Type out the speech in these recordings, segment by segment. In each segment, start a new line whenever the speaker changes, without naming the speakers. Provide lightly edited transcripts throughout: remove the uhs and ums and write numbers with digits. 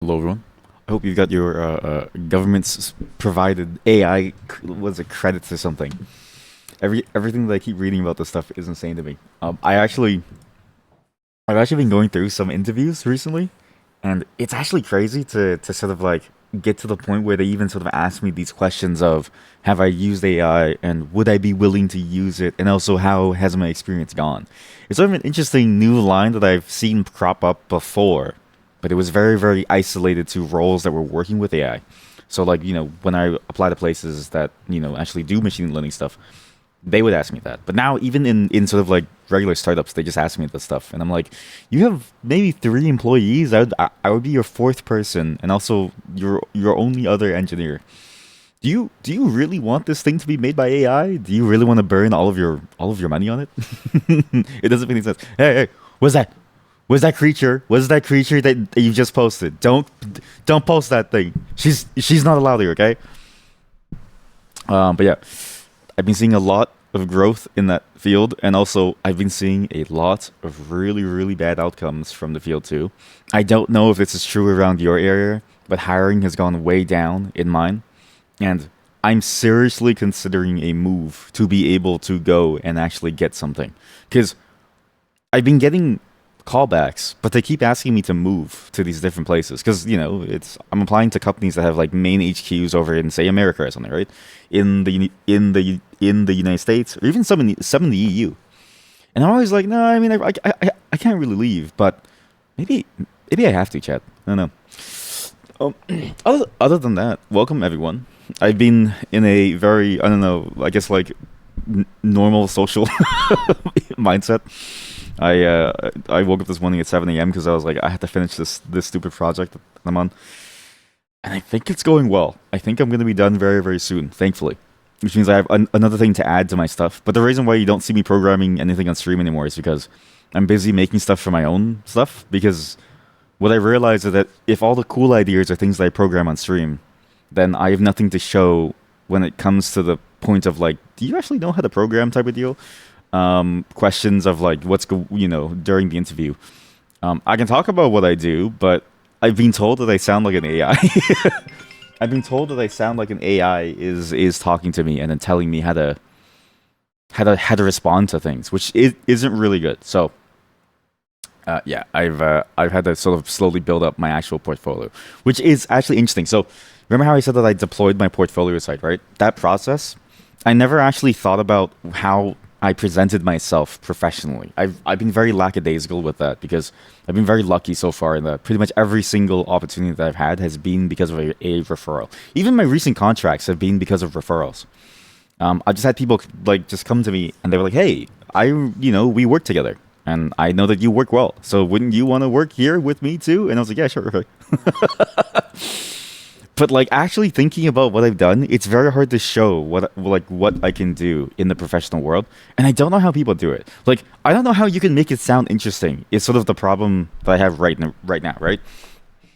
Hello, everyone. I hope you've got your government's provided AI. Was it credits or something? Everything that I keep reading about this stuff is insane to me. I've actually been going through some interviews recently, and it's actually crazy to sort of like get to the point where they even sort of ask me these questions of have I used AI and would I be willing to use it, and also how has my experience gone. It's sort of an interesting new line that I've seen crop up before, but it was very isolated to roles that were working with AI. So like when I apply to places that actually do machine learning stuff, they would ask me that. But now, even in sort of like regular startups, they just ask me this stuff, and I'm like, you have maybe three employees. I would be your fourth person, and also your only other engineer. Do you really want this thing to be made by AI? Do you really want to burn all of your money on it? It doesn't make any sense. Hey, what's that? What's that creature? What's that creature that you just posted? Don't post that thing. She's not allowed here, okay? But yeah, I've been seeing a lot of growth in that field, and also I've been seeing a lot of really bad outcomes from the field too. I don't know if this is true around your area, but hiring has gone way down in mine, and I'm seriously considering a move to be able to go and actually get something. Because I've been getting callbacks, but they keep asking me to move to these different places because it's I'm applying to companies that have like main HQs over in say America or something, right? In the United States, or even some in the EU. And I'm always like, no, I mean, I can't really leave, but maybe I have to, chat. I don't know. Um, other than that, welcome everyone. I've been in a very, I don't know, I guess like normal social mindset. I woke up this morning at 7 a.m. because I was like, I had to finish this stupid project that I'm on, and I think it's going well. I think I'm going to be done very soon, thankfully, which means I have another thing to add to my stuff. But the reason why you don't see me programming anything on stream anymore is because I'm busy making stuff for my own stuff. Because what I realized is that if all the cool ideas are things that I program on stream, then I have nothing to show when it comes to the point of like, do you actually know how to program type of deal? Questions of like during the interview. I can talk about what I do, but I've been told that I sound like an AI. I've been told that I sound like an AI is talking to me and then telling me how to respond to things, which isn't really good. So yeah, I've had to sort of slowly build up my actual portfolio, which is actually interesting. So remember how I said that I deployed my portfolio site, right? That process, I never actually thought about how I presented myself professionally. I've been very lackadaisical with that because I've been very lucky so far in that pretty much every single opportunity that I've had has been because of a referral. Even my recent contracts have been because of referrals. I've just had people like just come to me and they were like, "Hey, we work together, and I know that you work well. So wouldn't you want to work here with me too?" And I was like, "Yeah, sure." Okay. But like actually thinking about what I've done, it's very hard to show what I can do in the professional world, and I don't know how people do it. Like I don't know how you can make it sound interesting. It's sort of the problem that I have right now, right?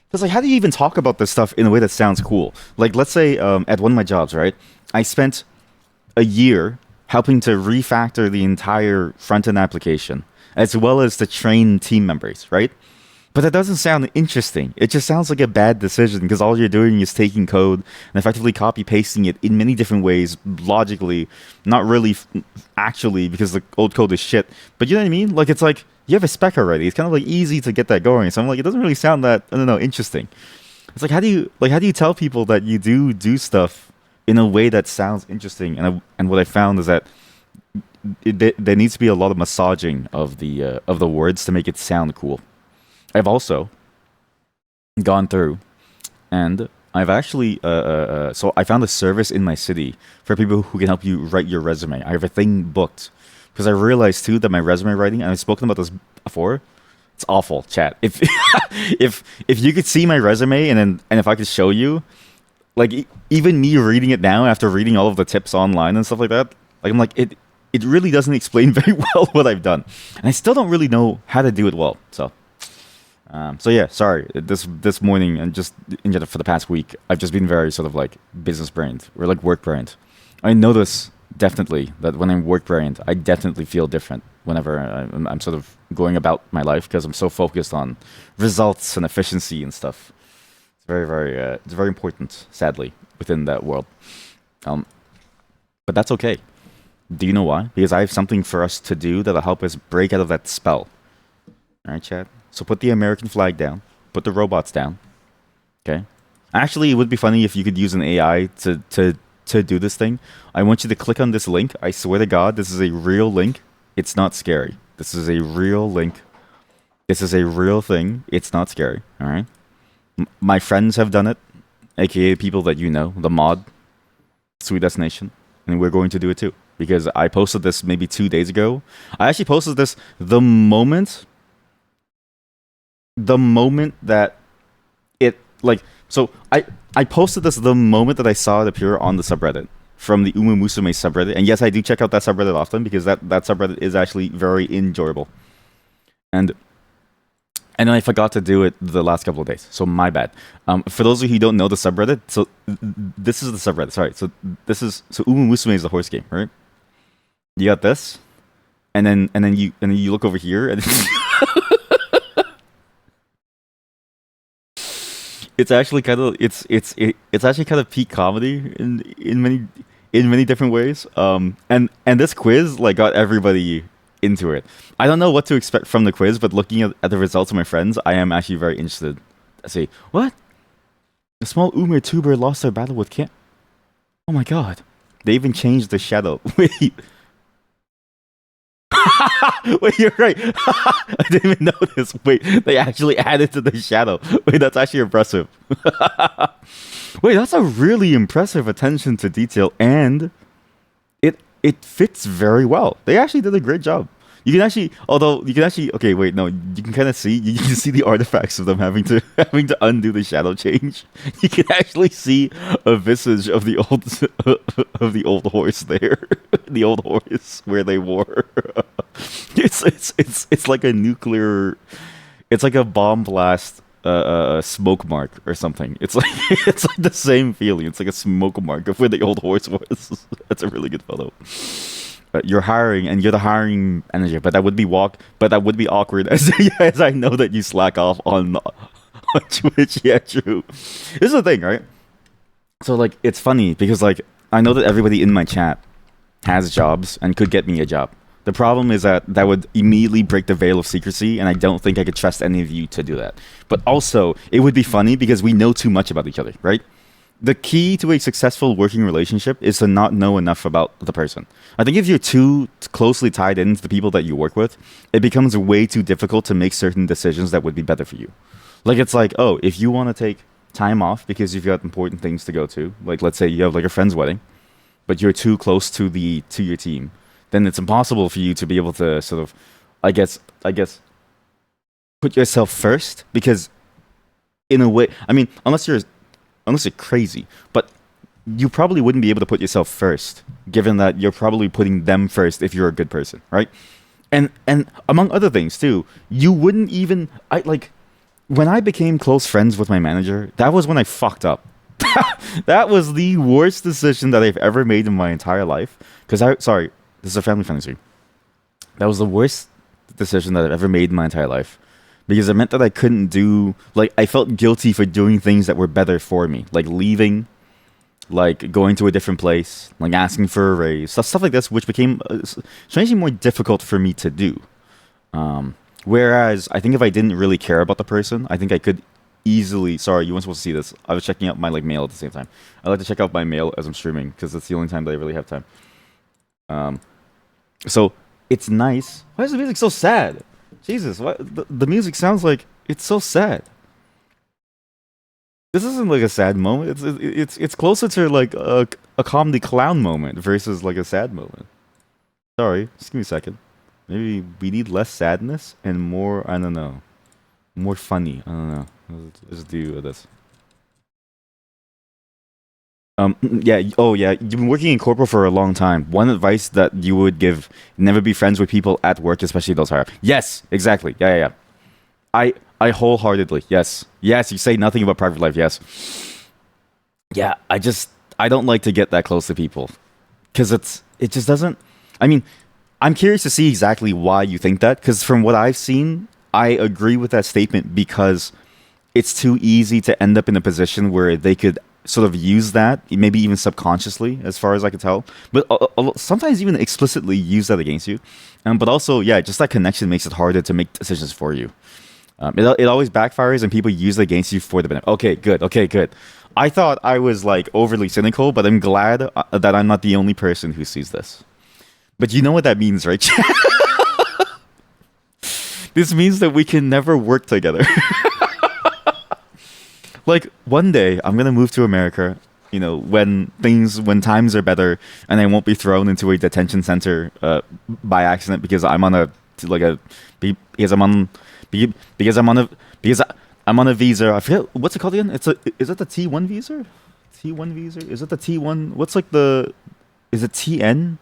Because like, how do you even talk about this stuff in a way that sounds cool? Like, let's say at one of my jobs, right? I spent a year helping to refactor the entire front end application, as well as to train team members, right? But that doesn't sound interesting. It just sounds like a bad decision because all you're doing is taking code and effectively copy pasting it in many different ways, logically, not really actually because the old code is shit. But you know what I mean? Like it's like you have a spec already. It's kind of like easy to get that going. So I'm like, it doesn't really sound that I don't know interesting. It's like how do you tell people that you do stuff in a way that sounds interesting? And what I found is that there needs to be a lot of massaging of the words to make it sound cool. I've also gone through and I've actually so I found a service in my city for people who can help you write your resume. I have a thing booked because I realized too that my resume writing, and I've spoken about this before, it's awful, chat. If if you could see my resume and if I could show you, like even me reading it now after reading all of the tips online and stuff like that, like I'm like it really doesn't explain very well what I've done, and I still don't really know how to do it well. So yeah, sorry. This morning and just in general for the past week, I've just been very sort of like business brained or like work brained. I notice definitely that when I'm work brained, I definitely feel different whenever I'm sort of going about my life because I'm so focused on results and efficiency and stuff. It's it's very important, sadly, within that world. Um, but that's okay. Do you know why? Because I have something for us to do that'll help us break out of that spell. All right, Chad. So put the American flag down. Put the robots down. Okay. Actually, it would be funny if you could use an AI to do this thing. I want you to click on this link. I swear to God, this is a real link. It's not scary. This is a real link. This is a real thing. It's not scary. All right. My friends have done it, aka people that you know, the mod, Sweet Destination, and we're going to do it too because I posted this maybe 2 days ago. I actually posted this the moment that it like so I posted this the moment that I saw it appear on the subreddit from the umapoi.moe subreddit, and yes, I do check out that subreddit often because that subreddit is actually very enjoyable. And and then I forgot to do it the last couple of days, so my bad. For those of you who don't know the subreddit, so this is the subreddit. Sorry, so this is so umapoi.moe is the horse game, right? You got this, and then you look over here, and it's actually kind of it's actually kind of peak comedy in many different ways. And this quiz like got everybody into it. I don't know what to expect from the quiz, but looking at the results of my friends, I am actually very interested. I say, what? A small Umer tuber lost their battle with Camp. Oh my god! They even changed the shadow. Wait, wait, you're right. I didn't even notice. Wait, they actually added to the shadow. Wait, that's actually impressive. Wait, that's a really impressive attention to detail, and it fits very well. They actually did a great job. You can actually, although you can actually, okay, wait, no, you can kind of see, you can see the artifacts of them having to having to undo the shadow change. You can actually see a visage of the old of the old horse there, the old horse where they wore. It's like a nuclear, it's like a bomb blast. Smoke mark or something. It's like it's like the same feeling. It's like a smoke mark of where the old horse was. That's a really good photo. You're hiring, and you're the hiring manager, but that would be awkward as I know that you slack off on Twitch. Yeah, true. This is the thing, right? So like, it's funny because like I know that everybody in my chat has jobs and could get me a job. The problem is that that would immediately break the veil of secrecy, and I don't think I could trust any of you to do that. But also, it would be funny because we know too much about each other, right? The key to a successful working relationship is to not know enough about the person. I think if you're too closely tied into the people that you work with, it becomes way too difficult to make certain decisions that would be better for you. Like, it's like, oh, if you want to take time off because you've got important things to go to, like let's say you have like a friend's wedding, but you're too close to your team, then it's impossible for you to be able to sort of, I guess, put yourself first because, in a way, I mean, unless you're crazy, but you probably wouldn't be able to put yourself first, given that you're probably putting them first if you're a good person, right? And among other things too, you wouldn't even when I became close friends with my manager, that was when I fucked up. That was the worst decision that I've ever made in my entire life. Sorry, this is a family fantasy. That was the worst decision that I've ever made in my entire life. Because it meant that I couldn't do, like, I felt guilty for doing things that were better for me. Like leaving, like going to a different place, like asking for a raise, stuff like this, which became strangely more difficult for me to do. Whereas I think if I didn't really care about the person, I think I could easily, sorry, you weren't supposed to see this. I was checking out my like mail at the same time. I like to check out my mail as I'm streaming because that's the only time that I really have time. So it's nice. Why is the music so sad? Jesus, what the music sounds like it's so sad. This isn't like a sad moment. It's closer to like a comedy clown moment versus like a sad moment. Sorry, just give me a second. Maybe we need less sadness and more, I don't know, more funny. I don't know. Let's do this. Yeah. Oh, yeah. You've been working in corporate for a long time. One advice that you would give: never be friends with people at work, especially those higher. Yes, exactly. Yeah. I wholeheartedly. Yes. Yes. You say nothing about private life. Yes. Yeah. I don't like to get that close to people because it just doesn't. I mean, I'm curious to see exactly why you think that because from what I've seen, I agree with that statement because it's too easy to end up in a position where they could sort of use that, maybe even subconsciously, as far as I could tell, but sometimes even explicitly use that against you. But also, yeah, just that connection makes it harder to make decisions for you. It always backfires and people use it against you for the benefit. Okay, good. Okay, good. I thought I was like overly cynical, but I'm glad that I'm not the only person who sees this. But you know what that means, right? This means that we can never work together. Like one day I'm gonna move to America, when times are better, and I won't be thrown into a detention center by accident because I'm on a like a because I'm on because I'm on a because I'm on a visa. I forget what's it called again. Is it the T1 visa? T1 visa? Is it the T1? What's like the is it TN?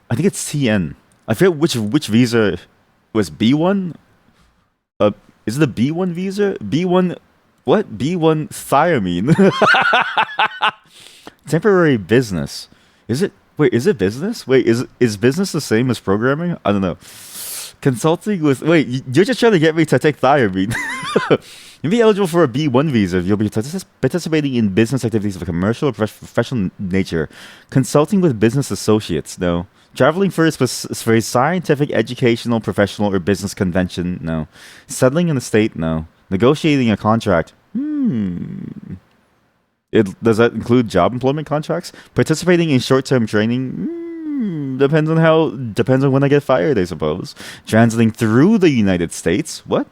I think it's TN. I forget which visa was B1. Uh, is it the B1 visa? B1 what? B1 thiamine. Temporary business. Is it? Wait, is it business? Wait, is business the same as programming? I don't know. Consulting with. Wait, you're just trying to get me to take thiamine. You'll be eligible for a B1 visa if you'll be participating in business activities of a commercial or professional nature. Consulting with business associates, no. Traveling for a scientific, educational, professional, or business convention, no. Settling in a state, no. Negotiating a contract, does that include job employment contracts? Participating in short-term training, depends on when I get fired, I suppose. Transiting through the United States, what?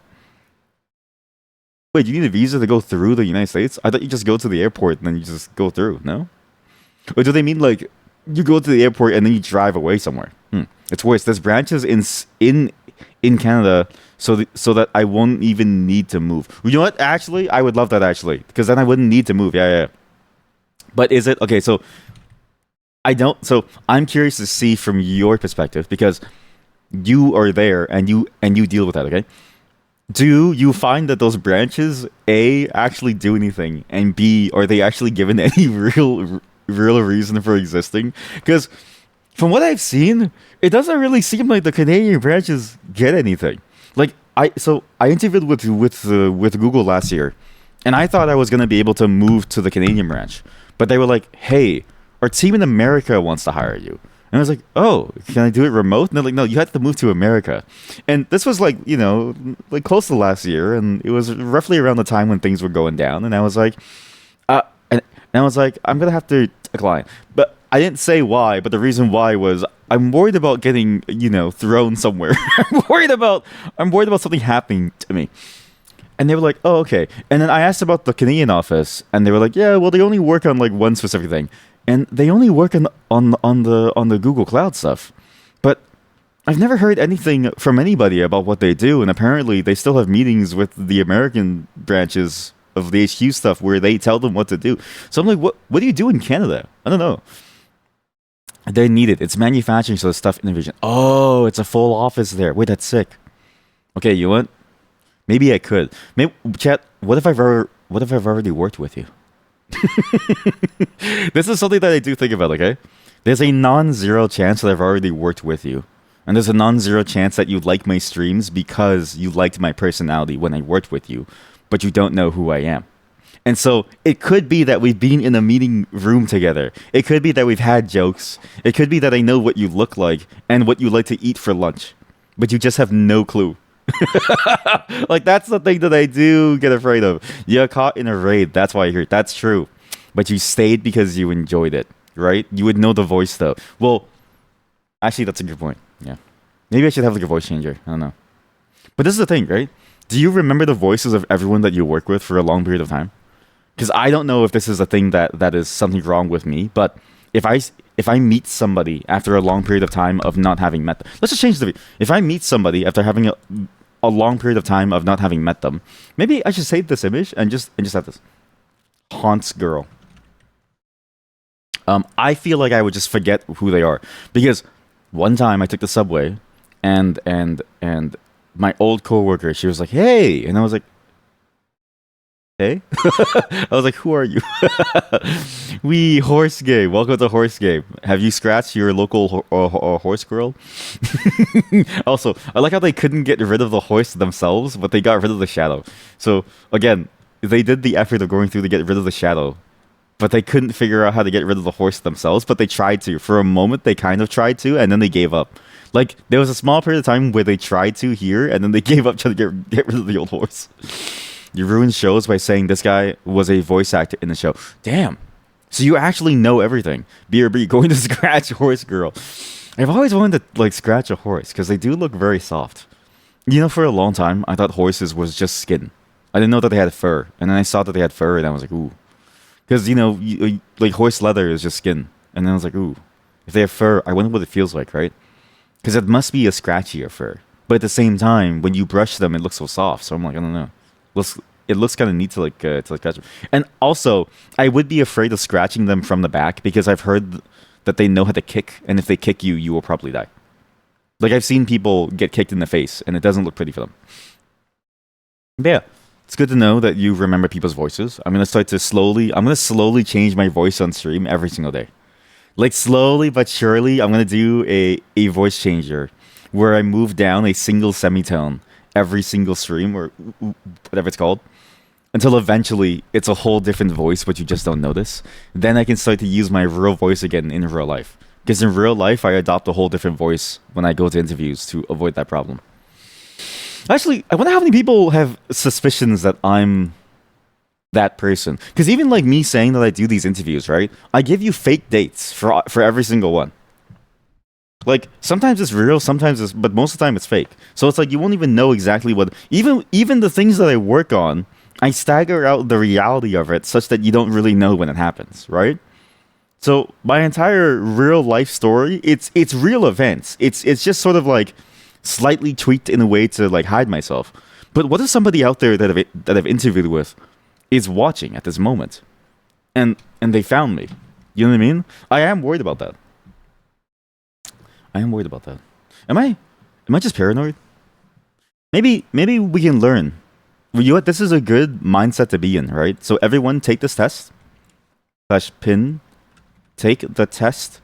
Wait, you need a visa to go through the United States? I thought you just go to the airport and then you just go through. No? Or do they mean like you go to the airport and then you drive away somewhere? It's worse. There's branches in Canada, so that I won't even need to move. You know what? Actually, I would love that actually, because then I wouldn't need to move. Yeah, yeah. But is it okay? So I don't. So I'm curious to see from your perspective because you are there and you deal with that. Okay. Do you find that those branches A actually do anything, and B, are they actually given any real reason for existing? Because from what I've seen, it doesn't really seem like the Canadian branches get anything. Like I interviewed with Google last year, and I thought I was gonna be able to move to the Canadian branch, but they were like, "Hey, our team in America wants to hire you." And I was like, "Oh, can I do it remote?" And they're like, "No, you have to move to America." And this was like, like close to last year, and it was roughly around the time when things were going down. And I was like, and I was like, "I'm gonna have to decline." But I didn't say why. But the reason why was I'm worried about getting, thrown somewhere. I'm worried about something happening to me. And they were like, "Oh, okay." And then I asked about the Canadian office, and they were like, "Yeah, well, they only work on like one specific thing." And they only work on the Google Cloud stuff. But I've never heard anything from anybody about what they do, and apparently they still have meetings with the American branches of the HQ stuff where they tell them what to do. So I'm like, what do you do in Canada? I don't know. They need it. It's manufacturing, so it's stuff innovation. Oh, it's a full office there. Wait, that's sick. Okay, you want? Maybe I could. Maybe chat. What if I've already worked with you? This is something that I do think about, okay? There's a non-zero chance that I've already worked with you. And there's a non-zero chance that you like my streams because you liked my personality when I worked with you, but you don't know who I am. And so it could be that we've been in a meeting room together. It could be that we've had jokes. It could be that I know what you look like and what you like to eat for lunch, but you just have no clue. Like that's the thing that I do get afraid of. You got caught in a raid. That's why you're here. That's true. But you stayed because you enjoyed it, right? You would know the voice though. Well, actually, that's a good point. Yeah. Maybe I should have like a voice changer. I don't know. But this is the thing, right? Do you remember the voices of everyone that you work with for a long period of time? Because I don't know if this is a thing that is something wrong with me, but if I meet somebody after a long period of time of not having met them, let's just change the. If I meet somebody after having a long period of time of not having met them, maybe I should save this image and just have this haunts girl. I feel like I would just forget who they are because one time I took the subway and my old coworker, she was like, "Hey," and I was like, Hey, I was like, who are you? We horse game. Welcome to horse game. Have you scratched your local horse girl? Also, I like how they couldn't get rid of the horse themselves, but they got rid of the shadow. So again, they did the effort of going through to get rid of the shadow, but they couldn't figure out how to get rid of the horse themselves. But they tried to. For a moment, they kind of tried to, and then they gave up. Like there was a small period of time where they tried to here, and then they gave up trying to get rid of the old horse. You ruined shows by saying this guy was a voice actor in the show. Damn. So you actually know everything. BRB going to scratch horse girl. I've always wanted to like scratch a horse because they do look very soft. You know, for a long time, I thought horses was just skin. I didn't know that they had fur, and then I saw that they had fur, and I was like, ooh. Because like horse leather is just skin, and then I was like, ooh. If they have fur, I wonder what it feels like, right? Because it must be a scratchier fur. But at the same time, when you brush them, it looks so soft. So I'm like, I don't know. It looks kind of neat to like scratch them. And also, I would be afraid of scratching them from the back because I've heard that they know how to kick, and if they kick you, you will probably die. Like I've seen people get kicked in the face, and it doesn't look pretty for them. But yeah, it's good to know that you remember people's voices. I'm gonna slowly change my voice on stream every single day. Like slowly but surely, I'm gonna do a voice changer where I move down a single semitone every single stream or whatever it's called until eventually it's a whole different voice, but you just don't notice. Then I can start to use my real voice again in real life. Because in real life, I adopt a whole different voice when I go to interviews to avoid that problem. Actually, I wonder how many people have suspicions that I'm that person. Because even like me saying that I do these interviews, right? I give you fake dates for every single one. Like sometimes it's real, but most of the time it's fake. So it's like you won't even know exactly what. Even the things that I work on, I stagger out the reality of it such that you don't really know when it happens, right? So my entire real life story, it's real events. It's just sort of like slightly tweaked in a way to like hide myself. But what if somebody out there that I've interviewed with is watching at this moment, and they found me? You know what I mean? I am worried about that. I am worried about that. Am I just paranoid? Maybe we can learn. Well, you know what? This is a good mindset to be in, right? So everyone take this test. /pin. Take the test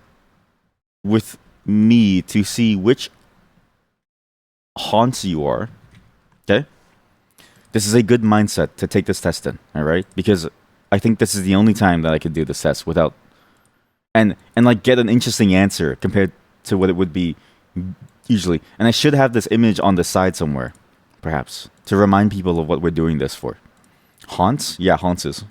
with me to see which haunts you are. Okay? This is a good mindset to take this test in, all right? Because I think this is the only time that I could do this test without and like get an interesting answer compared to what it would be usually. And I should have this image on the side somewhere, perhaps, to remind people of what we're doing this for. Haunts? Yeah, haunts is.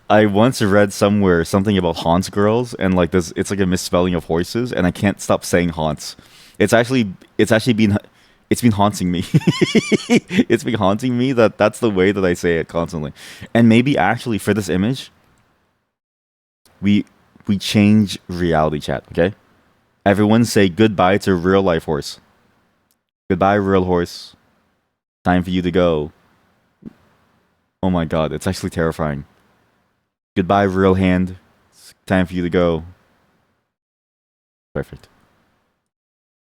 I once read somewhere something about haunts girls, and like this, it's like a misspelling of horses, and I can't stop saying haunts. It's been haunting me. It's been haunting me that's the way that I say it constantly. And maybe actually for this image, we change reality chat, okay? Everyone say goodbye to real life horse. Goodbye, real horse. Time for you to go. Oh my god, it's actually terrifying. Goodbye, real hand. It's time for you to go. Perfect.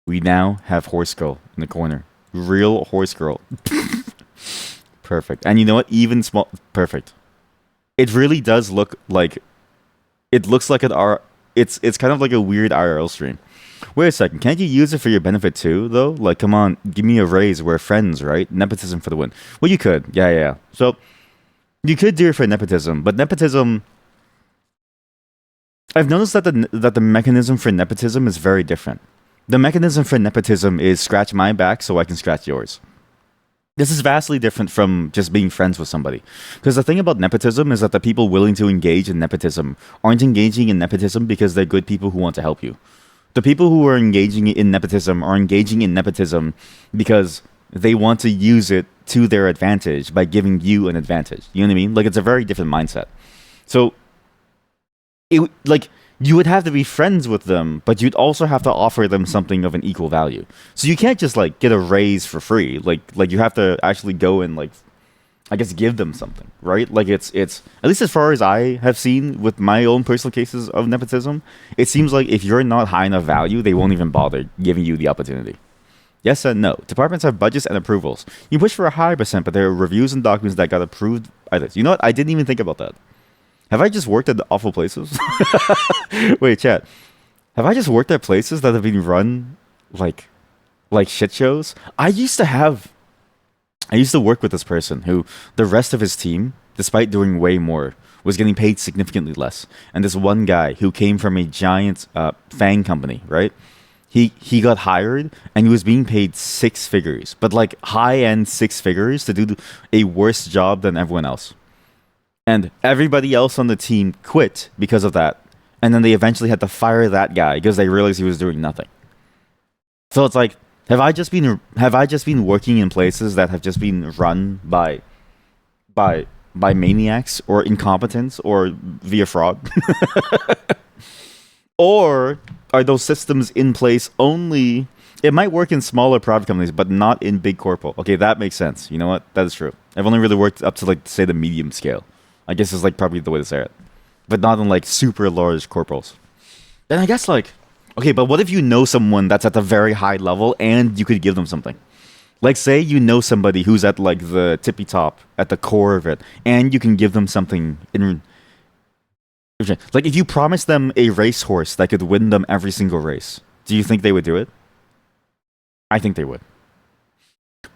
We now have horse girl in the corner. Real horse girl. Perfect. And you know what? Even small. Perfect. It really does look like. It looks like it's kind of like a weird IRL stream. Wait a second. Can't you use it for your benefit too, though? Like, come on, give me a raise. We're friends, right? Nepotism for the win. Well, you could. Yeah. So you could do it for nepotism, but nepotism. I've noticed that the mechanism for nepotism is very different. The mechanism for nepotism is scratch my back so I can scratch yours. This is vastly different from just being friends with somebody. Because the thing about nepotism is that the people willing to engage in nepotism aren't engaging in nepotism because they're good people who want to help you. The people who are engaging in nepotism are engaging in nepotism because they want to use it to their advantage by giving you an advantage. You know what I mean? Like, it's a very different mindset. So, you would have to be friends with them, but you'd also have to offer them something of an equal value. So you can't just like get a raise for free. Like you have to actually go and like, I guess, give them something, right? Like it's at least as far as I have seen with my own personal cases of nepotism, it seems like if you're not high enough value, they won't even bother giving you the opportunity. Yes and no. Departments have budgets and approvals. You push for a higher percent, but there are reviews and documents that got approved. You know what? I didn't even think about that. Have I just worked at the awful places? Wait, chat. Have I just worked at places that have been run like shit shows? I used to work with this person who the rest of his team, despite doing way more, was getting paid significantly less. And this one guy who came from a giant fang company, right? He got hired and he was being paid six figures, but like high end six figures to do a worse job than everyone else. And everybody else on the team quit because of that. And then they eventually had to fire that guy because they realized he was doing nothing. So it's like, have I just been working in places that have just been run by maniacs or incompetence or via fraud? Or are those systems in place only? It might work in smaller private companies, but not in big corpo. Okay, that makes sense. You know what? That is true. I've only really worked up to like say the medium scale. I guess is like probably the way to say it, but not in like super large corporals. Then I guess like, okay, but what if you know someone that's at a very high level and you could give them something? Like say you know somebody who's at like the tippy top, at the core of it, and you can give them something in. Like if you promise them a racehorse that could win them every single race, do you think they would do it? I think they would.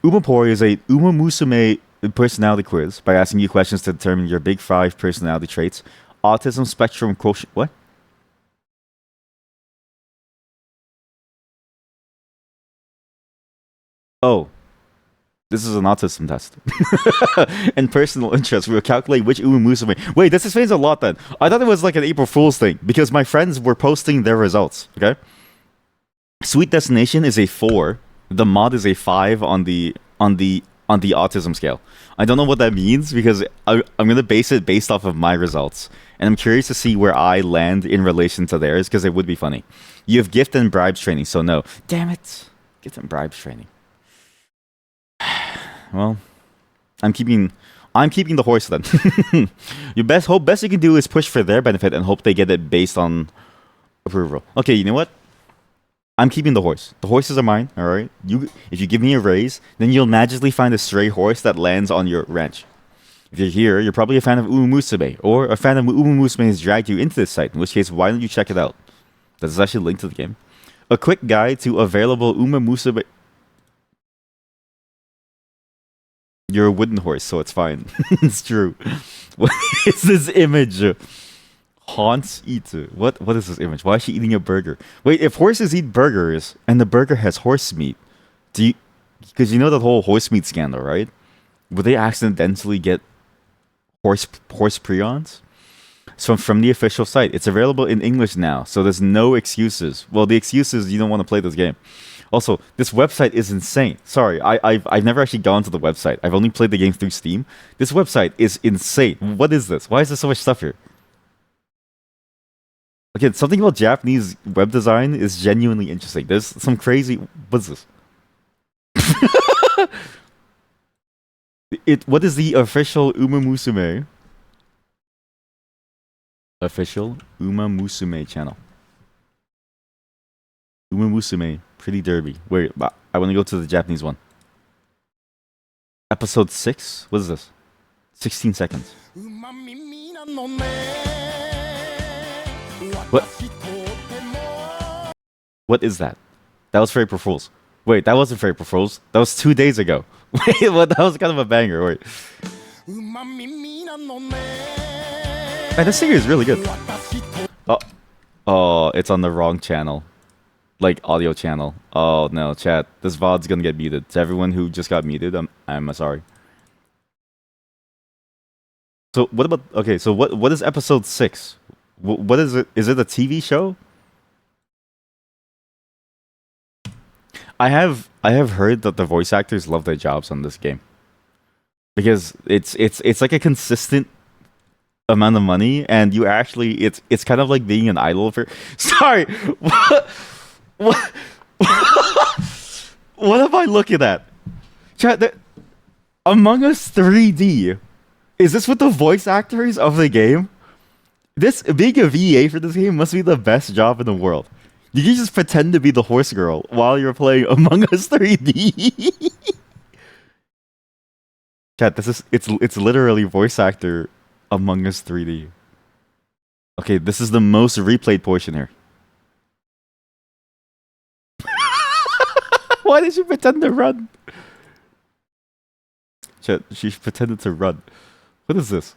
Umapoi is a Uma Musume personality quiz by asking you questions to determine your big five personality traits. Autism spectrum quotient. What? Oh, this is an autism test. And personal interest. We'll calculate which Uma Musume. Wait, this explains a lot then. I thought it was like an April Fool's thing because my friends were posting their results. Okay. Sweet Destination is a 4. The mod is a 5 on the autism scale. I don't know what that means because I'm gonna base it based off of my results, and I'm curious to see where I land in relation to theirs because it would be funny. You have gift and bribes training, so no. Damn it, gift and bribes training. Well, I'm keeping the horse then. Your best you can do is push for their benefit and hope they get it based on approval. Okay, you know what? I'm keeping the horse. The horses are mine. All right. If you give me a raise, then you'll magically find a stray horse that lands on your ranch. If you're here, you're probably a fan of Uma Musume, or a fan of Uma Musume has dragged you into this site. In which case, why don't you check it out? Does this actually link to the game? A quick guide to available Uma Musume. You're a wooden horse, so it's fine. It's true. What is this image? Hans eats it. What is this image? Why is she eating a burger? Wait, if horses eat burgers and the burger has horse meat, do you? Because you know that whole horse meat scandal, right? Would they accidentally get horse prions? So from the official site, it's available in English now, so there's no excuses. Well, the excuse is you don't want to play this game. Also, this website is insane. Sorry, I've never actually gone to the website. I've only played the game through Steam. This website is insane. What is this? Why is there so much stuff here? Okay, something about Japanese web design is genuinely interesting. There's some crazy. What's this? What is the official Uma Musume? Official Uma Musume channel. Uma Musume, Pretty Derby. Wait, I want to go to the Japanese one. Episode 6? What is this? 16 seconds. What? What is that? That was Fairy Fools. Wait, that wasn't Fairy Fools. That was 2 days ago. Wait, what? That was kind of a banger. Wait. Man, this singer is really good. Oh, it's on the wrong channel. Like, audio channel. Oh, no, chat. This VOD's gonna get muted. To everyone who just got muted, I'm sorry. So, what about... Okay, so what is episode 6? What is it? Is it a TV show? I have heard that the voice actors love their jobs on this game because it's like a consistent amount of money, and you actually it's kind of like being an idol for. Sorry, what what am I looking at? Chat, Among Us 3D. Is this what the voice actors of the game? This being a VA for this game must be the best job in the world. You can just pretend to be the horse girl while you're playing Among Us 3D. Chat, it's literally voice actor Among Us 3D. Okay, this is the most replayed portion here. Why did she pretend to run? Chat, she pretended to run. What is this?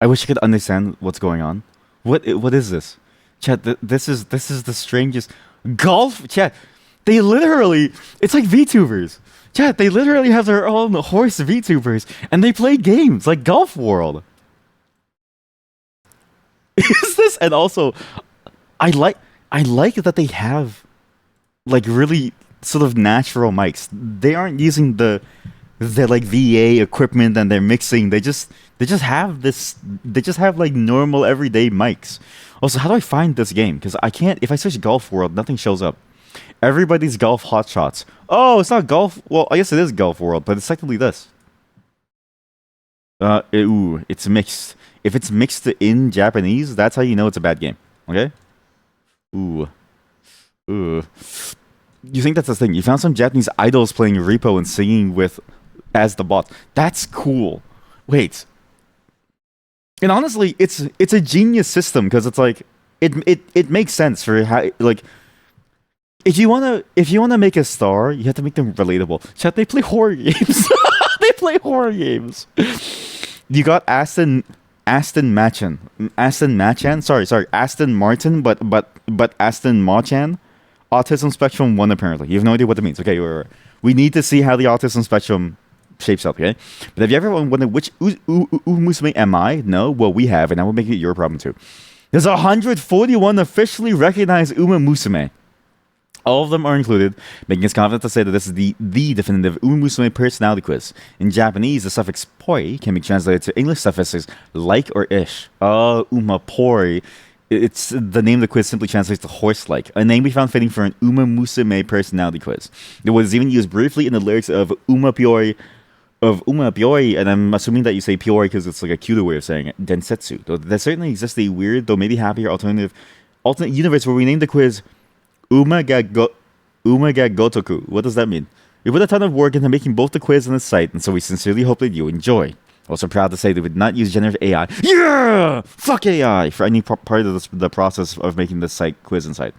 I wish I could understand what's going on. What is this? Chat, this is the strangest golf chat. They literally it's like VTubers. Chat, they literally have their own horse VTubers and they play games like Golf World. Is this and also I like I like that they have like really sort of natural mics. They aren't using the like VA equipment and they're mixing. They just have this. They just have like normal everyday mics. Also, how do I find this game? Because I can't. If I search Golf World, nothing shows up. Everybody's golf hotshots. Oh, it's not golf. Well, I guess it is Golf World, but it's technically this. Ooh, it's mixed. If it's mixed in Japanese, that's how you know it's a bad game. Okay. Ooh, ooh. You think that's the thing? You found some Japanese idols playing Repo and singing with as the bot. That's cool. Wait, and honestly, it's a genius system because it's like it makes sense for how like if you wanna make a star, you have to make them relatable. Chat, they play horror games. They play horror games. You got Aston Machan. Sorry, Aston Martin, but Aston Machan. Autism spectrum 1 apparently. You have no idea what that means. Okay, we need to see how the autism spectrum shapes up, okay? But have you ever wondered which Musume am I? No? Well, we have, and that will make it your problem too. There's 141 officially recognized Uma Musume. All of them are included, making us confident to say that this is the definitive Uma Musume personality quiz. In Japanese, the suffix poi can be translated to English suffixes like or ish. Umapoi. It's the name of the quiz simply translates to horse-like, a name we found fitting for an Uma Musume personality quiz. It was even used briefly in the lyrics of Umapoi, and I'm assuming that you say Piori because it's like a cuter way of saying it, Densetsu. Though there certainly exists a weird, though maybe happier alternate universe where we named the quiz Umaga Gotoku. What does that mean? We put a ton of work into making both the quiz and the site, and so we sincerely hope that you enjoy. Also proud to say that we did not use generative AI. Yeah! Fuck AI! For any part of the process of making the site quiz and site.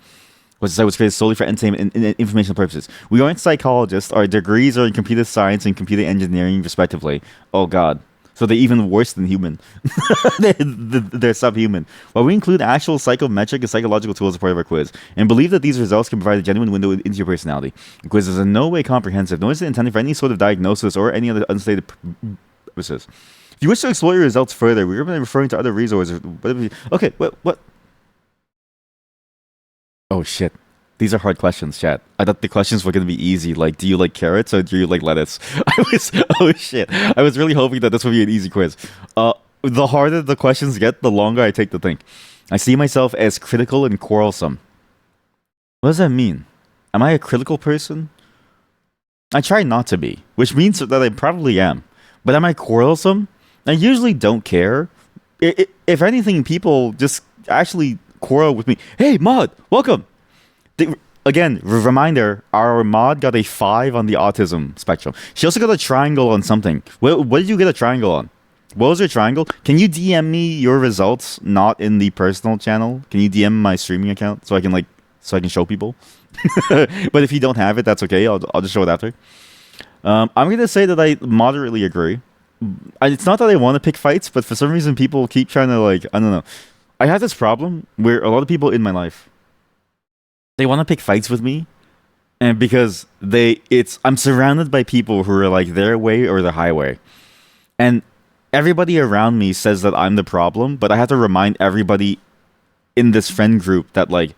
Which site was created solely for entertainment and informational purposes. We aren't psychologists. Our degrees are in computer science and computer engineering, respectively. Oh god. So they're even worse than human. they're subhuman. While we include actual psychometric and psychological tools as part of our quiz, and believe that these results can provide a genuine window into your personality. The quiz is in no way comprehensive, nor is it intended for any sort of diagnosis or any other unstated purposes. If you wish to explore your results further, we're referring to other resources. Okay, what? Oh shit. These are hard questions, chat. I thought the questions were going to be easy. Like, do you like carrots or do you like lettuce? Oh shit. I was really hoping that this would be an easy quiz. The harder the questions get, the longer I take to think. I see myself as critical and quarrelsome. What does that mean? Am I a critical person? I try not to be, which means that I probably am. But am I quarrelsome? I usually don't care. If anything, people just actually quarrel with me. Hey, Mod, welcome. Again, reminder, our mod got a 5 on the autism spectrum. She also got a triangle on something. What did you get a triangle on? What was your triangle? Can you DM me your results, not in the personal channel? Can you DM my streaming account so I can show people? But if you don't have it, that's okay. I'll just show it after. I'm gonna say that I moderately agree. It's not that I want to pick fights, but for some reason people keep trying to like, I don't know. I have this problem where a lot of people in my life, they want to pick fights with me, and because I'm surrounded by people who are like their way or the highway, and everybody around me says that I'm the problem, but I have to remind everybody in this friend group that like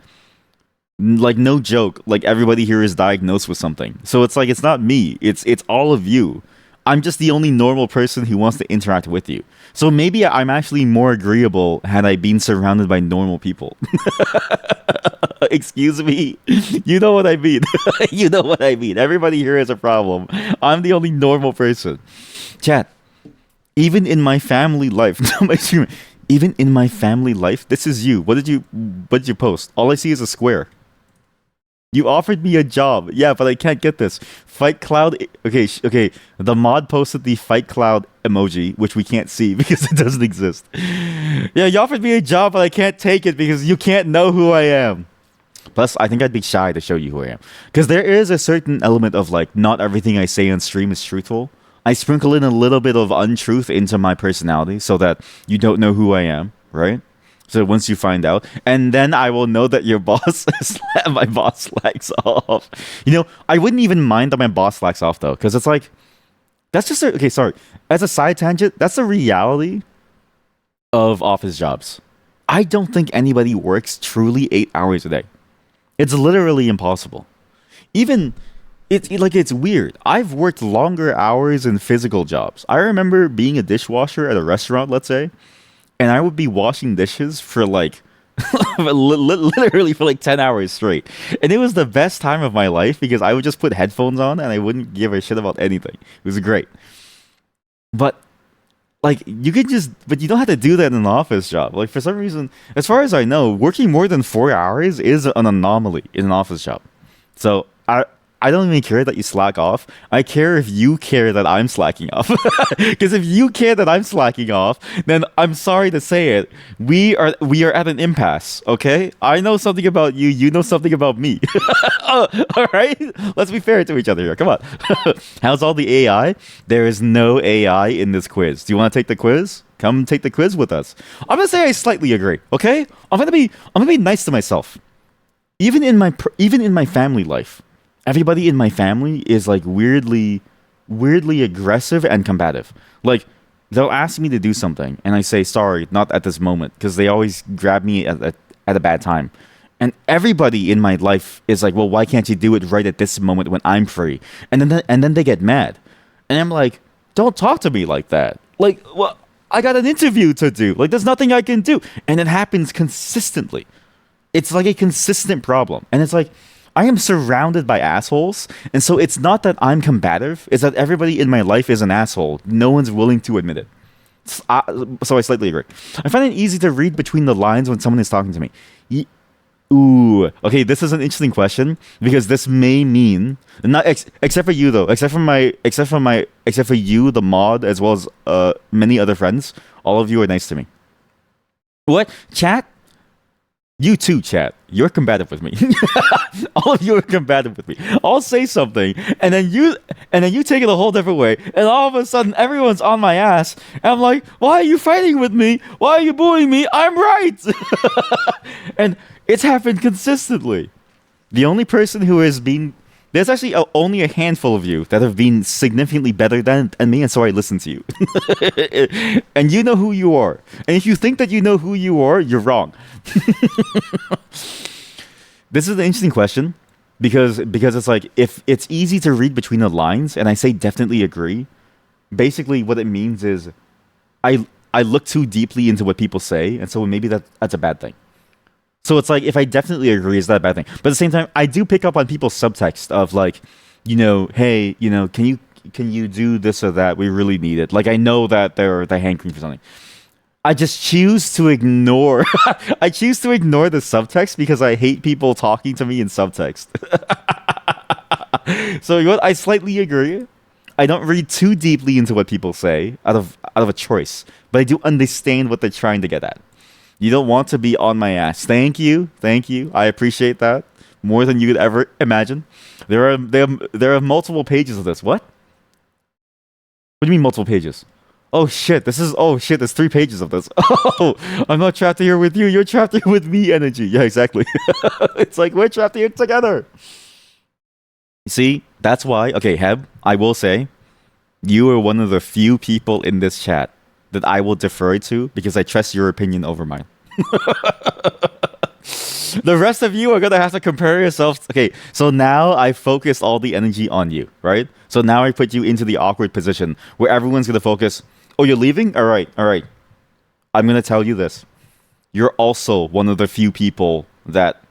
no joke, like everybody here is diagnosed with something. So it's like it's not me, it's all of you. I'm just the only normal person who wants to interact with you. So maybe I'm actually more agreeable had I been surrounded by normal people. Excuse me. You know what I mean. You know what I mean. Everybody here has a problem. I'm the only normal person. Chat. Even in my family life, no, even in my family life, this is you. What did you post? All I see is a square. You offered me a job. Yeah, but I can't get this. Fight Cloud. Okay, okay. The mod posted the Fight Cloud emoji, which we can't see because it doesn't exist. Yeah, you offered me a job, but I can't take it because you can't know who I am. Plus, I think I'd be shy to show you who I am. Because there is a certain element of like, not everything I say on stream is truthful. I sprinkle in a little bit of untruth into my personality so that you don't know who I am, right? So once you find out, and then I will know that your boss, my boss slacks off. I wouldn't even mind that my boss slacks off though, because it's like, that's just okay, sorry. As a side tangent, that's the reality of office jobs. I don't think anybody works truly 8 hours a day. It's literally impossible. Even it's weird. I've worked longer hours in physical jobs. I remember being a dishwasher at a restaurant, let's say, and I would be washing dishes for like literally for like 10 hours straight. And it was the best time of my life because I would just put headphones on and I wouldn't give a shit about anything. It was great. But like but you don't have to do that in an office job. Like for some reason, as far as I know, working more than 4 hours is an anomaly in an office job. So I don't even care that you slack off. I care if you care that I'm slacking off. Because if you care that I'm slacking off, then I'm sorry to say it, we are at an impasse. Okay, I know something about you. You know something about me. Oh, all right, let's be fair to each other here. Come on. How's all the AI? There is no AI in this quiz. Do you want to take the quiz? Come take the quiz with us. I'm gonna say I slightly agree. Okay, I'm gonna be nice to myself. Even in my family life, everybody in my family is like weirdly aggressive and combative. Like they'll ask me to do something and I say sorry, not at this moment, because they always grab me at a bad time. And everybody in my life is like, well, why can't you do it right at this moment when I'm free? And then they get mad, and I'm like, don't talk to me like that. Like, well, I got an interview to do. Like, there's nothing I can do, and it happens consistently. It's like a consistent problem, and it's like, I am surrounded by assholes, and so it's not that I'm combative, it's that everybody in my life is an asshole. No one's willing to admit it. So I slightly agree. I find it easy to read between the lines when someone is talking to me. Ooh, okay, this is an interesting question because this may mean not except for you though, except for you, the mod, as well as many other friends. All of you are nice to me. What, chat? You too, chat. You're combative with me. All of you are combative with me. I'll say something, and then you take it a whole different way, and all of a sudden everyone's on my ass. And I'm like, why are you fighting with me? Why are you bullying me? I'm right. And it's happened consistently. The only person who has been there's actually only a handful of you that have been significantly better than me, and so I listen to you. And you know who you are. And if you think that you know who you are, you're wrong. This is an interesting question because it's like, if it's easy to read between the lines, and I say definitely agree, basically what it means is I look too deeply into what people say, and so maybe that's a bad thing. So it's like, if I definitely agree, is that a bad thing? But at the same time, I do pick up on people's subtext of like, hey, can you do this or that? We really need it. Like, I know that they're hankering for something. I just choose to ignore. I choose to ignore the subtext because I hate people talking to me in subtext. So you know what? I slightly agree. I don't read too deeply into what people say out of a choice, but I do understand what they're trying to get at. You don't want to be on my ass. Thank you. I appreciate that more than you could ever imagine. There are multiple pages of this. What? What do you mean multiple pages? Oh shit! There's 3 pages of this. Oh, I'm not trapped here with you. You're trapped here with me. Energy. Yeah, exactly. It's like we're trapped here together. See, that's why. Okay, Heb, I will say, you are one of the few people in this chat that I will defer to because I trust your opinion over mine. The rest of you are gonna have to compare yourselves. Okay, so now I focus all the energy on you, right? So now I put you into the awkward position where everyone's gonna focus. Oh, you're leaving? All right. I'm gonna tell you this. You're also one of the few people that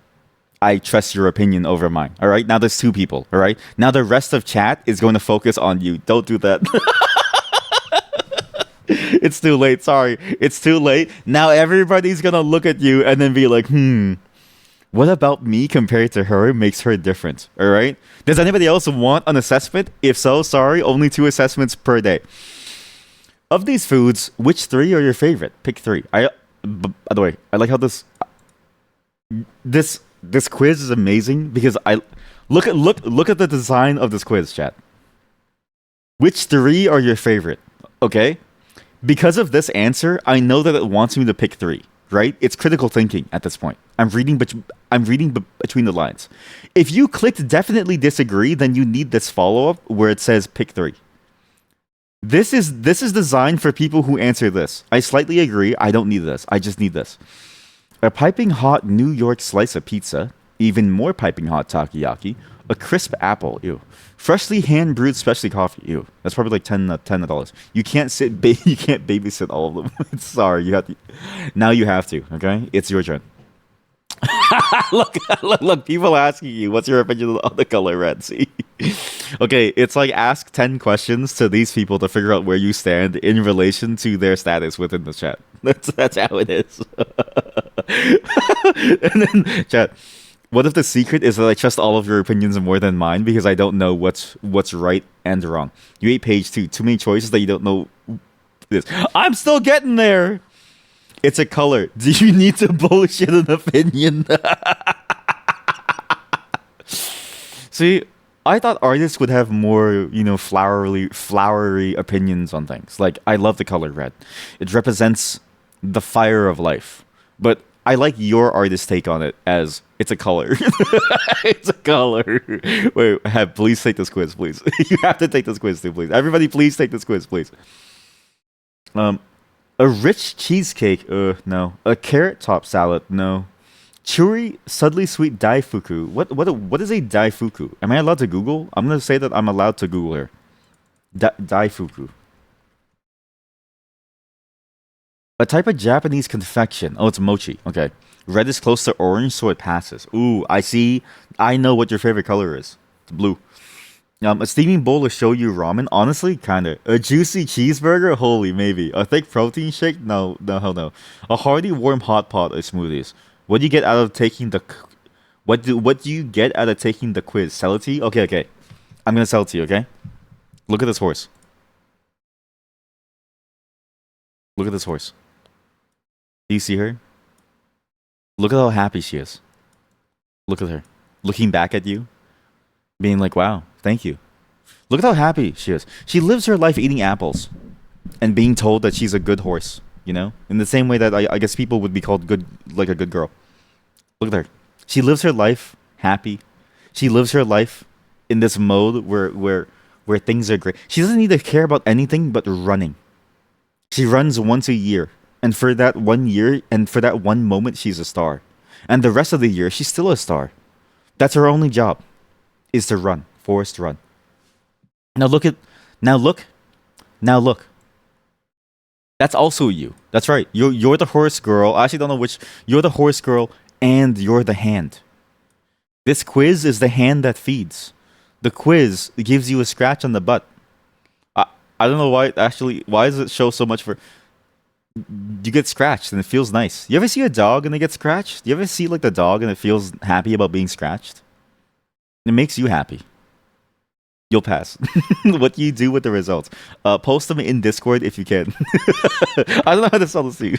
I trust your opinion over mine. All right. Now there's 2 people. All right. Now the rest of chat is going to focus on you. Don't do that. It's too late. Sorry. It's too late. Now everybody's gonna look at you and then be like, what about me compared to her makes her different? All right. Does anybody else want an assessment? If so, sorry, only 2 assessments per day. Of these foods, which three are your favorite? Pick three. By the way, I like how this quiz is amazing because I look at the design of this quiz, chat. Which three are your favorite? Okay. Because of this answer, I know that it wants me to pick three, right? It's critical thinking at this point. I'm reading between the lines. If you clicked definitely disagree, then you need this follow-up where it says pick three. This is designed for people who answer this. I slightly agree. I don't need this. I just need this. A piping hot New York slice of pizza, even more piping hot takoyaki, a crisp apple, ew. Freshly hand brewed specialty coffee, ew. That's probably like $10. You can't you can't babysit all of them. Sorry, you have to. Now you have to. Okay, it's your turn. Look! People asking you, what's your opinion on the color red? See, okay, it's like ask 10 questions to these people to figure out where you stand in relation to their status within the chat. That's how it is. And then chat. What if the secret is that I trust all of your opinions more than mine because I don't know what's right and wrong? You ate page two. Too many choices that you don't know this. I'm still getting there. It's a color. Do you need to bullshit an opinion? See, I thought artists would have more, flowery opinions on things. Like, I love the color red. It represents the fire of life. But I like your artist take on it as it's a color. It's a color. Wait, please take this quiz, please. You have to take this quiz too, please. Everybody, please take this quiz, please. A rich cheesecake, no. A carrot top salad, no. Chewy, subtly sweet daifuku. What is a daifuku? Am I allowed to Google? I'm gonna say that I'm allowed to Google here. Daifuku. A type of Japanese confection. Oh, it's mochi. Okay. Red is close to orange, so it passes. Ooh, I see. I know what your favorite color is. It's blue. A steaming bowl of shoyu ramen. Honestly, kinda. A juicy cheeseburger. Holy, maybe. A thick protein shake. No, hell no. A hearty, warm hot pot of smoothies. What do you get out of taking the? What do you get out of taking the quiz? Sell it to you? Okay. I'm gonna sell it to you. Okay. Look at this horse. Look at this horse. Do you see her? Look at how happy she is. Look at her. Looking back at you. Being like, wow, thank you. Look at how happy she is. She lives her life eating apples. And being told that she's a good horse. In the same way that I guess people would be called good, like a good girl. Look at her. She lives her life happy. She lives her life in this mode where things are great. She doesn't need to care about anything but running. She runs once a year. And for that 1 year, and for that one moment, she's a star. And the rest of the year, she's still a star. That's her only job, is to run. Forest run. Now look. That's also you. That's right. You're the horse girl. I actually don't know which. You're the horse girl, and you're the hand. This quiz is the hand that feeds. The quiz gives you a scratch on the butt. I don't know why. Actually, why does it show so much for? You get scratched and it feels nice. You ever see a dog and they get scratched? You ever see like the dog and it feels happy about being scratched? It makes you happy. You'll pass. What do you do with the results? Post them in Discord if you can. I don't know how to sell this to you.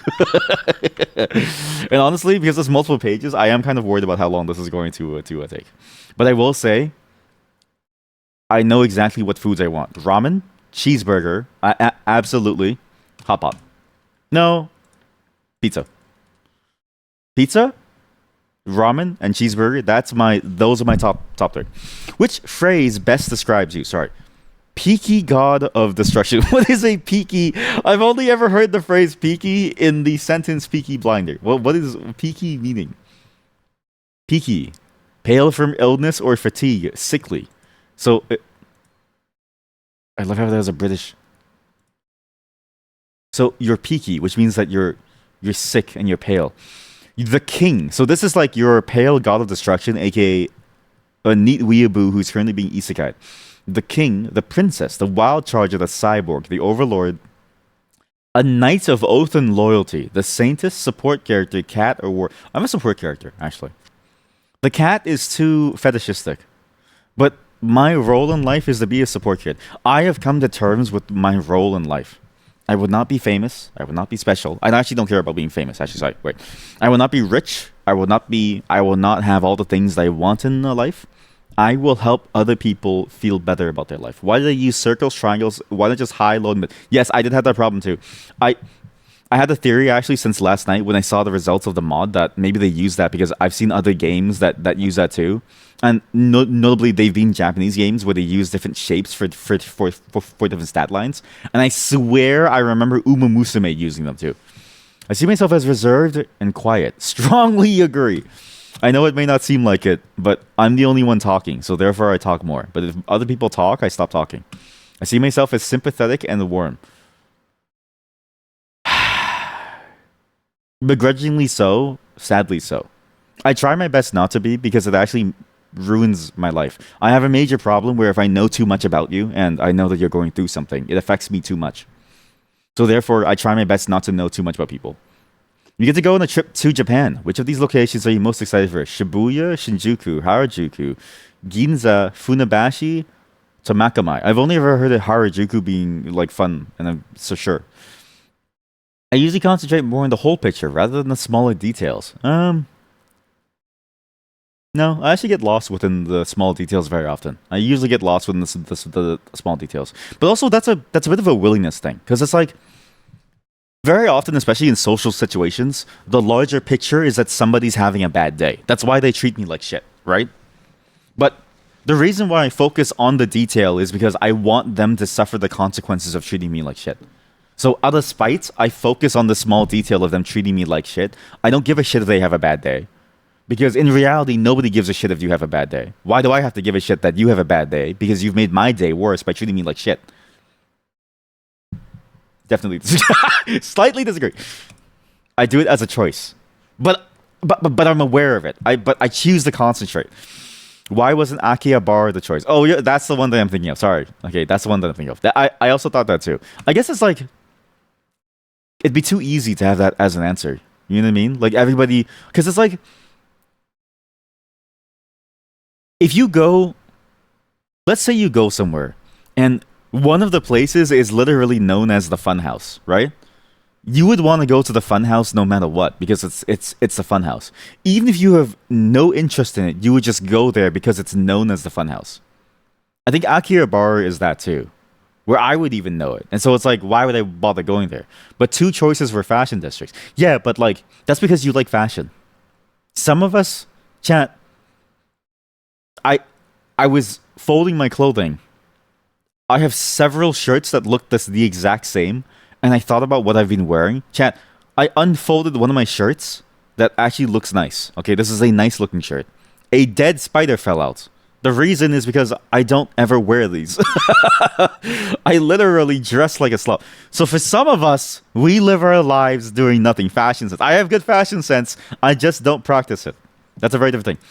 And honestly, because there's multiple pages, I am kind of worried about how long this is going to take. But I will say, I know exactly what foods I want. Ramen, cheeseburger, absolutely. Hot pot. No. Pizza. Pizza, ramen, and cheeseburger. Those are my top three. Which phrase best describes you? Sorry. Peaky god of destruction. What is a peaky? I've only ever heard the phrase peaky in the sentence Peaky Blinder. What is peaky meaning? Peaky. Pale from illness or fatigue. Sickly. So, I love how there's a British. So you're peaky, which means that you're sick and you're pale. The king. So this is like your pale god of destruction, aka a neat weeaboo who's currently being isekai'd. The king, the princess, the wild charger, the cyborg, the overlord, A knight of oath and loyalty. The saintess, support character, cat, or war. I'm a support character, actually. The cat is too fetishistic. But my role in life is to be a support kid. I have come to terms with my role in life. I would not be famous. I would not be special. I actually don't care about being famous. Actually, sorry. Wait. I will not be rich. I will not be. I will not have all the things that I want in life. I will help other people feel better about their life. Why do they use circles, triangles? Why not just high, low, and mid? Yes, I did have that problem too. I I had a theory actually since last night when I saw the results of the mod that maybe they use that because I've seen other games that use that too, and notably they've been Japanese games where they use different shapes for different stat lines, and I swear I remember Musume using them too. I see myself as reserved and quiet. Strongly agree. I know it may not seem like it, but I'm the only one talking, so therefore I talk more. But if other people talk, I stop talking. I see myself as sympathetic and warm. Begrudgingly so, sadly so. I try my best not to be because it actually ruins my life. I have a major problem where if I know too much about you and I know that you're going through something, it affects me too much. So therefore, I try my best not to know too much about people. You get to go on a trip to Japan. Which of these locations are you most excited for? Shibuya, Shinjuku, Harajuku, Ginza, Funabashi, Tomakamai. I've only ever heard of Harajuku being like fun, and I'm so sure. I usually concentrate more on the whole picture rather than the smaller details. No, I actually get lost within the small details very often. I usually get lost within the small details. But also, that's a bit of a willingness thing because it's like very often, especially in social situations, the larger picture is that somebody's having a bad day. That's why they treat me like shit, right? But the reason why I focus on the detail is because I want them to suffer the consequences of treating me like shit. So out of spite, I focus on the small detail of them treating me like shit. I don't give a shit if they have a bad day. Because in reality, nobody gives a shit if you have a bad day. Why do I have to give a shit that you have a bad day? Because you've made my day worse by treating me like shit. Definitely slightly disagree. I do it as a choice. But I'm aware of it. But I choose to concentrate. Why wasn't Akihabara the choice? Oh, yeah, that's the one that I'm thinking of. Sorry. Okay, that's the one that I'm thinking of. I also thought that too. I guess it's like it'd be too easy to have that as an answer. You know what I mean? Like everybody, because it's like if you go, let's say you go somewhere, and one of the places is literally known as the Funhouse, right? You would want to go to the Funhouse no matter what because it's the Funhouse. Even if you have no interest in it, you would just go there because it's known as the Funhouse. I think Akihabara is that too, where I would even know it. And so it's like, why would I bother going there? But two choices were fashion districts. Yeah, but like, that's because you like fashion. Some of us, chat, I was folding my clothing. I have several shirts that look the exact same, and I thought about what I've been wearing. Chat, I unfolded one of my shirts that actually looks nice. Okay, this is a nice looking shirt. A dead spider fell out. The reason is because I don't ever wear these. I literally dress like a slop. So for some of us, we live our lives doing nothing. Fashion sense. I have good fashion sense. I just don't practice it. That's a very different thing.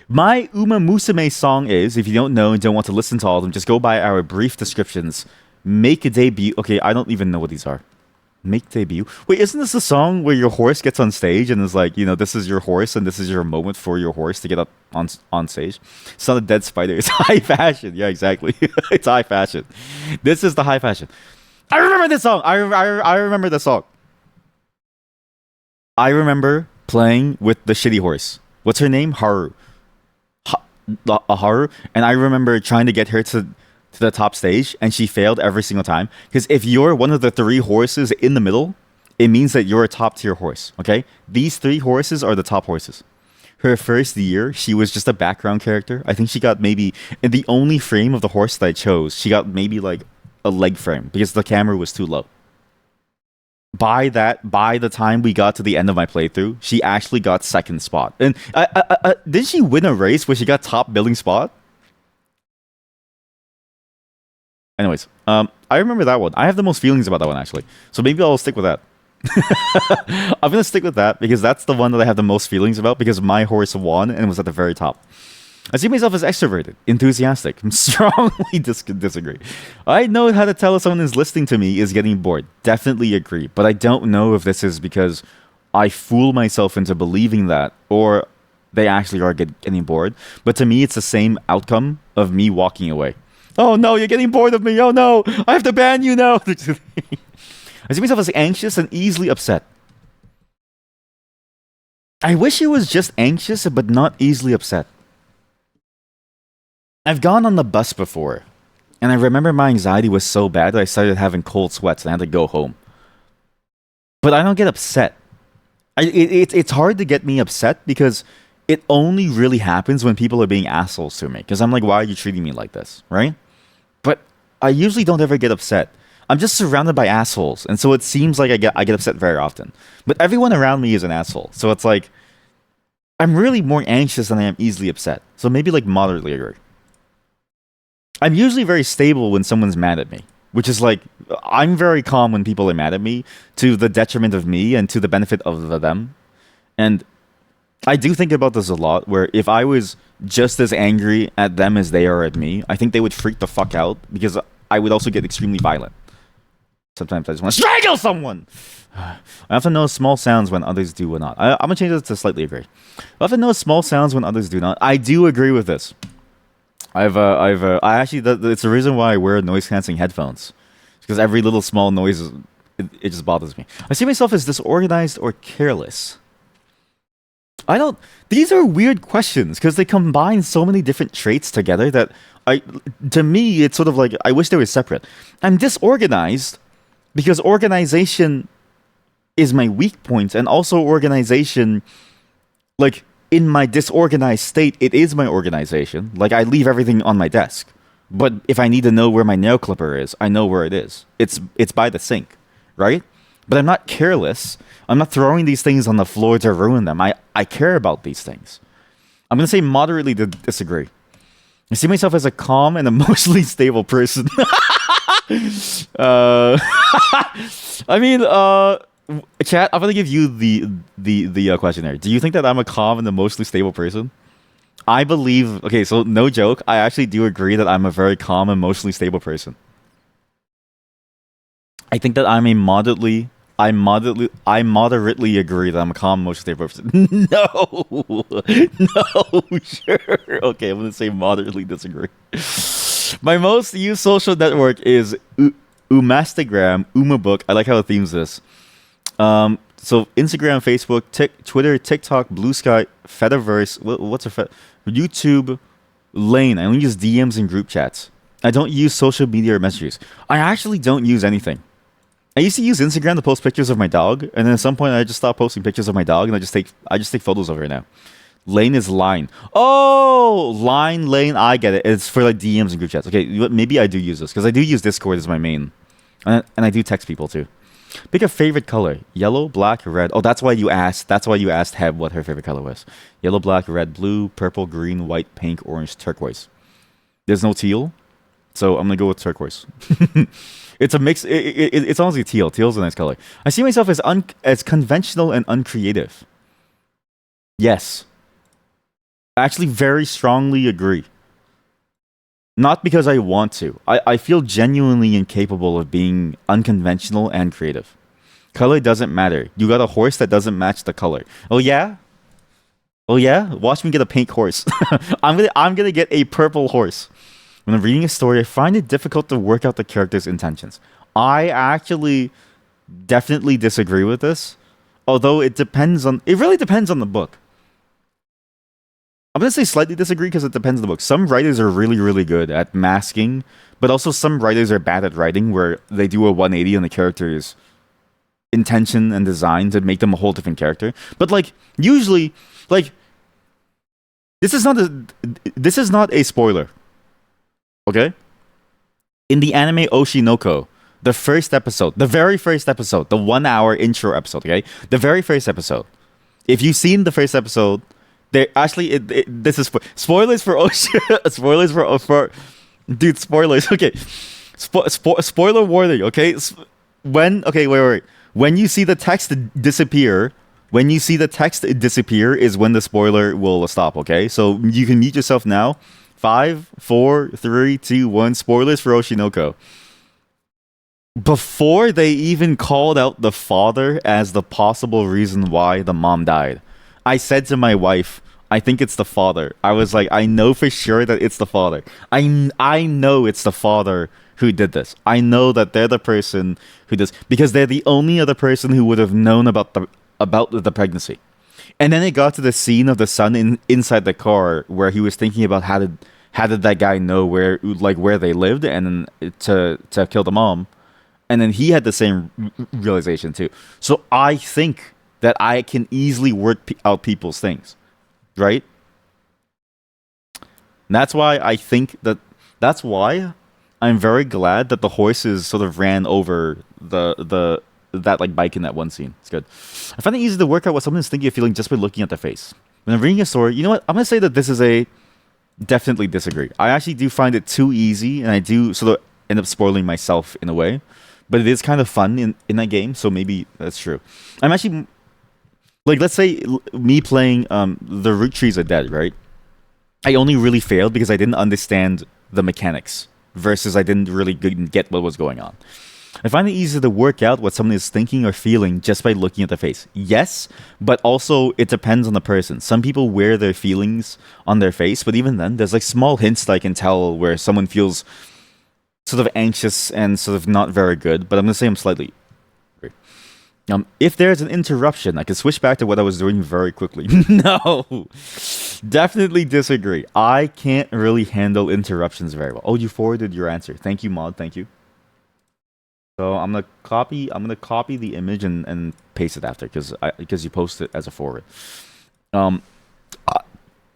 My Uma Musume song is, if you don't know and don't want to listen to all of them, just go by our brief descriptions. Make a debut. Okay, I don't even know what these are. Make debut. Wait, isn't this the song where your horse gets on stage and is like, you know, this is your horse and this is your moment for your horse to get up on stage? It's not a dead spider. It's high fashion. Yeah, exactly. It's high fashion. This is the high fashion. I remember this song. I remember the song. I remember playing with the shitty horse. What's her name? Haru. Haru. And I remember trying to get her to the top stage, and she failed every single time. Because if you're one of the three horses in the middle, it means that you're a top tier horse. Okay, these three horses are the top horses. Her first year, she was just a background character. I think she got maybe in the only frame of the horse that I chose, she got maybe like a leg frame because the camera was too low. By the time we got to the end of my playthrough, she actually got second spot. And did she win a race where she got top billing spot? Anyways, I remember that one. I have the most feelings about that one actually, so maybe I'll stick with that. I'm gonna stick with that because that's the one that I have the most feelings about because my horse won and was at the very top. I see myself as extroverted, enthusiastic. Strongly disagree. I know how to tell if someone is listening to me is getting bored. Definitely agree. But I don't know if this is because I fool myself into believing that or they actually are getting bored. But to me, it's the same outcome of me walking away. Oh no, you're getting bored of me. Oh no, I have to ban you now. I see myself as anxious and easily upset. I wish it was just anxious but not easily upset. I've gone on the bus before, and I remember my anxiety was so bad that I started having cold sweats and I had to go home. But I don't get upset. It's hard to get me upset because it only really happens when people are being assholes to me. Because I'm like, why are you treating me like this, right? But I usually don't ever get upset. I'm just surrounded by assholes, and so it seems like I get upset very often. But everyone around me is an asshole, so it's like I'm really more anxious than I am easily upset. So maybe like moderately agree. I'm usually very stable when someone's mad at me, which is like I'm very calm when people are mad at me to the detriment of me and to the benefit of them. And I do think about this a lot where if I was just as angry at them as they are at me, I think they would freak the fuck out because I would also get extremely violent. Sometimes I just want to strangle someone. I often notice small sounds when others do not. I'm gonna change this to slightly agree. I often notice small sounds when others do not. I do agree with this. I actually, it's the reason why I wear noise canceling headphones. Because every little small noise, it just bothers me. I see myself as disorganized or careless. I don't, these are weird questions because they combine so many different traits together that to me, it's sort of like, I wish they were separate. I'm disorganized because organization is my weak point, and also organization, like, in my disorganized state, it is my organization. Like, I leave everything on my desk. But if I need to know where my nail clipper is, I know where it is. It's by the sink, right? But I'm not careless. I'm not throwing these things on the floor to ruin them. I care about these things. I'm going to say moderately to disagree. I see myself as a calm and emotionally stable person. I mean, chat, I'm gonna give you the questionnaire. Do you think that I'm a calm and emotionally stable person? I believe. Okay, so no joke. I actually do agree that I'm a very calm, emotionally stable person. I think that I moderately agree that I'm a calm, emotionally stable person. No, no, sure. Okay, I'm gonna say moderately disagree. My most used social network is Umastagram, Umabook. I like how it themes this. So Instagram, Facebook, Twitter, TikTok, Blue Sky, Fediverse. What's a YouTube, Lane. I only use DMs and group chats. I don't use social media or messages. I actually don't use anything. I used to use Instagram to post pictures of my dog, and then at some point I just stopped posting pictures of my dog, and I just take photos of her now. Lane is Line. Oh, Line, Lane. I get it. It's for like DMs and group chats. Okay, maybe I do use this because I do use Discord as my main, and I do text people too. Pick a favorite color: yellow, black, red. Oh, that's why you asked. That's why you asked Heb what her favorite color was. Yellow, black, red, blue, purple, green, white, pink, orange, turquoise. There's no teal, so I'm gonna go with turquoise. It's a mix. It's honestly teal. Teal's a nice color. I see myself as conventional and uncreative. Yes, I actually very strongly agree. Not because I want to. I feel genuinely incapable of being unconventional and creative. Color doesn't matter. You got a horse that doesn't match the color. Oh yeah? Oh yeah? Watch me get a pink horse. I'm gonna get a purple horse. When I'm reading a story, I find it difficult to work out the character's intentions. I actually definitely disagree with this. Although it really depends on the book. I'm going to say slightly disagree because it depends on the book. Some writers are really, really good at masking, but also some writers are bad at writing where they do a 180 on the character's intention and design to make them a whole different character. But like usually, like this is not a spoiler. Okay? In the anime Oshinoko, the very first episode, the 1 hour intro episode, okay? The very first episode. If you've seen the first episode, they actually this is spoilers for Oshi. Spoilers for dude, spoilers. Okay. Spoiler warning, okay? Wait. When you see the text disappear, When you see the text disappear is when the spoiler will stop, okay? So you can mute yourself now. Five, four, three, two, one. Spoilers for Oshinoko. Before they even called out the father as the possible reason why the mom died, I said to my wife, I think it's the father. I was like, I know for sure that it's the father. I know it's the father who did this. I know that they're the person who does, because they're the only other person who would have known about the pregnancy. And then it got to the scene of the son inside the car where he was thinking about how did that guy know where they lived and then to kill the mom, and then he had the same realization too. So I think that I can easily work out people's things, right? And that's why I think that's why I'm very glad that the horses sort of ran over the that like bike in that one scene. It's good. I find it easy to work out what someone is thinking or feeling just by looking at their face. When I'm reading a story, you know what? I'm gonna say that this is a definitely disagree. I actually do find it too easy, and I do sort of end up spoiling myself in a way. But it is kind of fun in that game, so maybe that's true. I'm actually like, let's say me playing the root trees are dead, right? I only really failed because I didn't understand the mechanics versus I didn't really get what was going on. I find it easy to work out what someone is thinking or feeling just by looking at the face. Yes, but also it depends on the person. Some people wear their feelings on their face, but even then, there's like small hints that I can tell where someone feels sort of anxious and sort of not very good. But I'm gonna say I'm slightly. If there's an interruption, I can switch back to what I was doing very quickly. No, definitely disagree. I can't really handle interruptions very well. Oh, you forwarded your answer. Thank you, Mod. Thank you. So I'm gonna copy the image and paste it after because you post it as a forward. Um,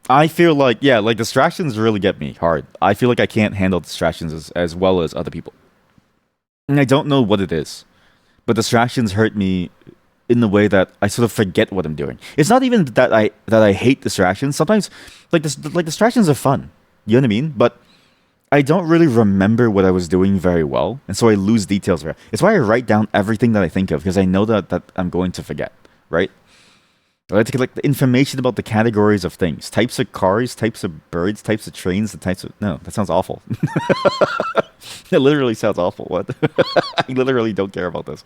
I I feel like, yeah, like distractions really get me hard. I feel like I can't handle distractions as well as other people, and I don't know what it is, but distractions hurt me in the way that I sort of forget what I'm doing. It's not even that I hate distractions. Sometimes, like distractions are fun. You know what I mean? But I don't really remember what I was doing very well, and so I lose details. It's why I write down everything that I think of because I know that I'm going to forget. Right? I like to get like the information about the categories of things, types of cars, types of birds, types of trains, the types of no. That sounds awful. It literally sounds awful. What? I literally don't care about this.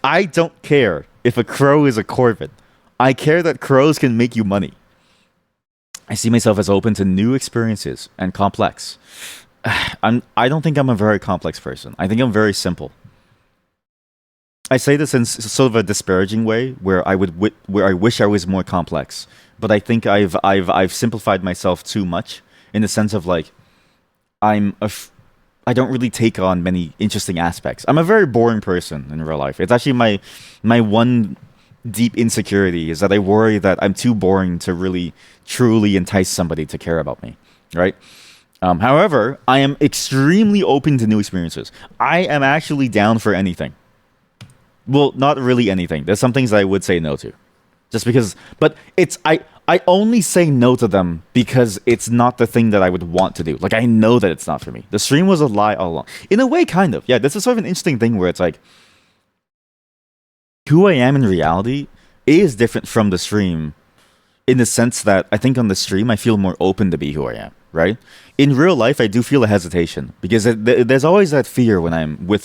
I don't care if a crow is a corvid. I care that crows can make you money. I see myself as open to new experiences and complex. I don't think I'm a very complex person. I think I'm very simple. I say this in sort of a disparaging way, where where I wish I was more complex. But I think I've simplified myself too much in the sense of like I'm a f- I don't really take on many interesting aspects. I'm a very boring person in real life. It's actually my one deep insecurity is that I worry that I'm too boring to really truly entice somebody to care about me, right? However, I am extremely open to new experiences. I am actually down for anything. Well, not really anything. There's some things that I would say no to, just because. But I only say no to them because it's not the thing that I would want to do. Like I know that it's not for me. The stream was a lie all along. In a way, kind of. Yeah, this is sort of an interesting thing where it's like who I am in reality is different from the stream in the sense that I think on the stream I feel more open to be who I am. Right? In real life, I do feel a hesitation because there's always that fear when I'm with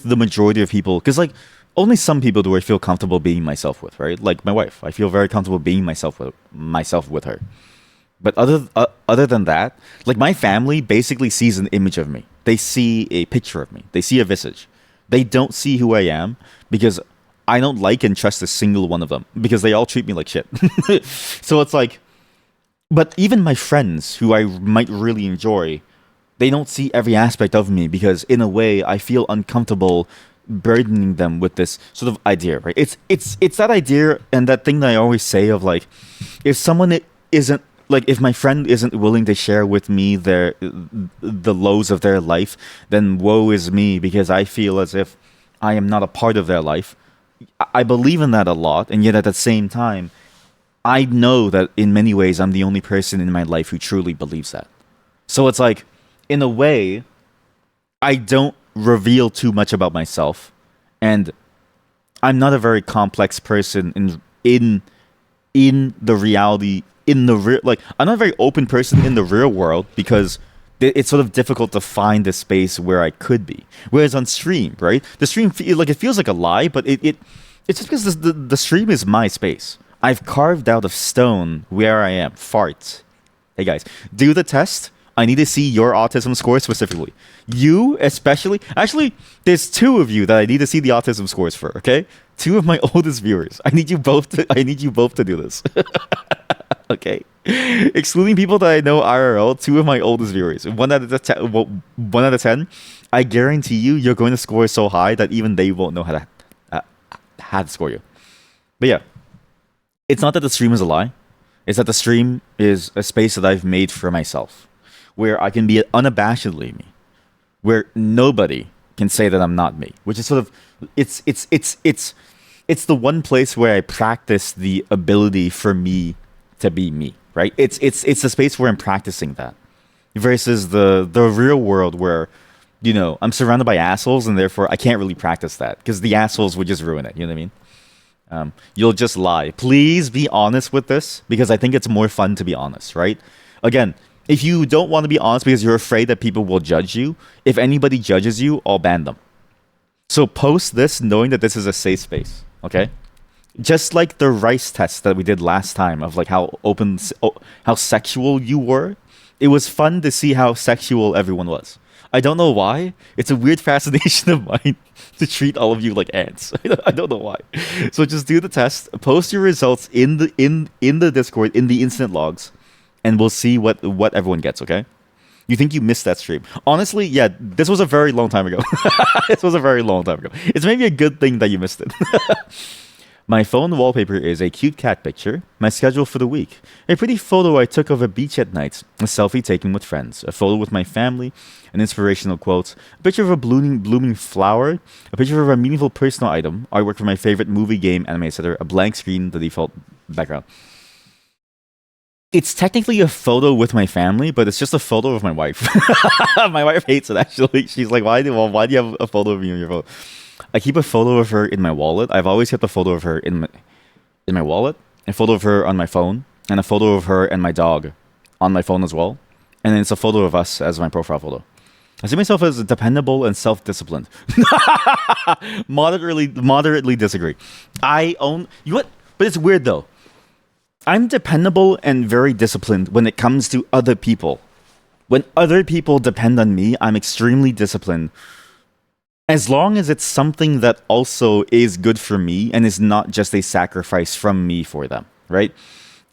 the majority of people, because like only some people do I feel comfortable being myself with, right? Like my wife, I feel very comfortable being myself with her. But other than that, like my family basically sees an image of me. They see a picture of me. They see a visage. They don't see who I am because I don't like and trust a single one of them because they all treat me like shit. So it's like, but even my friends who I might really enjoy, they don't see every aspect of me because in a way I feel uncomfortable burdening them with this sort of idea, right? It's that idea and that thing that I always say of like if someone isn't like if my friend isn't willing to share with me the lows of their life, then woe is me because I feel as if I am not a part of their life. I believe in that a lot, and yet at the same time I know that in many ways I'm the only person in my life who truly believes that. So it's like in a way, I don't reveal too much about myself, and I'm not a very complex person in the reality in the real like I'm not a very open person in the real world because it's sort of difficult to find a space where I could be. Whereas on stream, right? The stream like it feels like a lie, but it's just because the stream is my space. I've carved out of stone where I am. Fart. Hey guys, do the test. I need to see your autism score specifically. You especially. Actually, there's two of you that I need to see the autism scores for. Okay, two of my oldest viewers. I need you both to. I need you both to do this. Okay, excluding people that I know IRL. Two of my oldest viewers. One out of the ten. Well, 1 out of 10. I guarantee you, you're going to score so high that even they won't know uh, how to score you. But yeah, it's not that the stream is a lie. It's that the stream is a space that I've made for myself, where I can be unabashedly me, where nobody can say that I'm not me, which is sort of it's the one place where I practice the ability for me to be me, right? It's the space where I'm practicing that versus the real world where I'm surrounded by assholes and therefore I can't really practice that because the assholes would just ruin it. You know what I mean? You'll just lie. Please be honest with this because I think it's more fun to be honest, right? Again, if you don't want to be honest because you're afraid that people will judge you, if anybody judges you, I'll ban them. So post this knowing that this is a safe space, okay? Just like the rice test that we did last time of like how open, how sexual you were, it was fun to see how sexual everyone was. I don't know why. It's a weird fascination of mine to treat all of you like ants. I don't know why. So just do the test. Post your results in the Discord in the instant logs, and we'll see what everyone gets. Okay? You think you missed that stream? Honestly, yeah. This was a very long time ago. This was a very long time ago. It's maybe a good thing that you missed it. My phone wallpaper is a cute cat picture, my schedule for the week, a pretty photo I took of a beach at night, a selfie taken with friends, a photo with my family, an inspirational quote, a picture of a blooming flower, a picture of a meaningful personal item, artwork for my favorite movie, game, anime, etc., a blank screen, the default background. It's technically a photo with my family, but it's just a photo of my wife. My wife hates it, actually. She's like, why do you have a photo of me on your phone? I keep a photo of her in my wallet. I've always kept a photo of her in my wallet, a photo of her on my phone, and a photo of her and my dog on my phone as well. And then it's a photo of us as my profile photo. I see myself as dependable and self-disciplined. Moderately disagree. You what? But it's weird though. I'm dependable and very disciplined when it comes to other people. When other people depend on me, I'm extremely disciplined. As long as it's something that also is good for me and is not just a sacrifice from me for them, right?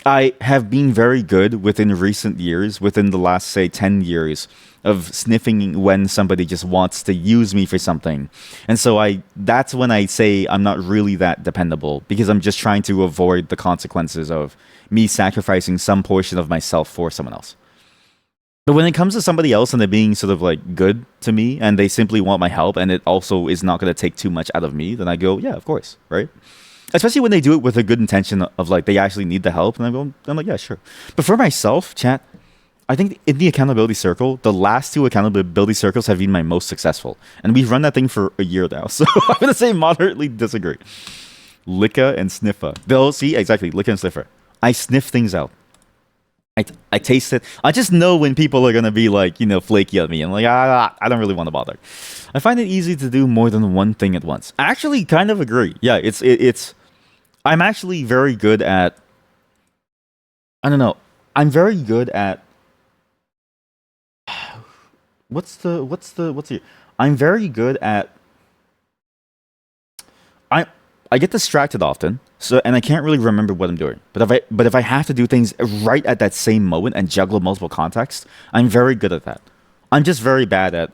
I have been very good within recent years, within the last, say, 10 years, of sniffing when somebody just wants to use me for something. And so that's when I say I'm not really that dependable because I'm just trying to avoid the consequences of me sacrificing some portion of myself for someone else. But when it comes to somebody else and they're being sort of like good to me and they simply want my help and it also is not going to take too much out of me, then I go, yeah, of course, right? Especially when they do it with a good intention of like they actually need the help, and I'm like, yeah, sure. But for myself, chat, I think in the accountability circle, the last two accountability circles have been my most successful, and we've run that thing for a year now. So I'm gonna say moderately disagree. Licka and Sniffa. They'll see exactly Licka and Sniffer. I sniff things out. I taste it. I just know when people are gonna be like, flaky at me. I'm like, I don't really want to bother. I find it easy to do more than one thing at once. I actually kind of agree. Yeah, it's. I'm actually very good at. I don't know. I'm very good at. What's the? I'm very good at. I get distracted often, and I can't really remember what I'm doing. But if I have to do things right at that same moment and juggle multiple contexts, I'm very good at that. I'm just very bad at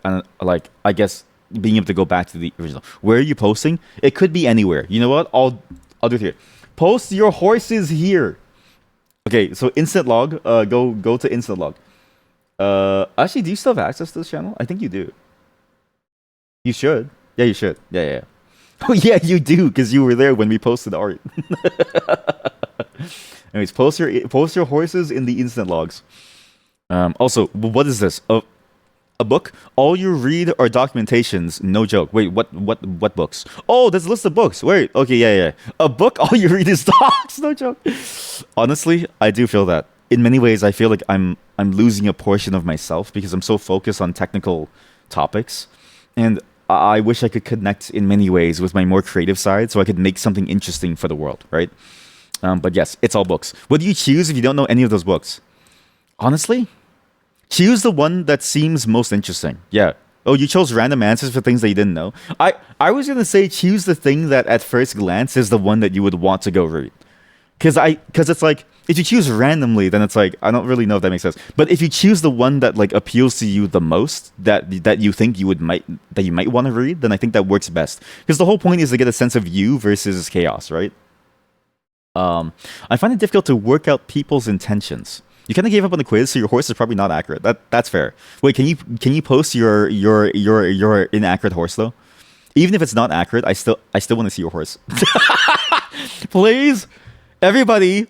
I guess being able to go back to the original. Where are you posting? It could be anywhere. You know what? I'll do it here. Post your horses here. Okay, so instant log. Go to instant log. Actually, do you still have access to this channel? I think you do. You should. Yeah, you should. Yeah. Oh yeah, you do, because you were there when we posted art. Anyways, post your horses in the instant logs. Also, what is this? A book? All you read are documentations. No joke. Wait, what books? Oh, there's a list of books. Wait, okay, yeah, yeah. A book? All you read is docs. No joke. Honestly, I do feel that. In many ways, I feel like I'm losing a portion of myself because I'm so focused on technical topics, and I wish I could connect in many ways with my more creative side, so I could make something interesting for the world, right? But yes, it's all books. What do you choose if you don't know any of those books? Honestly, choose the one that seems most interesting. Yeah. Oh, you chose random answers for things that you didn't know. I was gonna say choose the thing that at first glance is the one that you would want to go read. Because it's like if you choose randomly, then it's like I don't really know if that makes sense. But if you choose the one that like appeals to you the most, that you think you might want to read, then I think that works best. Because the whole point is to get a sense of you versus chaos, right? I find it difficult to work out people's intentions. You kind of gave up on the quiz, so your horse is probably not accurate. That's fair. Wait, can you post your inaccurate horse though? Even if it's not accurate, I still want to see your horse. Please, everybody,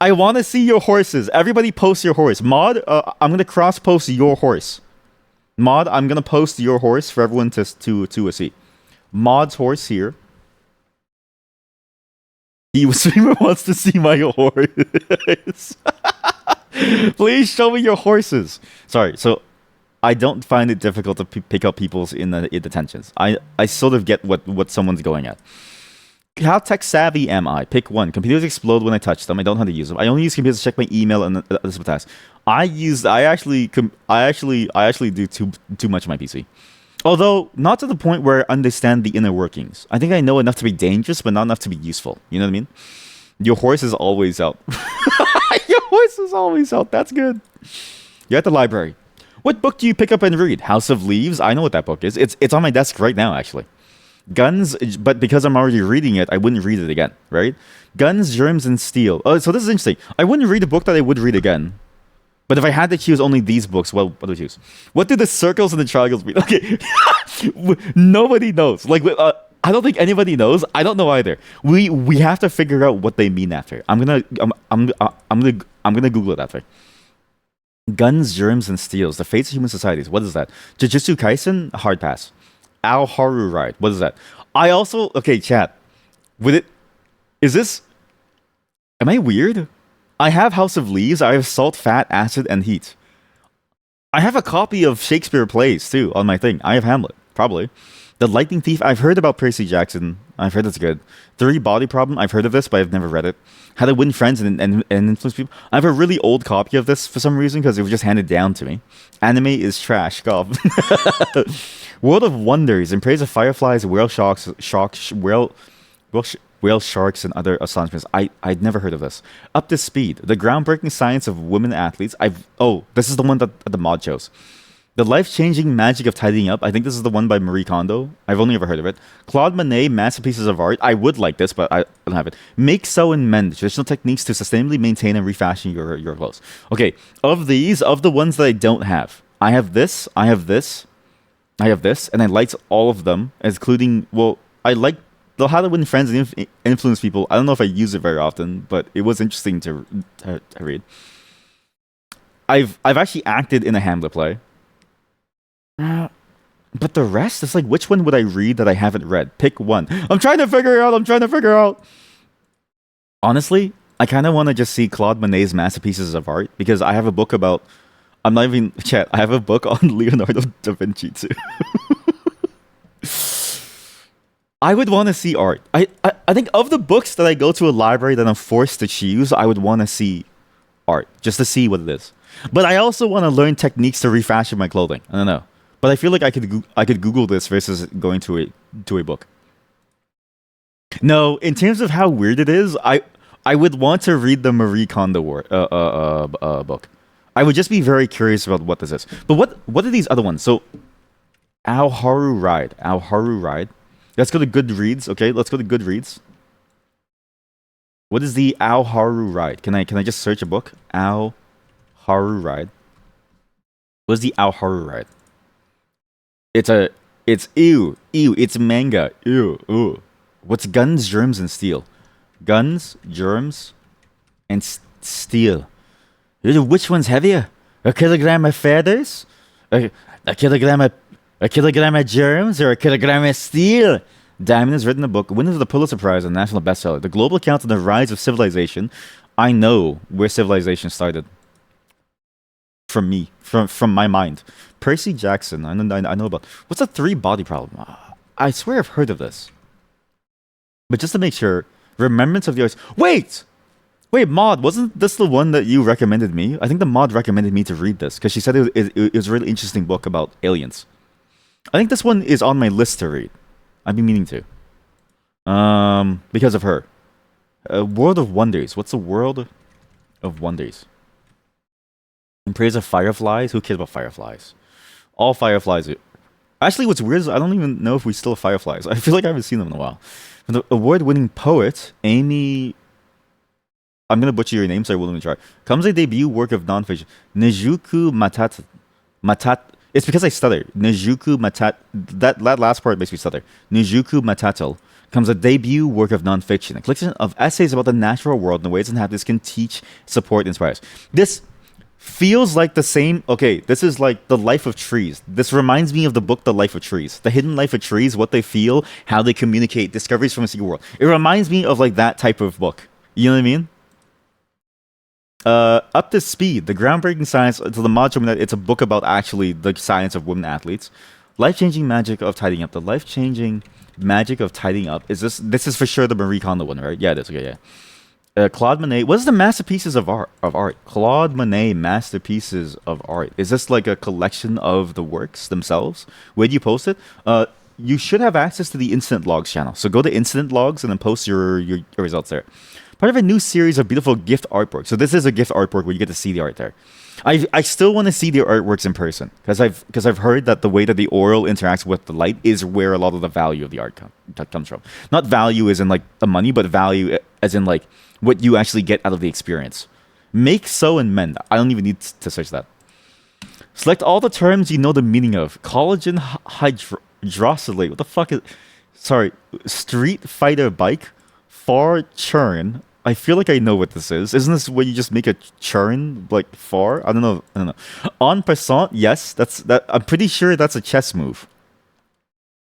I want to see your horses. Everybody, post your horse. Mod, I'm gonna cross post your horse. Mod, I'm gonna post your horse for everyone to see. Mod's horse here. The streamer wants to see my horse. Please show me your horses. Sorry, so I don't find it difficult to pick up people's in attentions. I sort of get what someone's going at. How tech savvy am I? Pick one. Computers explode when I touch them. I don't know how to use them. I only use computers to check my email and other tasks. I actually do too much on my PC. Although not to the point where I understand the inner workings. I think I know enough to be dangerous, but not enough to be useful. You know what I mean? Your horse is always out. Your horse is always out. That's good. You're at the library. What book do you pick up and read? House of Leaves? I know what that book is. It's on my desk right now, actually. Guns, but because I'm already reading it, I wouldn't read it again, right? Guns, Germs, and Steel. Oh, so this is interesting. I wouldn't read a book that I would read again. But if I had to choose only these books, well, what do I choose? What do the circles and the triangles mean? Okay, nobody knows. Like, I don't think anybody knows. I don't know either. We have to figure out what they mean after. I'm gonna Google it after. Guns, Germs, and Steels. The Fates of Human Societies. What is that? Jujutsu Kaisen? Hard pass. Ao Haru Ride. What is that? I also okay, chat. With it, is this? Am I weird? I have House of Leaves. I have Salt, Fat, Acid, and Heat. I have a copy of Shakespeare plays too on my thing. I have Hamlet, probably. The Lightning Thief. I've heard about Percy Jackson. I've heard it's good. Three Body Problem. I've heard of this, but I've never read it. How to Win Friends and Influence People. I have a really old copy of this for some reason because it was just handed down to me. Anime is trash. God. World of Wonders. In Praise of Fireflies, Whale Sharks, and other astonishments. I'd never heard of this. Up to Speed. The Groundbreaking Science of Women Athletes. This is the one that the mod chose. The Life-Changing Magic of Tidying Up. I think this is the one by Marie Kondo. I've only ever heard of it. Claude Monet, Masterpieces of Art. I would like this, but I don't have it. Make, Sew, and Mend. Traditional techniques to sustainably maintain and refashion your clothes. Okay, of the ones that I don't have, I have this, I have this, I have this, and I liked all of them, including, well, I like the How to Win Friends and Influence People. I don't know if I use it very often, but it was interesting to read. I've actually acted in a Hamlet play. But the rest, it's like, which one would I read that I haven't read? Pick one. I'm trying to figure out. Honestly, I kind of want to just see Claude Monet's Masterpieces of Art because I have a book about. I'm not even chat. I have a book on Leonardo da Vinci too. I would want to see art. I think of the books that I go to a library that I'm forced to choose, I would want to see art just to see what it is. But I also want to learn techniques to refashion my clothing. I don't know. But I feel like I could Google this versus going to a book. No, in terms of how weird it is, I would want to read the Marie Kondo book. I would just be very curious about what this is. But what are these other ones? So, Ao Haru Ride. Let's go to Goodreads. Okay, let's go to Goodreads. What is the Ao Haru Ride? Can I just search a book? Ao Haru Ride. What is the Ao Haru Ride? It's it's manga. Ew. What's Guns, Germs, and Steel? Guns, Germs, and Steel. Which one's heavier? A kilogram of feathers? A, a kilogram of germs or a kilogram of steel. Diamond has written a book, winner of the Pulitzer Prize and national bestseller. The global account of the rise of civilization. I know where civilization started. From me, from my mind. Percy Jackson. I know about. What's a three body problem? I swear I've heard of this. But just to make sure, remembrance of the arts. Wait, Maud, wasn't this the one that you recommended me? I think the Maud recommended me to read this because she said it was a really interesting book about aliens. I think this one is on my list to read. I've been meaning to. Because of her. World of Wonders. What's the World of Wonders? In praise of fireflies? Who cares about fireflies? All fireflies. Actually, what's weird is I don't even know if we still have fireflies. I feel like I haven't seen them in a while. The award-winning poet, Amy... I'm going to butcher your name, so I will let me try. Comes a debut work of nonfiction. Nejuku Matat... It's because I stutter. Nejuku Matat... That last part makes me stutter. Nejuku Matatel comes a debut work of nonfiction. A collection of essays about the natural world and the ways inhabitants can teach, support, inspire us. This feels like the same... Okay, this is like The Life of Trees. This reminds me of the book The Life of Trees. The Hidden Life of Trees, what they feel, how they communicate, discoveries from a secret world. It reminds me of like that type of book. You know what I mean? Up to Speed, the groundbreaking science to the mod showing that it's a book about actually the science of women athletes. Life-changing magic of tidying up. The life-changing magic of tidying up. This is for sure the Marie Kondo one, right? Yeah, it is. Okay, yeah. Claude Monet. What is the masterpieces of art? Claude Monet masterpieces of art. Is this like a collection of the works themselves? Where do you post it? You should have access to the Incident Logs channel. So go to Incident Logs and then post your results there. Part of a new series of beautiful gift artwork. So this is a gift artwork where you get to see the art there. I still want to see the artworks in person because I've heard that the way that the oil interacts with the light is where a lot of the value of the art comes from. Not value as in like the money, but value as in like what you actually get out of the experience. Make, sew, and mend. I don't even need to search that. Select all the terms you know the meaning of. Collagen hydrosylate. What the fuck is... Sorry. Street Fighter bike. Far churn. I feel like I know what this is. Isn't this where you just make a churn like far? I don't know. En passant, yes. That. I'm pretty sure that's a chess move.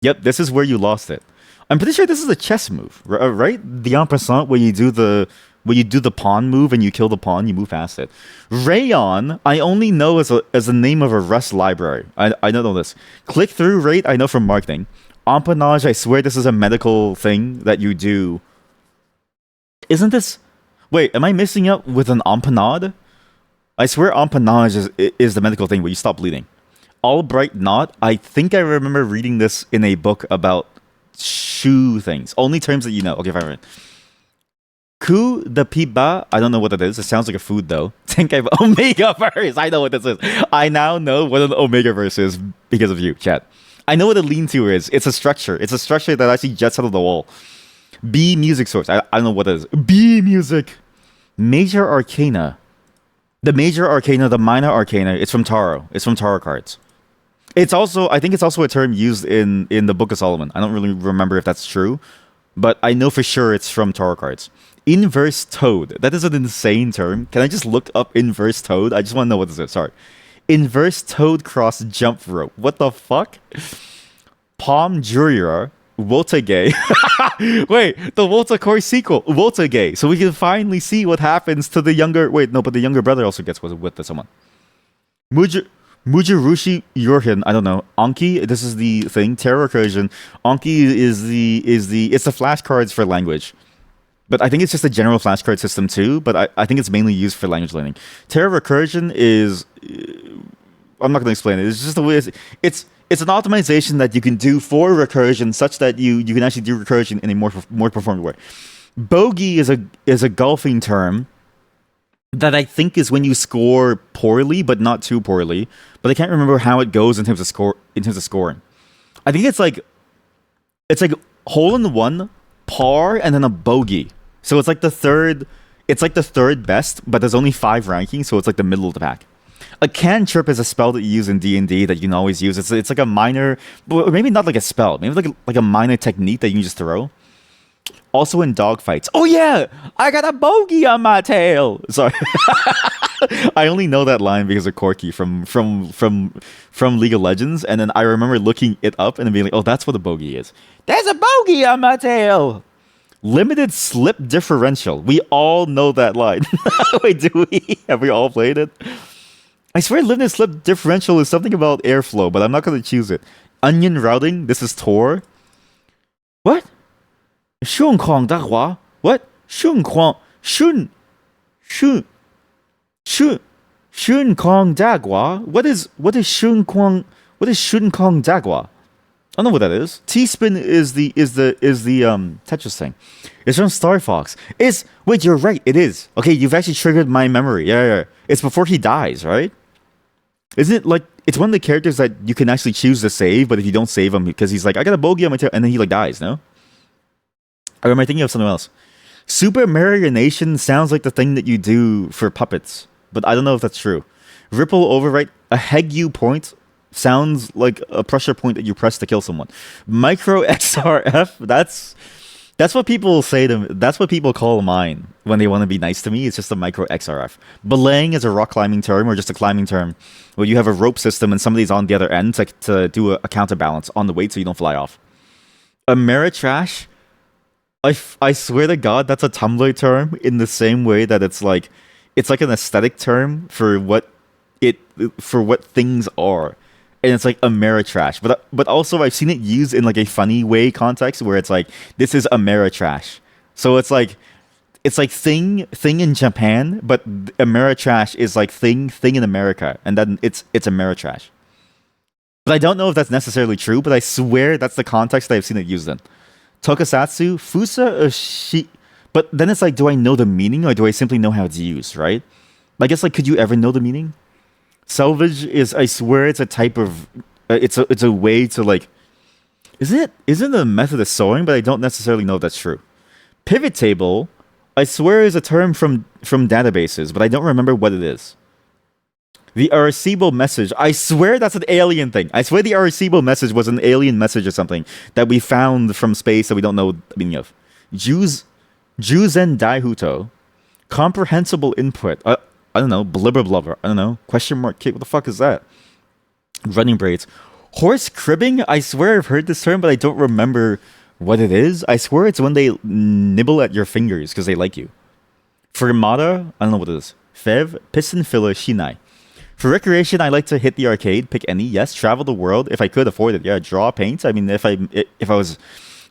Yep, this is where you lost it. I'm pretty sure this is a chess move, right? The en passant where you do the pawn move and you kill the pawn, you move past it. Rayon, I only know as the name of a Rust library. I don't know this. Click through rate, I know from marketing. Empennage, I swear this is a medical thing that you do. Isn't this... Wait, am I missing up with an empennade? I swear empennage is the medical thing where you stop bleeding. Albright knot, I think I remember reading this in a book about shoe things. Only terms that you know. Okay, fine. Coup de piba, I don't know what that is. It sounds like a food though. Think I've Omega verse. I know what this is. I now know what an Omega verse is because of you, chat. I know what a lean-to is. It's a structure. It's a structure that actually jets out of the wall. B music source. I don't know what it is. B music. Major arcana. The major arcana, the minor arcana. It's from tarot. It's from tarot cards. It's also, I think it's also a term used in the Book of Solomon. I don't really remember if that's true, but I know for sure it's from tarot cards. Inverse toad. That is an insane term. Can I just look up inverse toad? I just want to know what this is. Sorry. Inverse toad cross jump rope. What the fuck? Palm Juror. Wotegay. Wait, the Wotakoi sequel. Wotegay. So we can finally see what happens to the younger... Wait, no, but the younger brother also gets with someone. Mujirushi Yorhin, I don't know. Anki, this is the thing. Terror recursion. Anki is the it's the flashcards for language. But I think it's just a general flashcard system too, but I think it's mainly used for language learning. Terror recursion is I'm not going to explain it. It's just the way it's an optimization that you can do for recursion such that you can actually do recursion in a more performant way. Bogey is a golfing term that I think is when you score poorly, but not too poorly. But I can't remember how it goes in terms of scoring. I think it's like hole in one, par, and then a bogey. So it's like the third best, but there's only 5 rankings, so it's like the middle of the pack. A cantrip is a spell that you use in D&D that you can always use. It's like a minor, maybe not like a spell, maybe like a minor technique that you can just throw. Also in dogfights. Oh yeah, I got a bogey on my tail. Sorry, I only know that line because of Corky from League of Legends, and then I remember looking it up and then being like, oh, that's what a bogey is. There's a bogey on my tail. Limited slip differential. We all know that line. Wait, do we? Have we all played it? I swear limited slip differential is something about airflow, but I'm not going to choose it. Onion routing. This is Tor. What? 顺况大华? What? 顺况顺顺况 dagua? What is 顺况 dagua? I don't know what that is. T-spin is the Tetris thing. It's from Star Fox. Wait, you're right. It is. Okay, you've actually triggered my memory. Yeah. It's before he dies, right? Isn't it like it's one of the characters that you can actually choose to save, but if you don't save him because he's like, I got a bogey on my tail, and then he like dies, no? Or am I thinking of something else? Super Marionation sounds like the thing that you do for puppets, but I don't know if that's true. Ripple overwrite, a Hegu point sounds like a pressure point that you press to kill someone. Micro XRF, that's what people say to me. That's what people call mine when they want to be nice to me. It's just a micro XRF. Belaying is a rock climbing term or just a climbing term where you have a rope system and somebody's on the other end to do a counterbalance on the weight so you don't fly off. Ameritrash, I swear to God, that's a Tumblr term in the same way that it's like an aesthetic term for what things are. And it's like Ameritrash, but also I've seen it used in like a funny way context where it's like this is Ameritrash, so it's like thing in Japan, but Ameritrash is like thing in America, and then it's Ameritrash. But I don't know if that's necessarily true, but I swear that's the context that I've seen it used in. Tokusatsu, Fusa, Shi, but then it's like, do I know the meaning or do I simply know how it's used? Right? I guess like, could you ever know the meaning? Selvage is, I swear, it's a type of, it's a way to like, isn't it a method of sewing? But I don't necessarily know if that's true. Pivot table, I swear, is a term from databases, but I don't remember what it is. The Arecibo message, I swear that's an alien thing. I swear the Arecibo message was an alien message or something that we found from space that we don't know the meaning of. Juzen Daihuto, comprehensible input. I don't know, blubber blubber. I don't know. Question mark kick. What the fuck is that? Running braids. Horse cribbing? I swear I've heard this term, but I don't remember what it is. I swear it's when they nibble at your fingers because they like you. Fermata? I don't know what it is. Fev? Piston filler shinai. For recreation, I like to hit the arcade. Pick any. Yes. Travel the world if I could afford it. Yeah. Draw, paint. I mean, if I was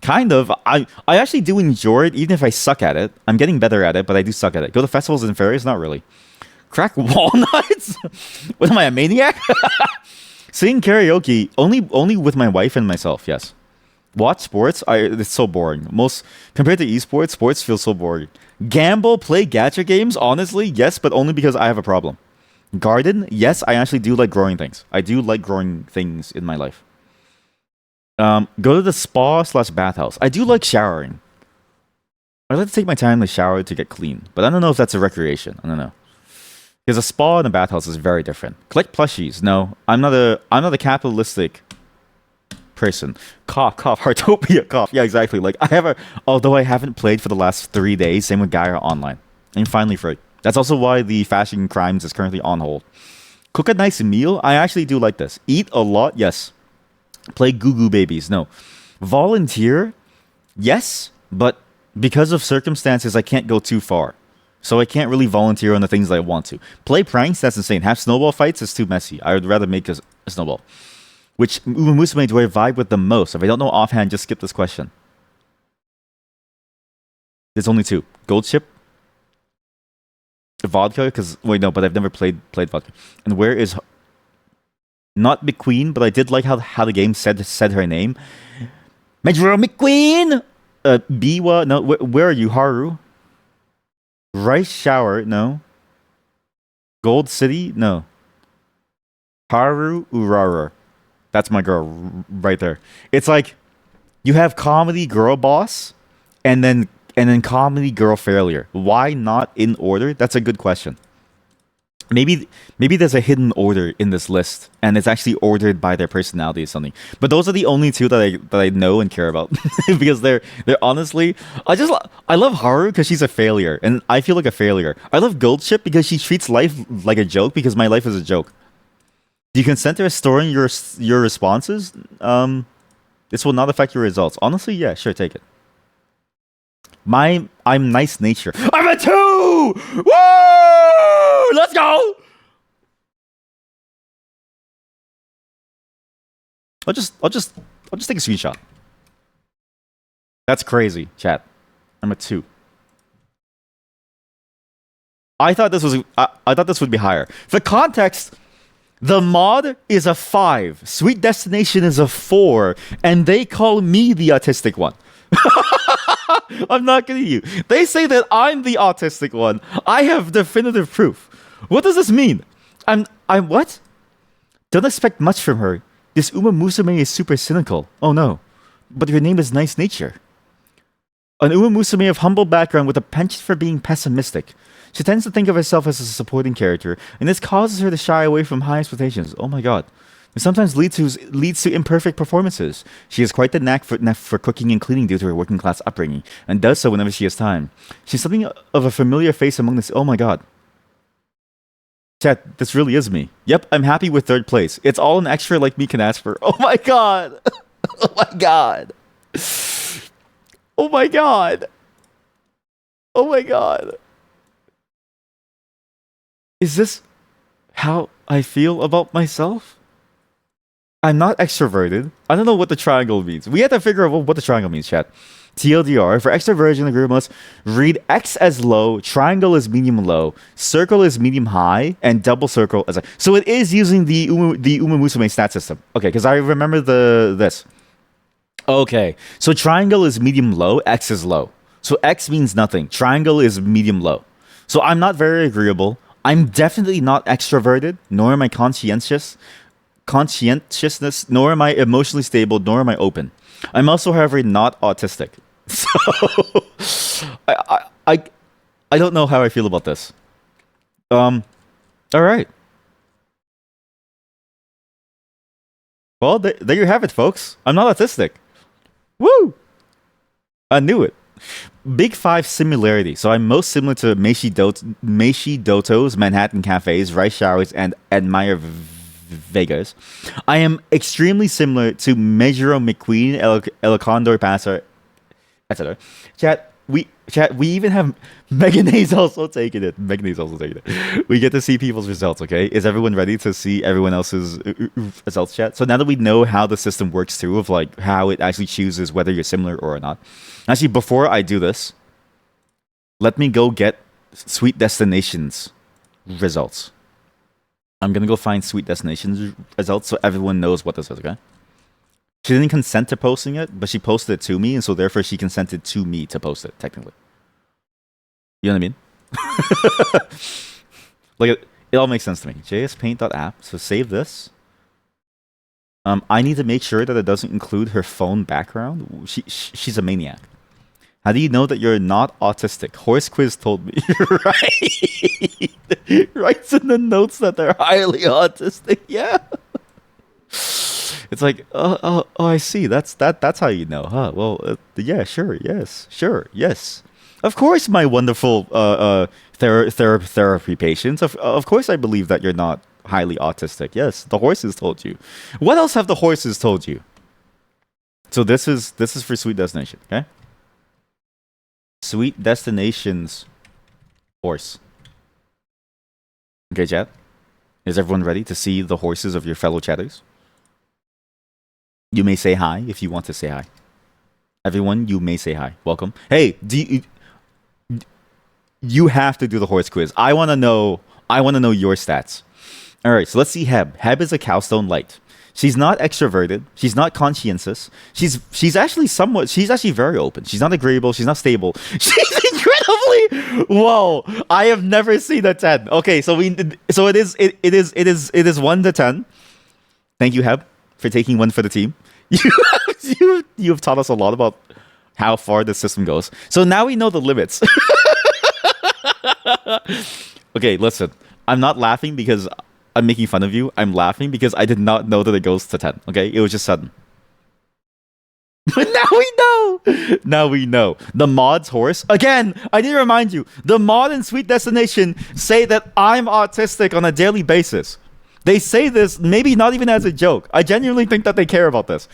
kind of, I actually do enjoy it, even if I suck at it. I'm getting better at it, but I do suck at it. Go to festivals and fairs? Not really. Crack walnuts? What am I, a maniac? Sing karaoke only with my wife and myself. Yes. Watch sports. It's so boring. Most compared to esports, sports feel so boring. Gamble, play gacha games. Honestly, yes, but only because I have a problem. Garden. Yes, I actually do like growing things. I do like growing things in my life. Go to the spa/bathhouse. I do like showering. I like to take my time to shower to get clean, but I don't know if that's a recreation. I don't know. Because a spa and a bathhouse is very different. Collect plushies. No, I'm not a capitalistic person. Cough, Heartopia, cough. Yeah, exactly. Like although I haven't played for the last 3 days, same with Gaia Online. I'm finally free. That's also why the Fashion Crimes is currently on hold. Cook a nice meal. I actually do like this. Eat a lot. Yes. Play Goo Goo Babies. No. Volunteer. Yes, but because of circumstances, I can't go too far. So I can't really volunteer on the things that I want to. Play pranks, that's insane. Have snowball fights, it's too messy. I would rather make a snowball. Which Uma Musume do I vibe with the most? If I don't know offhand, just skip this question. There's only two. Gold Chip, vodka, because wait, no, but I've never played vodka. And where is not McQueen, but I did like how the game said her name. Major McQueen! Biwa, no, where are you, Haru? Rice Shower, no. Gold City, no. Haru Urara. That's my girl right there. It's like you have comedy girl boss and then comedy girl failure. Why not in order? That's a good question. Maybe there's a hidden order in this list, and it's actually ordered by their personality or something. But those are the only two that I know and care about because they're honestly. I love Haru because she's a failure, and I feel like a failure. I love Goldship because she treats life like a joke because my life is a joke. Do you consent to storing your responses? This will not affect your results. Honestly, yeah, sure, take it. I'm nice nature. I'm a two. Woo! Let's go. I'll just take a screenshot. That's crazy, chat. I'm a two. I thought this would be higher. For context, the mod is a 5, Sweet Destination is a 4, and they call me the autistic one. I'm not kidding you. They say that I'm the autistic one. I have definitive proof. What does this mean? I'm what? Don't expect much from her. This Uma Musume is super cynical. Oh no. But her name is Nice Nature. An Uma Musume of humble background with a penchant for being pessimistic. She tends to think of herself as a supporting character, and this causes her to shy away from high expectations. Oh my god. It sometimes leads to imperfect performances. She has quite the knack for cooking and cleaning due to her working class upbringing, and does so whenever she has time. She's something of a familiar face among this. Oh my god. Chat, this really is me. Yep, I'm happy with third place. It's all an extra like me can ask for. Oh my god. Oh my god. Oh my god. Oh my god. Is this how I feel about myself? I'm not extroverted. I don't know what the triangle means. We have to figure out what the triangle means, chat. TLDR, for extroversion in the group must read X as low, triangle is medium low, circle is medium high, and double circle as high. So it is using the Uma Musume stat system. Okay, because I remember this. Okay, so triangle is medium low, X is low. So X means nothing. Triangle is medium low. So I'm not very agreeable. I'm definitely not extroverted, nor am I conscientiousness, nor am I emotionally stable, nor am I open. I'm also, however, not autistic. So I don't know how I feel about this. All right. Well, there you have it, folks. I'm not autistic. Woo! I knew it. Big 5 similarity. So I'm most similar to Meishi Doto's Manhattan Cafes, Rice Showers, and Admire Vegas. I am extremely similar to Mejiro McQueen, El Condor Passer, etc. We even have Meganese also taking it. Meganese also taking it. We get to see people's results, okay? Is everyone ready to see everyone else's results, chat? So now that we know how the system works through of like how it actually chooses whether you're similar or not. Actually, before I do this, let me go get Sweet Destinations results. I'm gonna go find Sweet Destinations results so everyone knows what this is, okay? She didn't consent to posting it, but she posted it to me, and so therefore she consented to me to post it, technically. You know what I mean? Like, it all makes sense to me. jspaint.app, so save this. I need to make sure that it doesn't include her phone background. She's a maniac. How do you know that you're not autistic? Horse Quiz told me. Right? Writes in the notes that they're highly autistic. Yeah. It's like, oh, I see. That's how you know, huh? Well, yeah, sure, yes, sure, yes. Of course, my wonderful therapy patients. Of course, I believe that you're not highly autistic. Yes, the horses told you. What else have the horses told you? So this is for Sweet Destination, okay? Sweet Destinations horse. Okay, chat. Is everyone ready to see the horses of your fellow chatters? You may say hi if you want to say hi. Everyone, you may say hi. Welcome. Hey, you have to do the horse quiz. I want to know your stats. All right, so let's see Heb. Heb is a Cowstone Light. She's not extroverted. She's not conscientious. She's actually very open. She's not agreeable. She's not stable. She's incredibly whoa. I have never seen a 10. Okay, so it is 1 to 10. Thank you, Heb, for taking one for the team. You've taught us a lot about how far the system goes. So now we know the limits. Okay, listen. I'm not laughing because I'm making fun of you. I'm laughing because I did not know that it goes to 10. Okay, it was just sudden. But now we know. Now we know. The mod's horse. Again, I need to remind you. The mod and Sweet Destination say that I'm autistic on a daily basis. They say this maybe not even as a joke. I genuinely think that they care about this.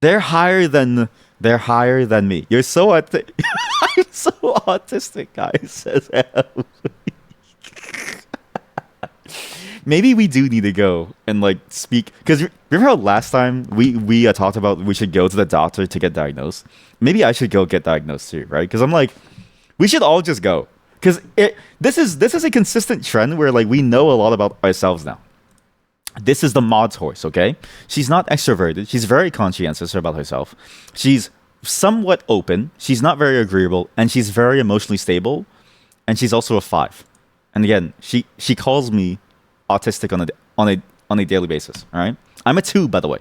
They're higher than me. You're so I'm so autistic, guys. Says Em. Maybe we do need to go and like speak, because remember how last time we talked about we should go to the doctor to get diagnosed. Maybe I should go get diagnosed too, right? Because I'm like, we should all just go, because this is a consistent trend where like we know a lot about ourselves now. This is the mod's horse, okay? She's not extroverted. She's very conscientious about herself. She's somewhat open. She's not very agreeable, and she's very emotionally stable. And she's also a 5. And again, she calls me autistic on a daily basis. All right, I'm a 2, by the way.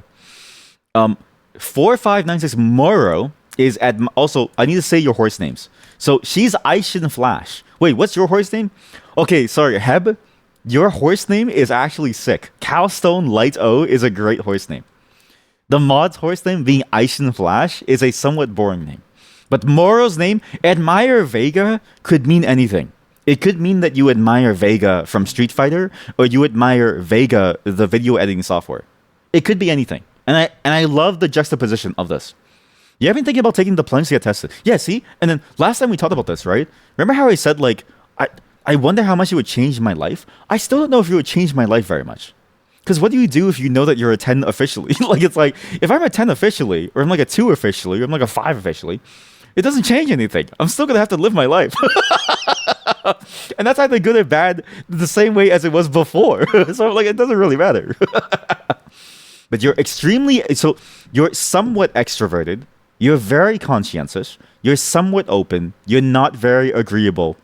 4596 Moro is at also. I need to say your horse names. So she's Aishin Flash. Wait, what's your horse name? Okay, sorry, Heb. Your horse name is actually sick. Cowstone Light O is a great horse name. The mod's horse name, being Aishin Flash, is a somewhat boring name. But Moro's name, Admire Vega, could mean anything. It could mean that you admire Vega from Street Fighter, or you admire Vega, the video editing software. It could be anything. And I love the juxtaposition of this. You have been thinking about taking the plunge to get tested. Yeah, see? And then last time we talked about this, right? Remember how I said, like, I wonder how much it would change my life? I still don't know if it would change my life very much. Because what do you do if you know that you're a 10 officially? Like, it's like, if I'm a 10 officially, or I'm like a 2 officially, or I'm like a 5 officially, it doesn't change anything. I'm still going to have to live my life. And that's either good or bad the same way as it was before. So, like, it doesn't really matter. But you're somewhat extroverted. You're very conscientious. You're somewhat open. You're not very agreeable.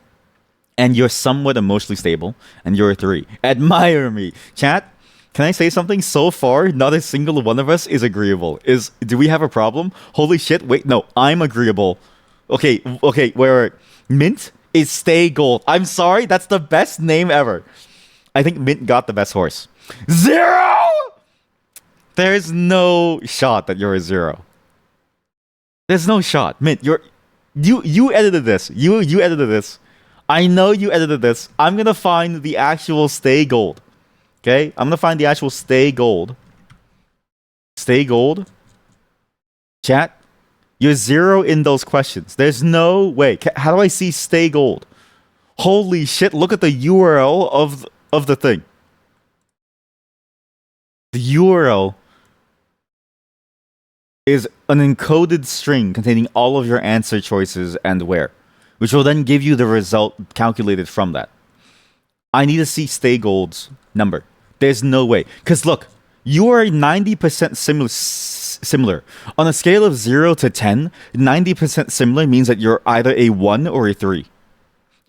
And you're somewhat emotionally stable. And you're a 3. Admire me. Chat, can I say something? So far, not a single one of us is agreeable. Do we have a problem? Holy shit, wait, no, I'm agreeable. Okay, wait. Mint is Stay Gold. I'm sorry, that's the best name ever. I think Mint got the best horse. 0! There's no shot that you're a 0. There's no shot. Mint, you edited this. You edited this. I know you edited this. I'm gonna find the actual Stay Gold. Okay? I'm gonna find the actual Stay Gold. Stay Gold. Chat, you're 0 in those questions. There's no way. How do I see Stay Gold? Holy shit, look at the URL of the thing. The URL is an encoded string containing all of your answer choices and where, which will then give you the result calculated from that. I need to see Stay Gold's number. There's no way. Because look, you are 90% similar. On a scale of 0 to 10, 90% similar means that you're either a 1 or a 3.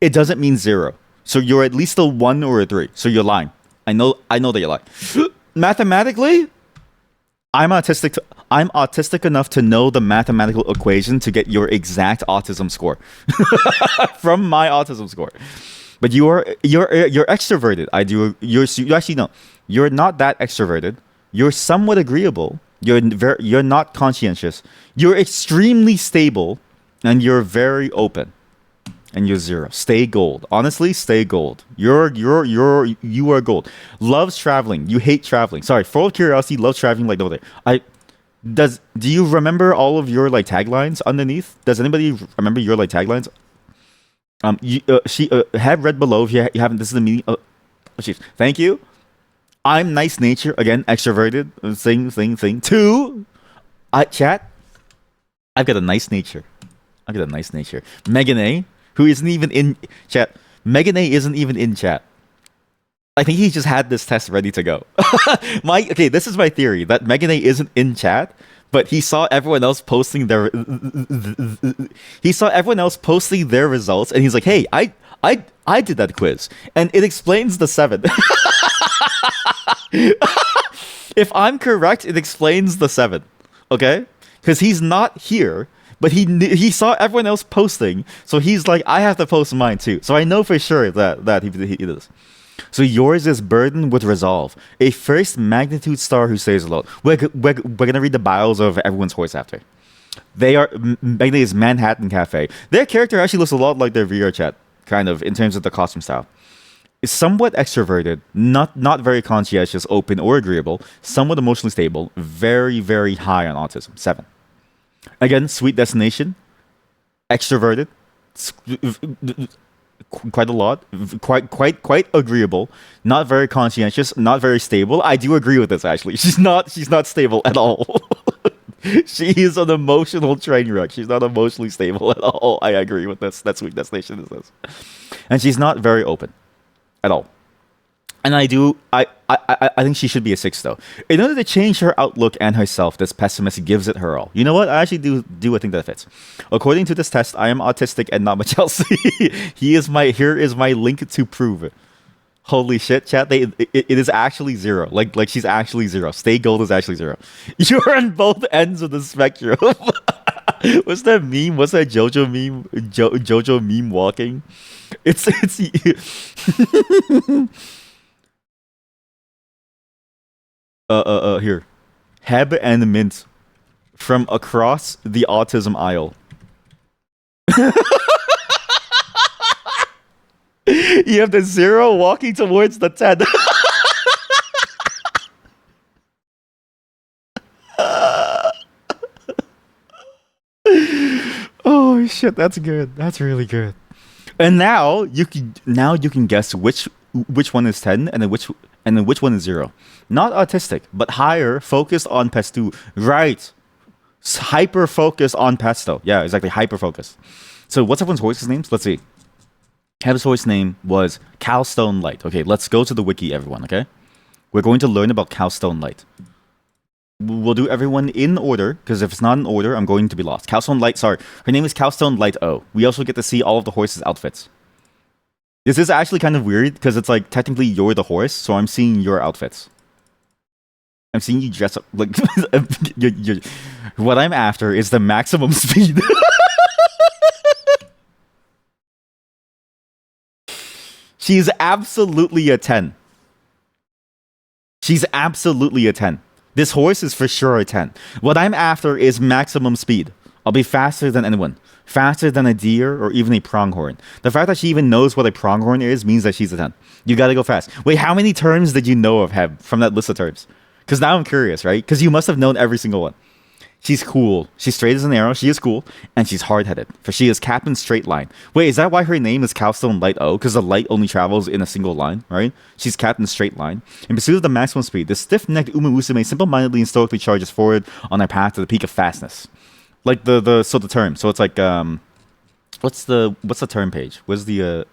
It doesn't mean 0. So you're at least a 1 or a 3. So you're lying. I know that you're lying. Mathematically, I'm autistic enough to know the mathematical equation to get your exact autism score from my autism score. But you're extroverted. You actually no. You're not that extroverted. You're somewhat agreeable. You're not conscientious. You're extremely stable, and you're very open. And you're 0. Stay Gold. Honestly, Stay Gold. You are gold. Loves traveling. You hate traveling. Sorry, full of curiosity, loves traveling like no other. Do you remember all of your like taglines underneath? Does anybody remember your like taglines? She have read below if you haven't. This is the meaning. Oh, jeez. Thank you. I'm nice nature again, extroverted. Thing. 2. Chat. I've got a nice nature. Megan A, who isn't even in chat. Megan A isn't even in chat. I think he just had this test ready to go. Okay, this is my theory that Megan A isn't in chat, but he saw everyone else posting their results, and he's like, "Hey, I did that quiz, and it explains the 7." If I'm correct, it explains the 7. Okay, because he's not here. But he saw everyone else posting, so he's like, I have to post mine too. So I know for sure that he does. So yours is burdened with resolve. A first magnitude star who says a lot. We're gonna read the bios of everyone's horse after. They are Magna is Manhattan Cafe. Their character actually looks a lot like their VR chat, kind of in terms of the costume style. Is somewhat extroverted, not very conscientious, open, or agreeable. Somewhat emotionally stable. Very high on autism. 7. Again, sweet destination. Extroverted. Quite a lot. Quite agreeable. Not very conscientious. Not very stable. I do agree with this actually. She's not stable at all. She is an emotional train wreck. She's not emotionally stable at all. I agree with this. That's sweet destination is this. And she's not very open at all. And I think she should be a 6 though. In order to change her outlook and herself, this pessimist gives it her all. You know what? I actually do I think that fits. According to this test, I am autistic and not much else. Here is my link to prove it. Holy shit, chat! It is actually 0. Like she's actually 0. Stay gold is actually 0. You're on both ends of the spectrum. What's that meme? What's that JoJo meme? JoJo meme walking. It's here. Heb and Mint from across the autism aisle. You have the 0 walking towards the 10. Oh shit, that's good. That's really good. And now you can guess which one is 10 and then which one is 0. Not autistic, but higher, focused on pesto. Right. Hyper focused on pesto. Yeah, exactly. Hyper focused. So what's everyone's horse's names? Let's see. Heb's horse name was Cowstone Light. Okay, let's go to the wiki, everyone, okay? We're going to learn about Cowstone Light. We'll do everyone in order, because if it's not in order, I'm going to be lost. Cowstone Light, sorry. Her name is Cowstone Light O. We also get to see all of the horses' outfits. This is actually kind of weird, because it's like, technically you're the horse, so I'm seeing your outfits. I'm seeing you dress up, like, what I'm after is the maximum speed. She's absolutely a 10. She's absolutely a 10. This horse is for sure a 10. What I'm after is maximum speed. I'll be faster than anyone. Faster than a deer or even a pronghorn. The fact that she even knows what a pronghorn is means that she's a 10. You gotta go fast. Wait, how many terms did you know of Heb from that list of terms? Because now I'm curious, right? Because you must have known every single one. She's cool. She's straight as an arrow. She is cool. And she's hard-headed. For she is Captain Straight Line. Wait, is that why her name is Cowstone Light O? Because the light only travels in a single line, right? She's Captain Straight Line. In pursuit of the maximum speed, the stiff-necked Umamusume simple-mindedly and stoically charges forward on their path to the peak of fastness. Like the term. So it's like what's the term page? Where's the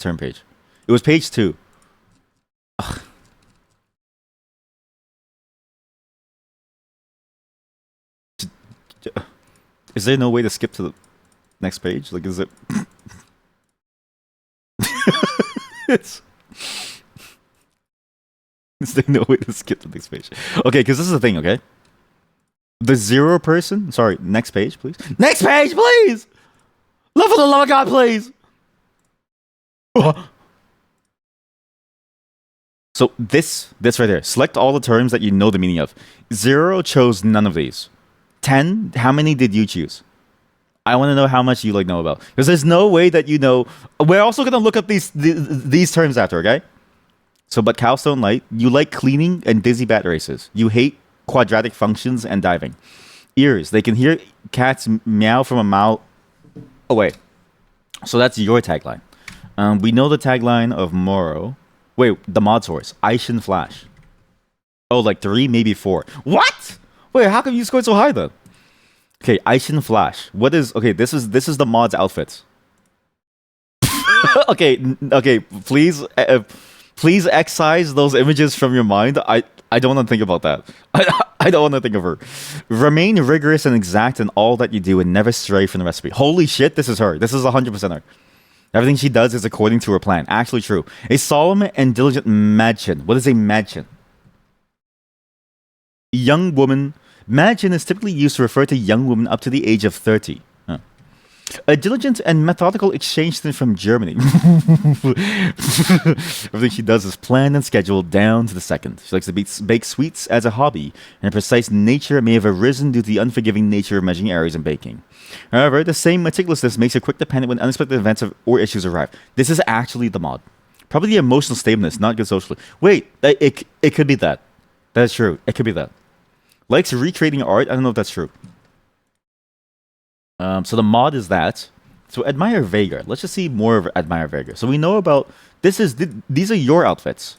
term page? It was page 2. Ugh. Is there no way to skip to the next page? Like, is it? Is there no way to skip to the next page? Okay, because this is the thing, okay? The 0 person. Sorry, next page, please. Next page, please. Love for the love of God, please. So this right there. Select all the terms that you know the meaning of. 0 chose none of these. 10, how many did you choose? I want to know how much you know about, because there's no way that you know. We're also gonna look up these terms after, okay? So, but Cowstone Light, you like cleaning and dizzy bat races. You hate quadratic functions and diving. Ears, they can hear cats meow from a mile away. So that's your tagline. We know the tagline of Moro. Wait, the mod source, Aishin Flash. Oh, like 3, maybe 4. What? Wait, how come you scored so high then? Okay, Aishin Flash. What is okay? This is the mod's outfits. Okay, please excise those images from your mind. I don't want to think about that. I don't want to think of her. Remain rigorous and exact in all that you do and never stray from the recipe. Holy shit, this is her. This is 100% her. Everything she does is according to her plan. Actually true. A solemn and diligent madchen. What is a madchen? Young woman. Madchen is typically used to refer to young women up to the age of 30. Huh. A diligent and methodical exchange student from Germany. Everything she does is planned and scheduled down to the second. She likes to bake sweets as a hobby, and her precise nature may have arisen due to the unforgiving nature of measuring errors in baking. However, the same meticulousness makes her quick dependent when unexpected events or issues arrive. This is actually the mod. Probably the emotional stableness, not good socially. Wait, it could be that. That's true. It could be that. Likes recreating art. I don't know if that's true. So the mod is that. So Admire Vega. Let's just see more of Admire Vega. So we know about these are your outfits.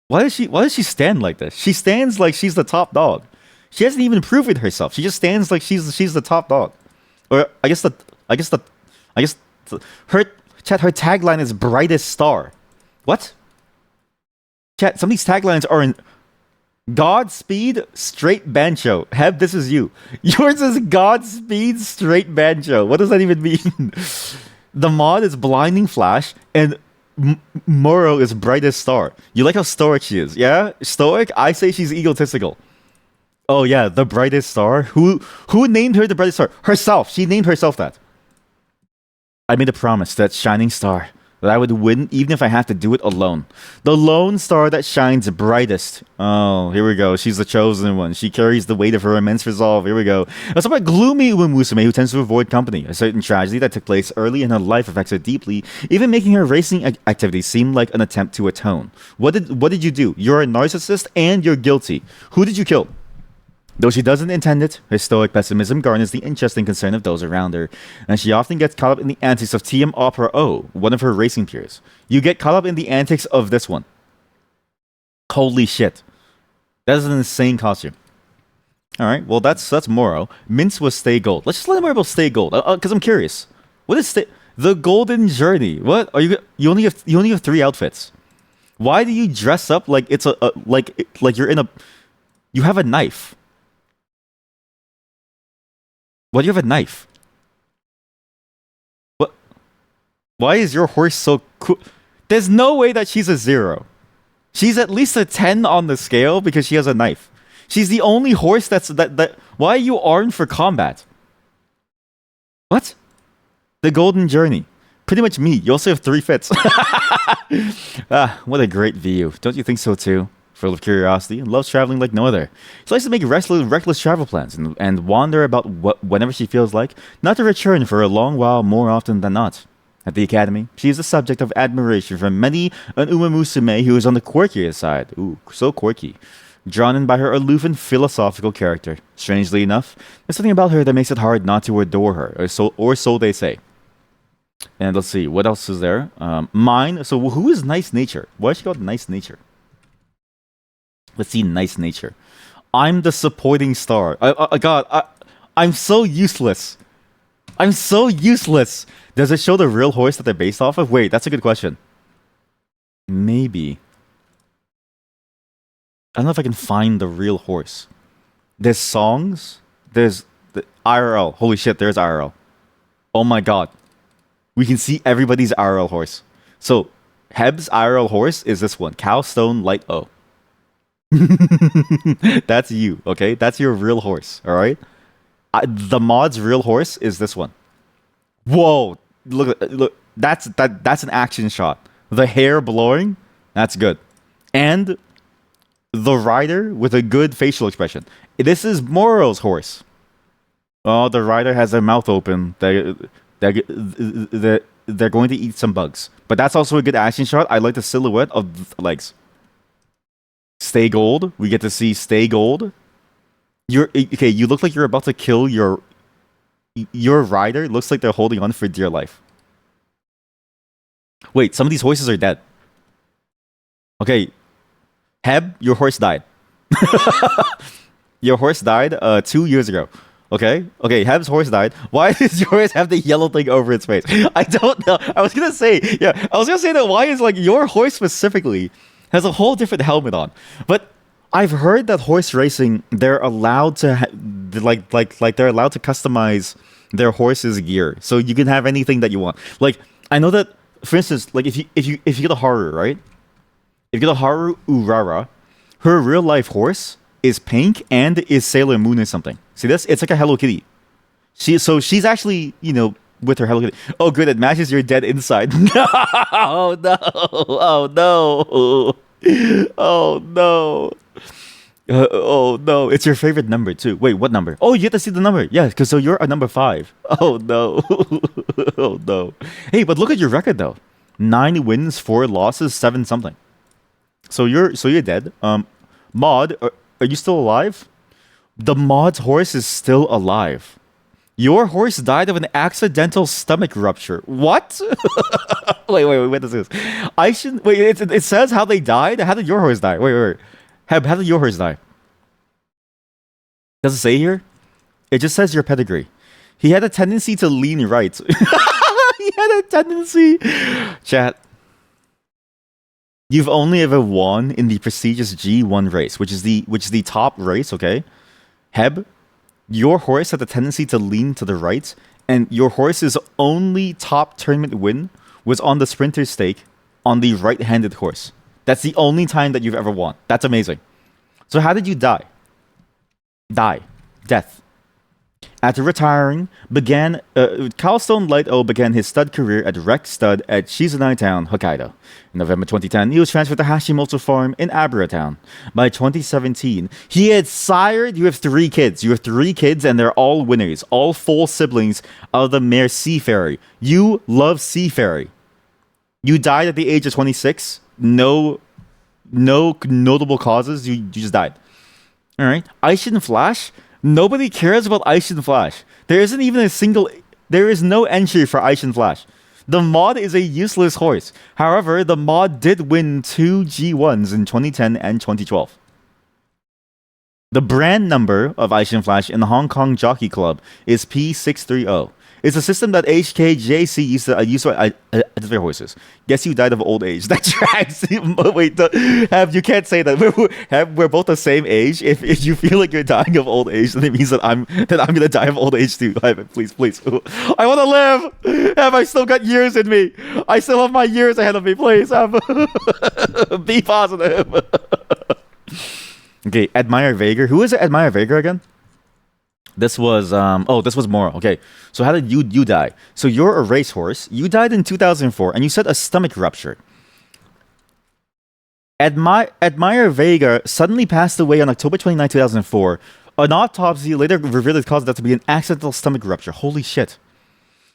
Why does she stand like this? She stands like she's the top dog. She hasn't even proven herself. She just stands like she's the top dog. Or her her tagline is brightest star. What? Chat, some of these taglines are in Godspeed straight banjo. Heb, this is you. Yours is Godspeed straight banjo. What does that even mean? The mod is blinding flash and Moro is brightest star. You like how stoic she is, yeah? Stoic? I say she's egotistical. Oh yeah, the brightest star. Who named her the brightest star? Herself. She named herself that. I made a promise that shining star that I would win even if I have to do it alone. The lone star that shines brightest. Oh, here we go. She's the chosen one. She carries the weight of her immense resolve. Here we go. Let's talk about gloomy Umusume, who tends to avoid company. A certain tragedy that took place early in her life affects her deeply, even making her racing activities seem like an attempt to atone. What did you do? You're a narcissist and you're guilty. Who did you kill? Though she doesn't intend it, her stoic pessimism garners the interest and concern of those around her, and she often gets caught up in the antics of TM Opera O, one of her racing peers. You get caught up in the antics of this one. Holy shit. That is an insane costume. Alright, well that's Moro. Mince was Stay Gold. Let's just let him wear about Stay Gold, because I'm curious. What is the Golden Journey? What? Are you only have 3 outfits. Why do you dress up like it's like you're in a... You have a knife. Why do you have a knife? What? Why is your horse so cool? There's no way that she's a 0. She's at least a 10 on the scale because she has a knife. She's the only horse that. Why are you armed for combat? What? The Golden Journey. Pretty much me. You also have 3 fits. What a great view. Don't you think so too? Full of curiosity and loves traveling like no other. She likes to make reckless travel plans and wander about whenever she feels like, not to return for a long while more often than not. At the academy, she is the subject of admiration from many an Umamusume who is on the quirkier side. Ooh, so quirky. Drawn in by her aloof and philosophical character. Strangely enough, there's something about her that makes it hard not to adore her, or so they say. And let's see, what else is there? Mine. So who is Nice Nature? Why is she called Nice Nature? Let's see, Nice Nature. I'm the supporting star. I'm so useless. I'm so useless. Does it show the real horse that they're based off of? Wait, that's a good question. Maybe. I don't know if I can find the real horse. There's songs. There's the IRL. Holy shit, there's IRL. Oh my god. We can see everybody's IRL horse. So, Heb's IRL horse is this one. Cowstone Light O. That's you, okay? That's your real horse, all right? The mod's real horse is this one. Whoa! Look! That's an action shot. The hair blowing, that's good, and the rider with a good facial expression. This is Moro's horse. Oh, the rider has their mouth open. They're going to eat some bugs, but that's also a good action shot. I like the silhouette of the legs. Stay Gold. We get to see Stay Gold. You're okay. You look like you're about to kill your rider. Looks like they're holding on for dear life. Wait, some of these horses are dead. Okay, Heb, your horse died. Your horse died 2 years ago. Okay, Heb's horse died. Why does yours have the yellow thing over its face? I don't know. I was gonna say that. Why is like your horse specifically has a whole different helmet on? But I've heard that horse racing, they're allowed to they're allowed to customize their horse's gear, so you can have anything that you want. Like I know that, for instance, like if you get a Haru, right? If you get a Haru Urara, her real life horse is pink and is Sailor Moon or something. See this? It's like a Hello Kitty. She's actually, with her Hello Kitty. Oh, good. It matches your dead inside. No, oh no, oh no, oh no. Oh no, it's your favorite number too. Wait, what number? Oh, you get to see the number. Yeah, because so you're a number five. Oh no, oh no. Hey, but look at your record though. 9 wins, 4 losses, seven something. So you're dead. Mod, are you still alive? The mod's horse is still alive. Your horse died of an accidental stomach rupture. What? Wait. What is this? I should wait. It says how they died. How did your horse die? Wait. How did your horse die? Does it say here? It just says your pedigree. He had a tendency to lean right. He had a tendency. Chat. You've only ever won in the prestigious G1 race, which is the top race. Okay, Heb. Your horse had a tendency to lean to the right, and your horse's only top tournament win was on the sprinter stake on the right-handed horse. That's the only time that you've ever won. That's amazing. So how did you die? Death. After retiring, Calstone Light O began his stud career at Rec Stud at Shizunai Town, Hokkaido. In November 2010, he was transferred to Hashimoto Farm in Abura Town. By 2017, he had sired. You have 3 kids. You have 3 kids, and they're all winners, all full siblings of the mare Seaferry. You love Seaferry. You died at the age of 26. No notable causes. You just died. All right. Aishin Flash. Nobody cares about Aishin Flash. There isn't even a single. There is no entry for Aishin Flash. The mod is a useless horse. However, the mod did win 2 G1s in 2010 and 2012. The brand number of Aishin Flash in the Hong Kong Jockey Club is P630. It's a system that HKJC used to identify horses. Guess you died of old age. That tracks. Wait, you can't say that. We're both the same age. If you feel like you're dying of old age, then it means that I'm gonna die of old age too. Please. I want to live. Have I still got years in me? I still have my years ahead of me. Please, be positive. Okay, Admire Vager. Who is it? Admire Vager again? This was this was Moro. Okay, so how did you die? So you're a racehorse. You died in 2004, and you said a stomach rupture. Admire Vega suddenly passed away on October 29, 2004. An autopsy later revealed it caused that to be an accidental stomach rupture. Holy shit!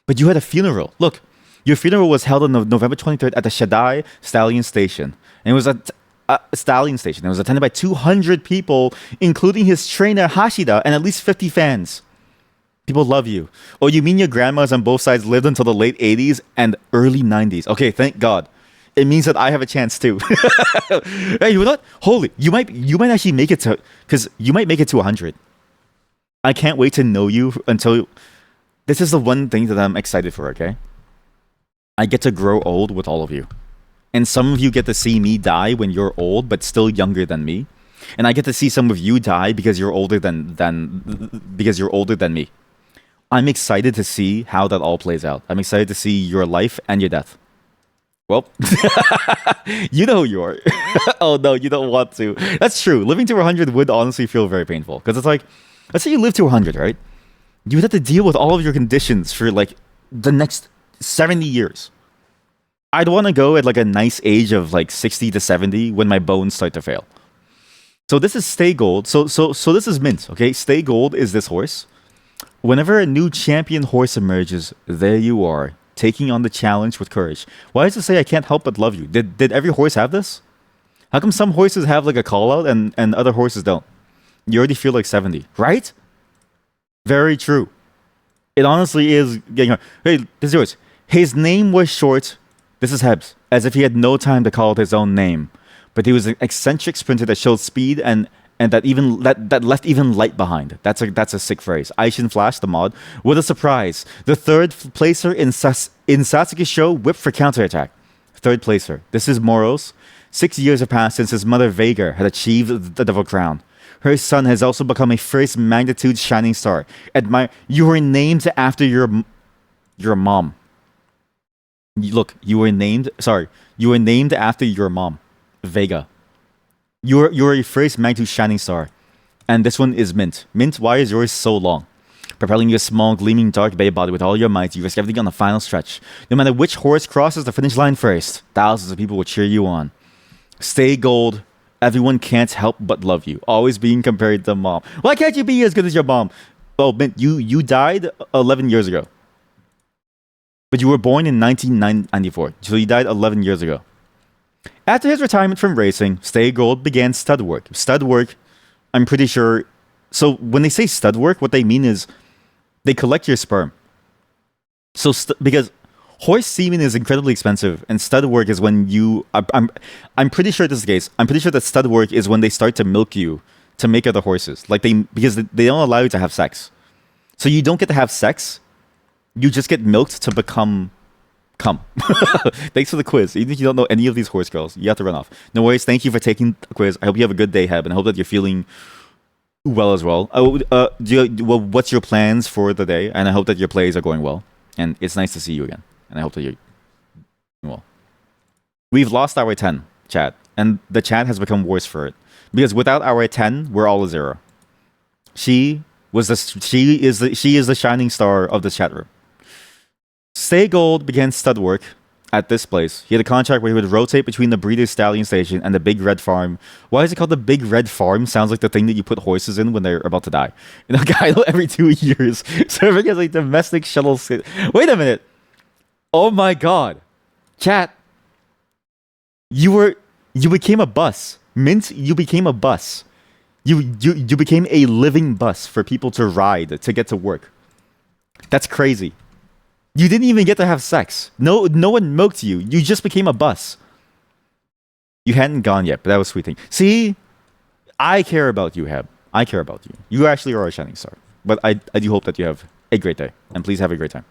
But you had a funeral. Look, your funeral was held on November 23rd at the Shadai Stallion Station, and it was a stallion station. It was attended by 200 people, including his trainer Hashida and at least 50 fans. People love you. Oh, you mean your grandmas on both sides lived until the late 80s and early 90s? Okay, thank God. It means that I have a chance too. Hey, you know what? Holy, you might actually make it to, because you might make it to 100. I can't wait to know you until. This is the one thing that I'm excited for. Okay, I get to grow old with all of you. And some of you get to see me die when you're old, but still younger than me. And I get to see some of you die because you're older than me. I'm excited to see how that all plays out. I'm excited to see your life and your death. Well, you know who you are. Oh no, you don't want to. That's true. Living to 100 would honestly feel very painful. Because it's like, let's say you live to 100, right? You would have to deal with all of your conditions for like the next 70 years. I'd want to go at like a nice age of like 60 to 70 when my bones start to fail. So this is Stay Gold. So this is Mint, okay? Stay Gold is this horse. Whenever a new champion horse emerges, there you are, taking on the challenge with courage. Why does it say I can't help but love you? Did every horse have this? How come some horses have like a call out and other horses don't? You already feel like 70, right? Very true. It honestly is getting hard. Hey, this is yours. His name was short. This is Hebs, as if he had no time to call it his own name. But he was an eccentric sprinter that showed speed and that left even light behind. That's a sick phrase. Aishin Flash, the mod, with a surprise. The third placer in Sasuke's show whipped for counterattack. Third placer. This is Moros. 6 years have passed since his mother Vega had achieved the Devil Crown. Her son has also become a first magnitude shining star. You were named after your mom. Look, you were named after your mom, Vega. You're a first magnitude shining star. And this one is Mint. Mint, why is yours so long? Propelling your small, gleaming, dark bay body with all your might, you risk everything on the final stretch. No matter which horse crosses the finish line first, thousands of people will cheer you on. Stay gold. Everyone can't help but love you. Always being compared to mom. Why can't you be as good as your mom? Oh, man, you died 11 years ago. But you were born in 1994, so you died 11 years ago. After his retirement from racing, Stay Gold began stud work. Stud work, I'm pretty sure. So when they say stud work, what they mean is they collect your sperm. So because horse semen is incredibly expensive, and stud work is when you. I'm pretty sure this is the case. I'm pretty sure that stud work is when they start to milk you to make other horses. Like because they don't allow you to have sex, so you don't get to have sex. You just get milked to become cum. Thanks for the quiz. Even if you don't know any of these horse girls, you have to run off. No worries. Thank you for taking the quiz. I hope you have a good day, Heb, and I hope that you're feeling well as well. What's your plans for the day? And I hope that your plays are going well. And it's nice to see you again. And I hope that you're doing well. We've lost our 10, chat, and the chat has become worse for it because without our 10, we're all a 0. She is the shining star of the chat room. Stay Gold began stud work at this place. He had a contract where he would rotate between the breeder stallion station and the Big Red Farm. Why is it called the Big Red Farm? Sounds like the thing that you put horses in when they're about to die. You know, every 2 years, serving as a domestic shuttle. Wait a minute. Oh my god, chat. You became a bus. Mint, you became a bus. You became a living bus for people to ride to get to work. That's crazy. You didn't even get to have sex. No one milked you. You just became a bus. You hadn't gone yet, but that was a sweet thing. See, I care about you, Heb. I care about you. You actually are a shining star. But I do hope that you have a great day, and please have a great time.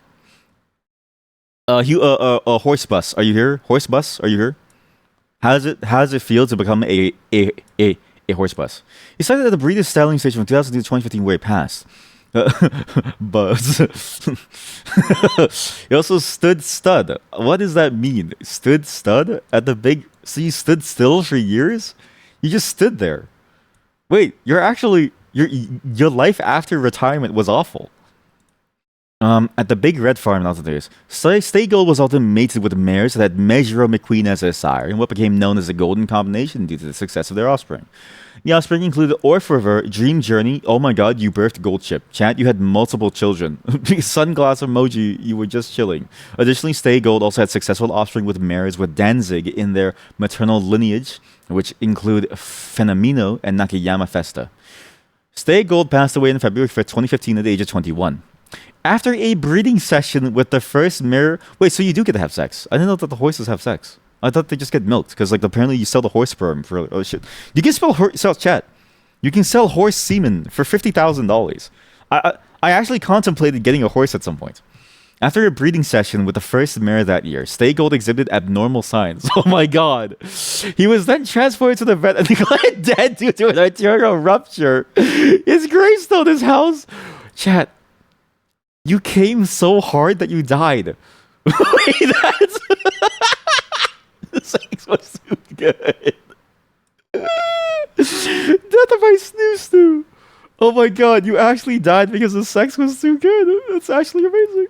Horse bus, are you here? Horse bus, are you here? How does it feel to become a horse bus? He started at the breeder stallion station from 2002 to 2015, where he passed. Buzz. He also stood stud. What does that mean? Stood stud at the big. So you stood still for years? You just stood there. Wait, your life after retirement was awful. At the Big Red Farm in Alton days, Stay Gold was often mated with mares that had Measure McQueen as their sire, in what became known as the Golden Combination due to the success of their offspring. The offspring included Orf River, Dream Journey. Oh my god, you birthed Goldship. Chat, you had multiple children. Sunglass emoji, you were just chilling. Additionally, Stay Gold also had successful offspring with mares with Danzig in their maternal lineage, which include Fenomeno and Nakayama Festa. Stay Gold passed away on February 5th, 2015 at the age of 21. After a breeding session with the first mare... Wait, so you do get to have sex. I didn't know that the horses have sex. I thought they just get milked, because like apparently you sell the horse sperm for... Oh shit. You can sell chat. You can sell horse semen for $50,000. I actually contemplated getting a horse at some point. After a breeding session with the first mare that year, Stay Gold exhibited abnormal signs. Oh my god. He was then transported to the vet and declared dead due to an arterial rupture. His gravestone, his house... Chat. You came so hard that you died. Wait, that's... The sex was too good. Death of my snoo. Oh my god, you actually died because the sex was too good. That's actually amazing.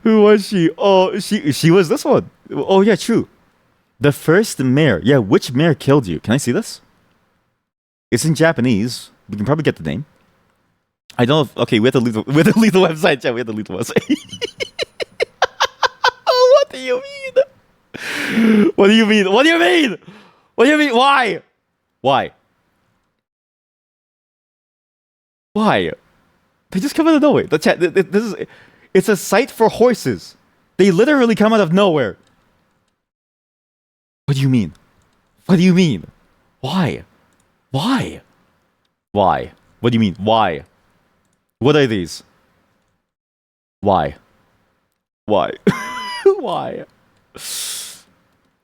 Who was she? Oh, she was this one. Oh yeah, true. The first mare. Yeah, which mare killed you? Can I see this? It's in Japanese. We can probably get the name. I don't know if, okay, we have to leave the website, chat. We have to leave the website. Oh, what do you mean? What do you mean? What do you mean? What do you mean? Why? Why? Why? They just come out of nowhere. The chat, it's a site for horses. They literally come out of nowhere. What do you mean? What do you mean? Why? Why? Why? What do you mean? Why? What are these? Why? Why? Why?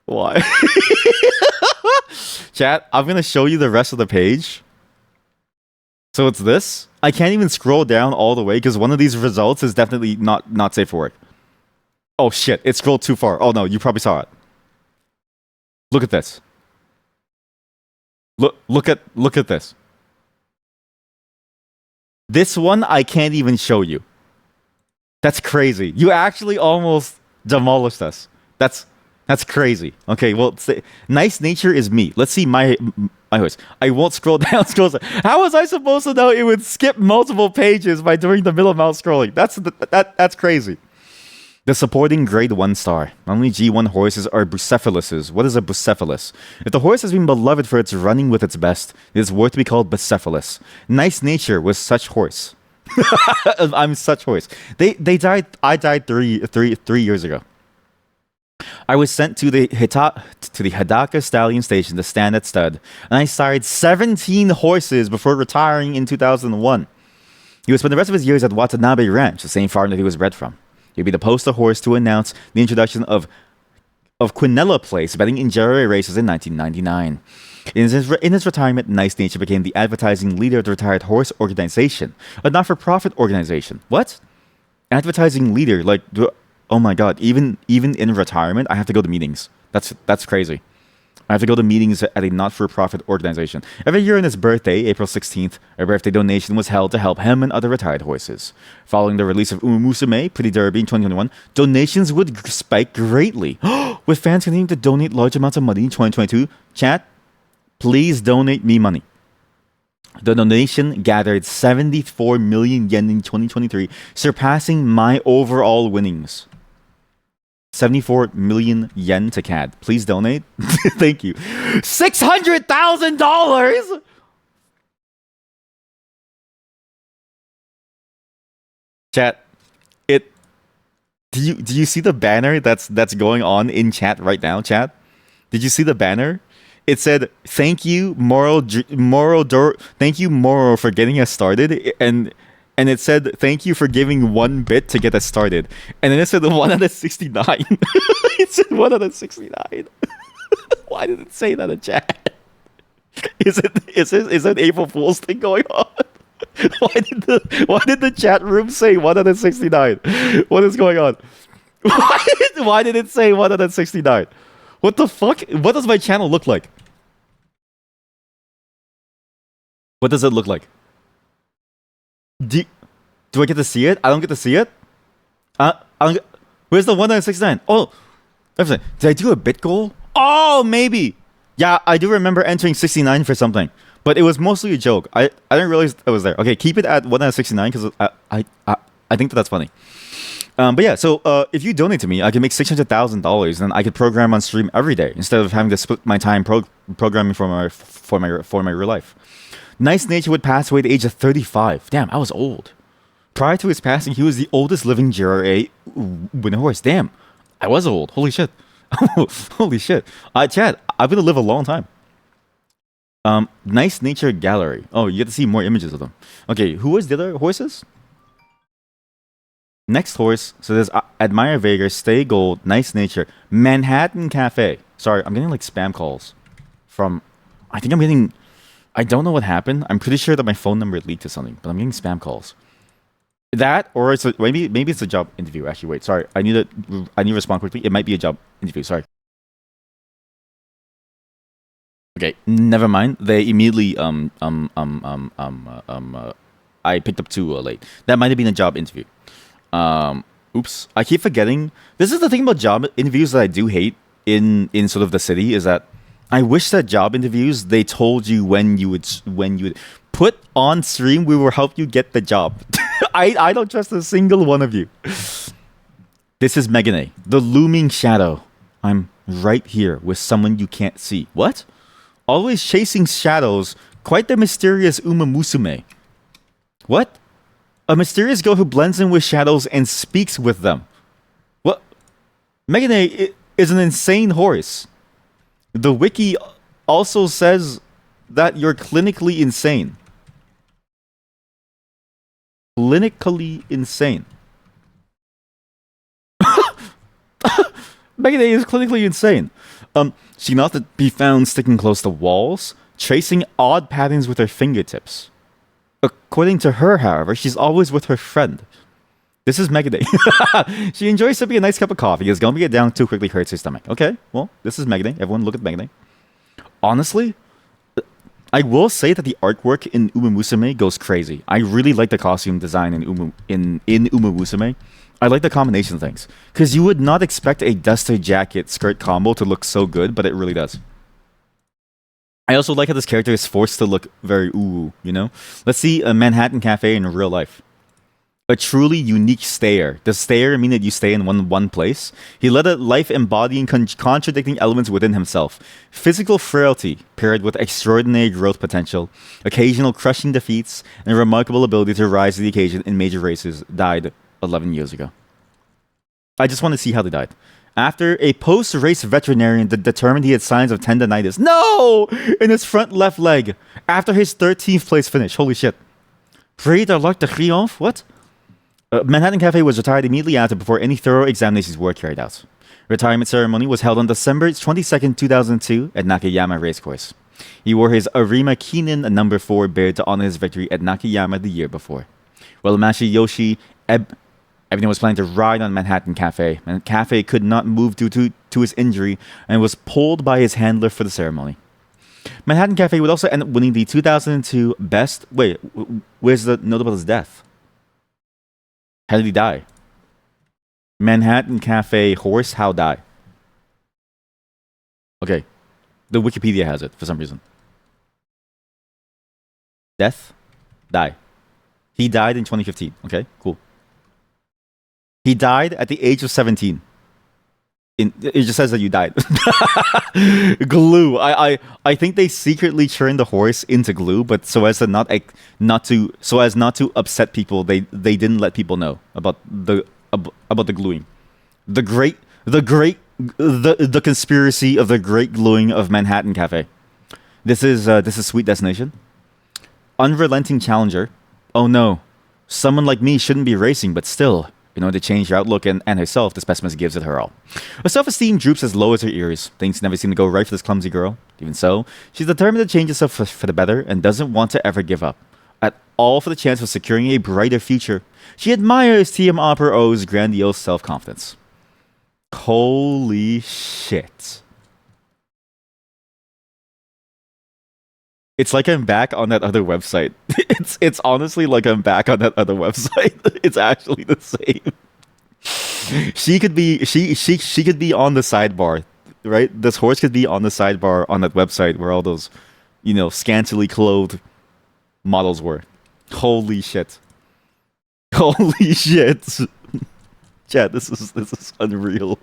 Why? Chat, I'm gonna show you the rest of the page. So it's this. I can't even scroll down all the way because one of these results is definitely not safe for work. Oh shit, it scrolled too far. Oh no, you probably saw it. Look at this. Look at this. This one I can't even show you. That's crazy. You actually almost demolished us. That's crazy. Okay, well, nice nature is me. Let's see my horse. I won't scroll down. How was I supposed to know it would skip multiple pages by doing the middle mouse scrolling? That's crazy. The supporting grade 1 star. Only G1 horses are bucephaluses. What is a bucephalus? If the horse has been beloved for its running with its best, it is worth to be called bucephalus. Nice nature was such horse. I'm such horse. They died. I died three years ago. I was sent to the Hidaka Stallion Station to stand at stud, and I sired 17 horses before retiring in 2001. He would spend the rest of his years at Watanabe Ranch, the same farm that he was bred from. He'd be the poster horse to announce the introduction of Quinella Place betting in JRA races in 1999. In his retirement, Nice Nature became the advertising leader of the Retired Horse Organization, a not-for-profit organization. What? Advertising leader? Like, oh my god! Even in retirement, I have to go to meetings. That's crazy. I have to go to meetings at a not-for-profit organization. Every year on his birthday, April 16th, a birthday donation was held to help him and other retired horses. Following the release of umapoi.moe Pretty Derby in 2021, donations would spike greatly, with fans continuing to donate large amounts of money in 2022. Chat, please donate me money. The donation gathered 74 million yen in 2023, surpassing my overall winnings. 74 million yen to CAD. Please donate. Thank you. $600,000. Chat. Do you see the banner that's going on in chat right now, chat? Did you see the banner? It said, "Thank you, thank you, Moro, for getting us started," and it said, "Thank you for giving 1 bit to get us started." And then it said 169. It said 169. Why did it say that in chat? Is it April Fool's thing going on? Why did the chat room say 169? What is going on? Why did it say 169? What the fuck? What does my channel look like? What does it look like? Do I get to see it? I don't get to see it? Where's the 169? Oh, did I do a bit goal? Oh, maybe. Yeah, I do remember entering 69 for something, but it was mostly a joke. I didn't realize it was there. Okay, keep it at 169 because I think that's funny. But yeah, so if you donate to me, I can make $600,000, and I could program on stream every day instead of having to split my time programming for my real life. Nice Nature would pass away at the age of 35. Damn, I was old. Prior to his passing, he was the oldest living JRA winner horse. Damn, I was old. Holy shit. Holy shit. Chad, I'm gonna live a long time. Nice Nature Gallery. Oh, you get to see more images of them. Okay, who was the other horses? Next horse, so there's Admire Vegas, Stay Gold, Nice Nature, Manhattan Cafe. Sorry, I'm getting like spam calls from, I don't know what happened. I'm pretty sure that my phone number leaked to something, but I'm getting spam calls. That, or maybe it's a job interview. Actually, wait, sorry. I need to respond quickly. It might be a job interview, sorry. Okay, never mind. They immediately, I picked up too late. That might have been a job interview. Oops. I keep forgetting. This is the thing about job interviews that I do hate in sort of the city, is that I wish that job interviews, they told you when you would put on stream, we will help you get the job. I don't trust a single one of you. This is Megane, the looming shadow. I'm right here with someone you can't see. What? Always chasing shadows, quite the mysterious Uma Musume. What? A mysterious girl who blends in with shadows and speaks with them. What? Megane is an insane horse. The wiki also says that you're clinically insane. Clinically insane. Megane is clinically insane. She not to be found sticking close to walls, tracing odd patterns with her fingertips. According to her, however, she's always with her friend. This is Megane. She enjoys sipping a nice cup of coffee, as gulping it down too quickly hurts her stomach. Okay, well, this is Megane. Everyone look at Megane. Honestly, I will say that the artwork in Uma Musume goes crazy. I really like the costume design in Uma Musume. I like the combination of things because you would not expect a duster jacket skirt combo to look so good, but it really does. I also like how this character is forced to look very ooh, you know? Let's see a Manhattan Cafe in real life. A truly unique stayer. Does stayer mean that you stay in one place? He led a life embodying contradicting elements within himself. Physical frailty, paired with extraordinary growth potential, occasional crushing defeats, and a remarkable ability to rise to the occasion in major races, died 11 years ago. I just want to see how they died. After a post-race veterinarian determined he had signs of tendonitis. No! In his front left leg. After his 13th place finish. Holy shit. Prix de l'Arc de Triomphe? What? Manhattan Cafe was retired immediately after before any thorough examinations were carried out. Retirement ceremony was held on December 22nd, 2002 at Nakayama Racecourse. He wore his Arima Keenan number 4 beard to honor his victory at Nakayama the year before. While Masayoshi Everyone was planning to ride on Manhattan Cafe, and Cafe could not move due to his injury and was pulled by his handler for the ceremony. Manhattan Cafe would also end up winning the 2002 Best... Wait, where's the note about his death? How did he die? Manhattan Cafe horse, how die? Okay. The Wikipedia has it for some reason. Death? Die. He died in 2015. Okay, cool. He died at the age of 17. It just says that you died. Glue. I think they secretly turned the horse into glue, but so as to not to upset people, they didn't let people know about the gluing. The conspiracy of the great gluing of Manhattan Cafe. This is Sweet Destination. Unrelenting challenger. Oh no, someone like me shouldn't be racing, but still. In order to change her outlook and herself, this pessimist gives it her all. Her self-esteem droops as low as her ears. Things never seem to go right for this clumsy girl. Even so, she's determined to change herself for the better and doesn't want to ever give up. At all for the chance of securing a brighter future. She admires umapoi.moe's grandiose self-confidence. Holy shit. It's like I'm back on that other website. It's honestly like I'm back on that other website. It's actually the same. She could be on the sidebar, right? This horse could be on the sidebar on that website where all those, scantily clothed models were. Holy shit. Holy shit. Chat, this is unreal.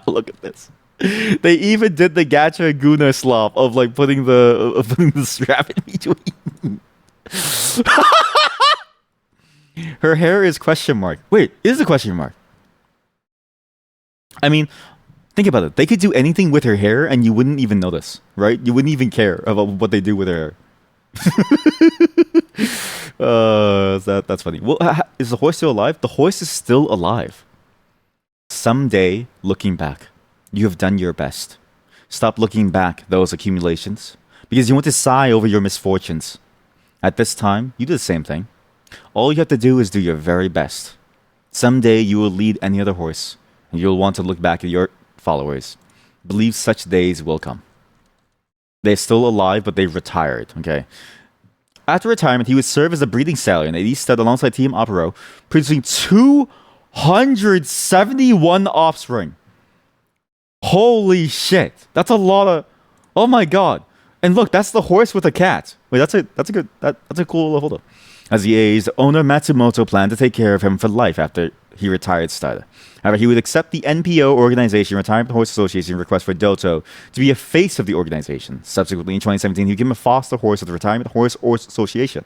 Look at this. They even did the Gacha Guna slop of like putting the strap in between. Her hair is question mark. Wait, is a question mark? I mean, think about it. They could do anything with her hair and you wouldn't even notice, right? You wouldn't even care about what they do with her hair. That's funny. Well, is the horse still alive? The horse is still alive. Someday, looking back, you have done your best. Stop looking back those accumulations because you want to sigh over your misfortunes. At this time, you do the same thing. All you have to do is do your very best. Someday you will lead any other horse and you'll want to look back at your followers. Believe such days will come. They're still alive, but they've retired, okay? After retirement, he would serve as a breeding stallion at East Stud alongside Team Opero, producing 271 offspring. Holy shit. That's a lot of... Oh my god. And look, that's the horse with a cat. Wait, that's a cool little photo. As he aged, owner Matsumoto planned to take care of him for life after he retired stud. However, he would accept the NPO organization, Retirement Horse Association, request for Doto to be a face of the organization. Subsequently, in 2017, he became a foster horse of the Retirement Horse Association.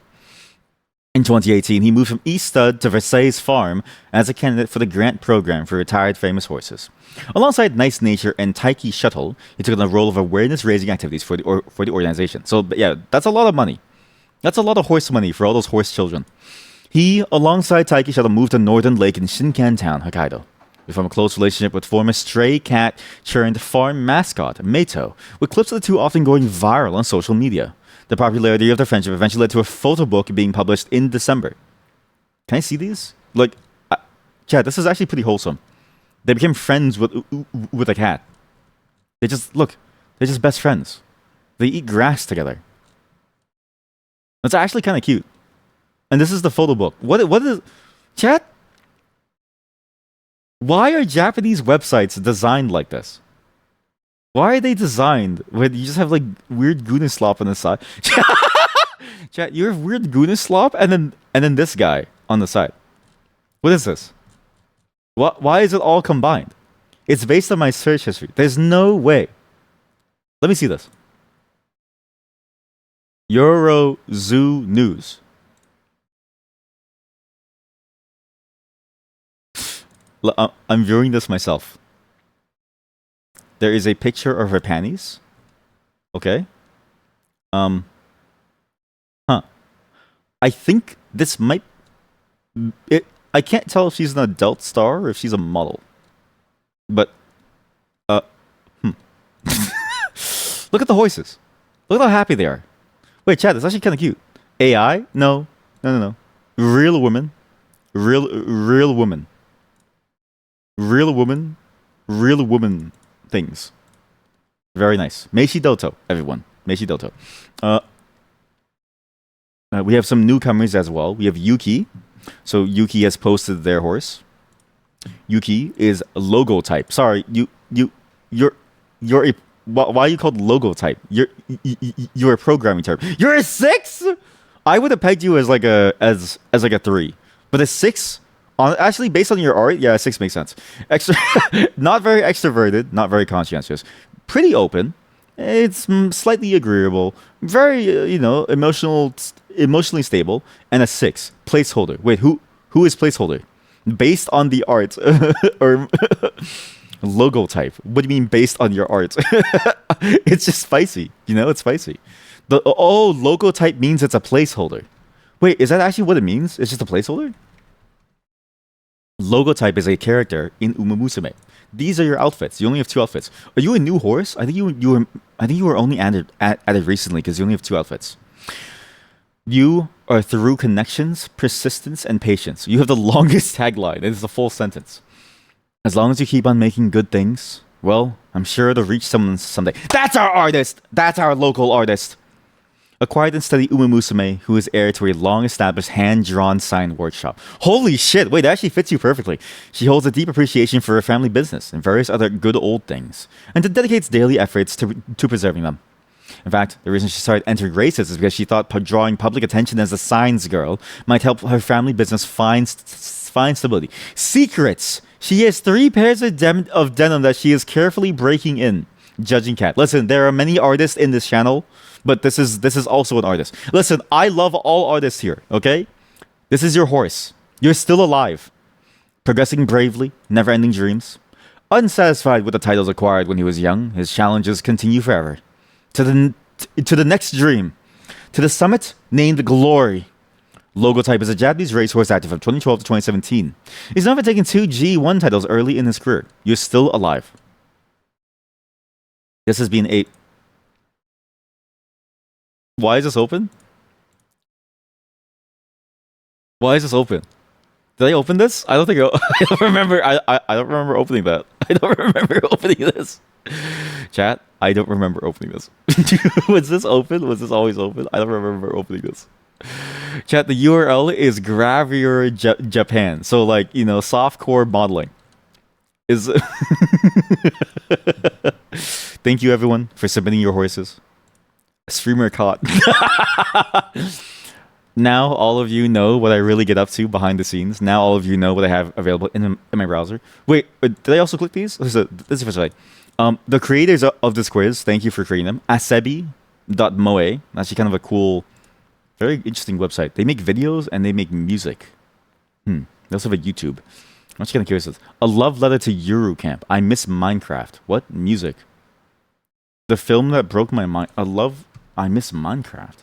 In 2018, he moved from East Stud to Versailles Farm as a candidate for the grant program for retired famous horses. Alongside Nice Nature and Taiki Shuttle, he took on the role of awareness-raising activities for the organization. So, yeah, that's a lot of money. That's a lot of horse money for all those horse children. He, alongside Taiki Shuttle, moved to Northern Lake in Shinkan Town, Hokkaido. We formed a close relationship with former stray cat-turned-farm mascot, Meito, with clips of the two often going viral on social media. The popularity of their friendship eventually led to a photo book being published in December. Can I see these? Like, Chad, this is actually pretty wholesome. They became friends with a cat. They're just best friends. They eat grass together. That's actually kind of cute. And this is the photo book. What is chat? Why are Japanese websites designed like this? Why are they designed when you just have like weird Guna slop on the side? Chat, you have weird Guna slop and then this guy on the side. What is this? What? Why is it all combined? It's based on my search history. There's no way. Let me see this. Euro Zoo News. I'm viewing this myself. There is a picture of her panties. Okay. Huh. I think this might. I can't tell if she's an adult star or if she's a model. But, hmm. Look at the horses. Look at how happy they are. Wait, Chad, that's actually kind of cute. AI? No. No. Real woman. Real woman. Real woman. Real woman things. Very nice. Meishi Doto, everyone. Meishi Doto. We have some newcomers as well. We have Yuki. So Yuki has posted their horse. Yuki is a logo type. Sorry, you're a why are you called logo type? You're a programming term. You're a 6? I would have pegged you as like a like a 3. But a 6 on actually based on your art, yeah, a 6 makes sense. Not very extroverted, not very conscientious. Pretty open. It's slightly agreeable, very emotionally stable, and a 6 placeholder. Wait, who is placeholder? Based on the art or logo type. What do you mean based on your art? It's just spicy. It's spicy. Logo type means it's a placeholder. Wait, is that actually what it means? It's just a placeholder? Logo type is a character in umapoi.moe. These are your outfits. You only have 2 outfits. Are you a new horse? I think you were only added recently because you only have 2 outfits. You are through connections, persistence, and patience. You have the longest tagline. It's the full sentence. As long as you keep on making good things, well, I'm sure it'll reach someone someday. That's our artist! That's our local artist! A quiet and steady umapoi, who is heir to a long-established hand-drawn sign workshop. Holy shit! Wait, that actually fits you perfectly. She holds a deep appreciation for her family business and various other good old things, and dedicates daily efforts to preserving them. In fact, the reason she started entering races is because she thought drawing public attention as a signs girl might help her family business find stability. Secrets! She has 3 pairs of denim that she is carefully breaking in. Judging Cat. Listen, there are many artists in this channel, but this is also an artist. Listen, I love all artists here, okay? This is your horse. You're still alive. Progressing bravely, never-ending dreams. Unsatisfied with the titles acquired when he was young, his challenges continue forever. To the next dream. To the summit named Glory. Logo type is a Japanese racehorse active from 2012 to 2017. He's known for taking 2 G1 titles early in his career. You're still alive. This has been a... Why is this open? Why is this open? Did I open this? I don't think I don't remember. I don't remember opening that. I don't remember opening this. Chat, I don't remember opening this. Was this open? Was this always open? I don't remember opening this. Chat, the URL is Gravure Japan. So like, softcore modeling. Is Thank you everyone for submitting your horses. Streamer caught. Now all of you know what I really get up to behind the scenes. Now all of you know what I have available in my browser. Wait, did I also click these? This is for site. The creators of this quiz, thank you for creating them. Asebi.moe. Actually kind of a cool, very interesting website. They make videos and they make music. They also have a YouTube. I'm just kind of curious. A love letter to Yuru Camp. I miss Minecraft. What? Music. The film that broke my mind. I miss Minecraft.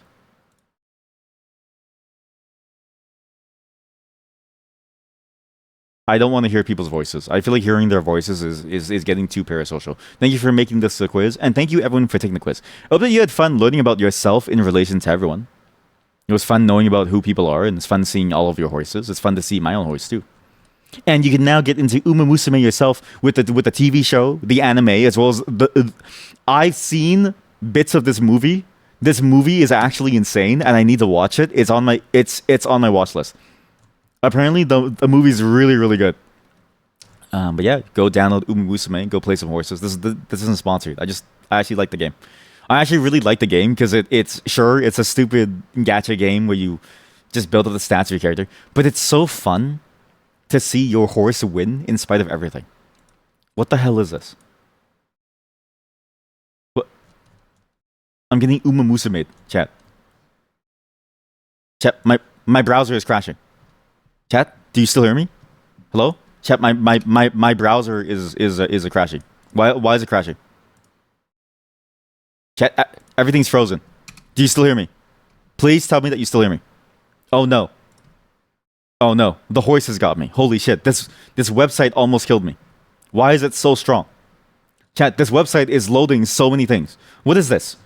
I don't want to hear people's voices. I feel like hearing their voices is getting too parasocial. Thank you for making this a quiz, and thank you everyone for taking the quiz. I hope that you had fun learning about yourself in relation to everyone. It was fun knowing about who people are, and it's fun seeing all of your horses. It's fun to see my own horse too. And you can now get into umapoi yourself with the TV show, the anime, as well as I've seen bits of this movie. This movie is actually insane, and I need to watch it. It's on my watch list. Apparently, the movie's really really good. But yeah, go download umapoi.moe, go play some horses. This isn't sponsored. I actually like the game. I actually really like the game because it's a stupid gacha game where you just build up the stats of your character, but it's so fun to see your horse win in spite of everything. What the hell is this? What? I'm getting Uma Musume, chat. Chat, my browser is crashing. Chat, do you still hear me? Hello? Chat, my browser is crashing. Why is it crashing? Chat, everything's frozen. Do you still hear me? Please tell me that you still hear me. Oh no. Oh no. The horse has got me. Holy shit. This website almost killed me. Why is it so strong? Chat, this website is loading so many things. What is this?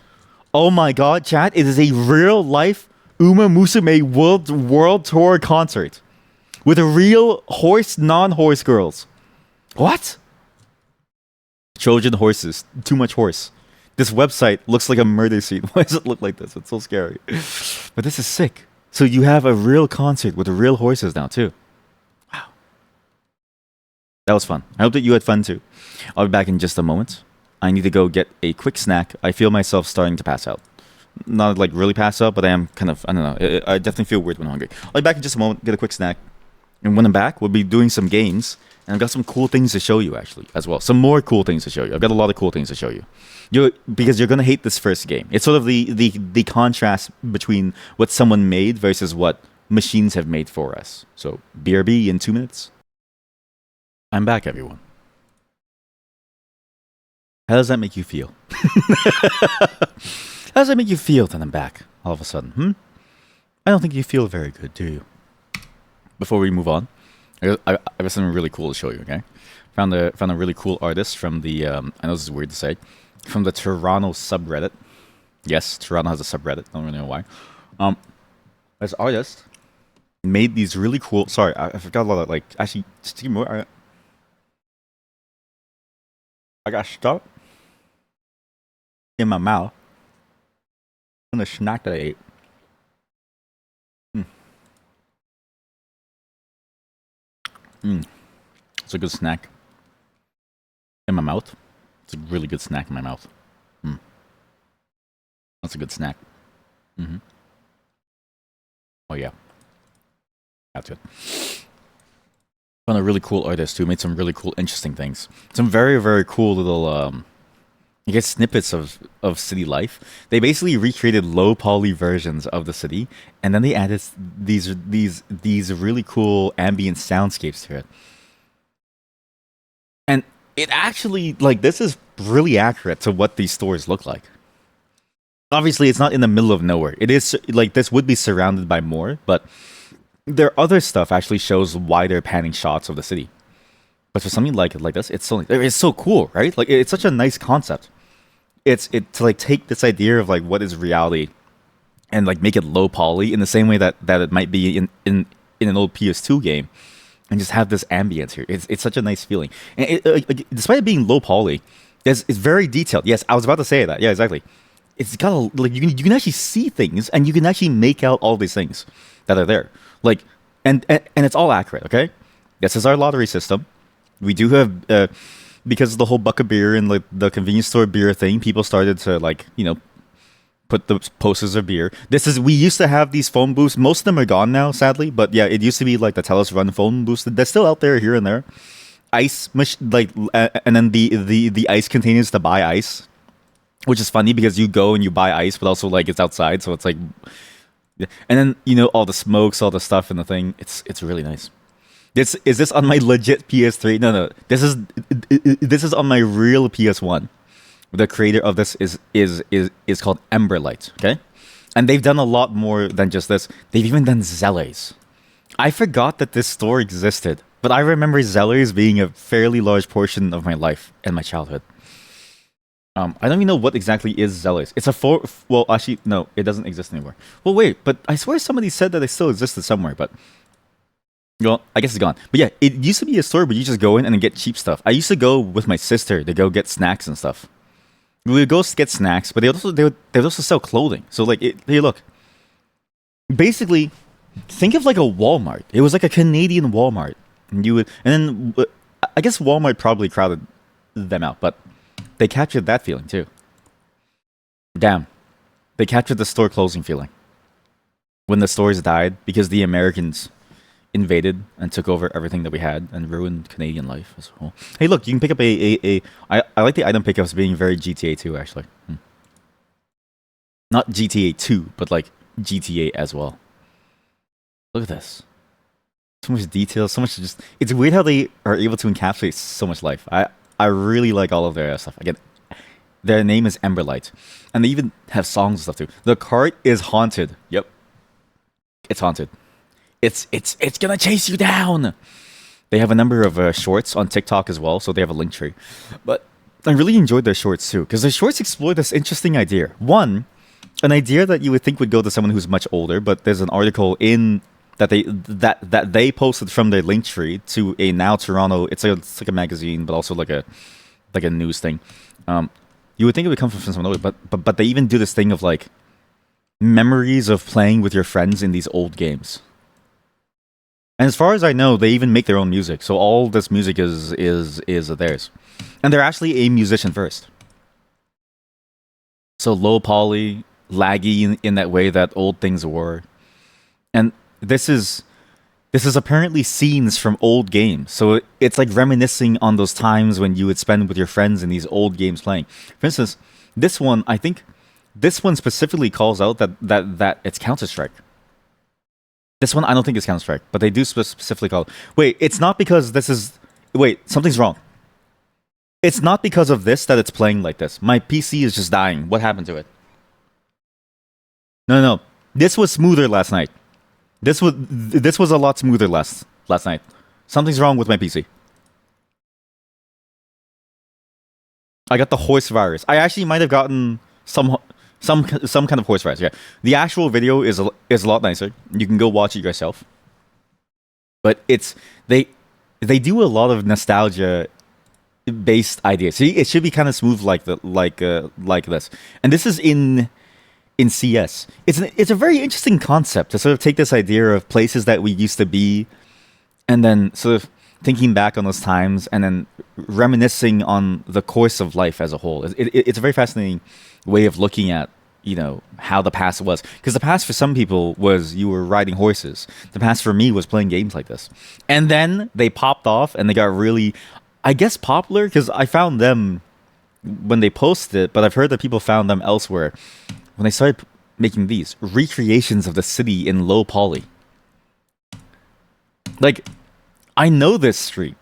Oh my god, chat, it is a real life Uma Musume World Tour concert with a real horse, non-horse girls. What? Trojan horses. Too much horse. This website looks like a murder scene. Why does it look like this? It's so scary. But this is sick. So you have a real concert with real horses now too. Wow. That was fun. I hope that you had fun too. I'll be back in just a moment. I need to go get a quick snack. I feel myself starting to pass out. Not like really pass out, but I am kind of, I don't know. I definitely feel weird when I'm hungry. I'll be back in just a moment, get a quick snack. And when I'm back, we'll be doing some games. And I've got some cool things to show you actually as well. Some more cool things to show you. I've got a lot of cool things to show you. Because you're gonna hate this first game. It's sort of the contrast between what someone made versus what machines have made for us. So BRB in 2 minutes. I'm back, everyone. How does that make you feel? How does that make you feel that I'm back all of a sudden? I don't think you feel very good, do you? Before we move on, I got something really cool to show you. Okay, found a really cool artist from the I know this is weird to say, from the Toronto subreddit. Yes, Toronto has a subreddit. I don't really know why. This artist made these really cool. Sorry, I forgot a lot of like. Actually, just give me more. I got stuck in my mouth from the snack that I ate. It's a good snack in my mouth. It's a really good snack in my mouth. That's a good snack. Oh yeah, that's good. Found a really cool artist who made some really cool, interesting things. Some very, very cool little, I guess, snippets of city life. They basically recreated low poly versions of the city, and then they added these really cool ambient soundscapes to it. And it actually, like, this is really accurate to what these stores look like. Obviously, it's not in the middle of nowhere. It is, like, this would be surrounded by more, but their other stuff actually shows wider panning shots of the city. But for something like this, it's so cool, right? Like, it's such a nice concept. It's to like take this idea of like what is reality and like make it low poly in the same way that it might be in an old PS2 game, and just have this ambience here. It's such a nice feeling. And despite it being low poly, it's very detailed. Yes, I was about to say that. Yeah, exactly. It's got a, like you can actually see things, and you can actually make out all these things that are there. Like and it's all accurate. Okay, this is our lottery system. We do have because of the whole bucket beer and like the convenience store beer thing, people started to like, you know, put the posters of beer. We used to have these phone booths. Most of them are gone now, sadly. But yeah, it used to be like the Telus Run phone booths. They're still out there here and there. And then the ice containers to buy ice, which is funny because you go and you buy ice, but also like it's outside, so it's like, and then you know all the smokes, all the stuff in the thing. It's really nice. Is this on my legit PS3? No. This is on my real PS1. The creator of this is called Emberlight, okay? And they've done a lot more than just this. They've even done Zellers. I forgot that this store existed, but I remember Zellers being a fairly large portion of my life and my childhood. I don't even know what exactly is Zellers. It's well, actually, no, it doesn't exist anymore. Well, wait, but I swear somebody said that it still existed somewhere, but well, I guess it's gone. But yeah, it used to be a store where you just go in and get cheap stuff. I used to go with my sister to go get snacks and stuff. We would go get snacks, but they would also sell clothing. So like, hey, look, basically, think of like a Walmart. It was like a Canadian Walmart, and you would, and then I guess Walmart probably crowded them out, but they captured that feeling too. Damn, they captured the store closing feeling when the stores died because the Americans invaded and took over everything that we had and ruined Canadian life as a whole. Hey, look, you can pick up I like the item pickups being very GTA 2 actually. Not GTA 2, but like GTA as well. Look at this. So much detail, so much just. It's weird how they are able to encapsulate so much life. I really like all of their stuff. Again, their name is Emberlight, and they even have songs and stuff too. The cart is haunted. Yep, it's haunted. It's gonna chase you down. They have a number of shorts on TikTok as well, so they have a link tree. But I really enjoyed their shorts too, because their shorts explore this interesting idea. One, an idea that you would think would go to someone who's much older, but there's an article in that they posted from their link tree to a Now Toronto. It's like a magazine, but also like a news thing. You would think it would come from someone older, but they even do this thing of like memories of playing with your friends in these old games. And as far as I know, they even make their own music. So all this music is theirs, and they're actually a musician first. So low poly, laggy in that way that old things were, and this is apparently scenes from old games. So it's like reminiscing on those times when you would spend with your friends in these old games playing. For instance, this one, I think, this one specifically calls out that it's Counter Strike. This one, I don't think it's Counter Strike, but they do specifically call it. Wait, it's not because this is. Wait, something's wrong. It's not because of this that it's playing like this. My PC is just dying. What happened to it? No, no, no. This was smoother last night. This was a lot smoother last night. Something's wrong with my PC. I got the horse virus. I actually might have gotten some kind of horse virus. Yeah, the actual video is a lot nicer. You can go watch it yourself. But they they do a lot of nostalgia based ideas. See, it should be kind of smooth like this. And this is in CS. It's a very interesting concept to sort of take this idea of places that we used to be, and then sort of thinking back on those times, and then reminiscing on the course of life as a whole. It's a very fascinating way of looking at how the past was, because the past for some people was you were riding horses. The past for me was playing games like this, and then they popped off and they got really, I guess, popular because I found them when they posted it, but I've heard that people found them elsewhere when they started making these recreations of the city in low poly. Like, I know this street.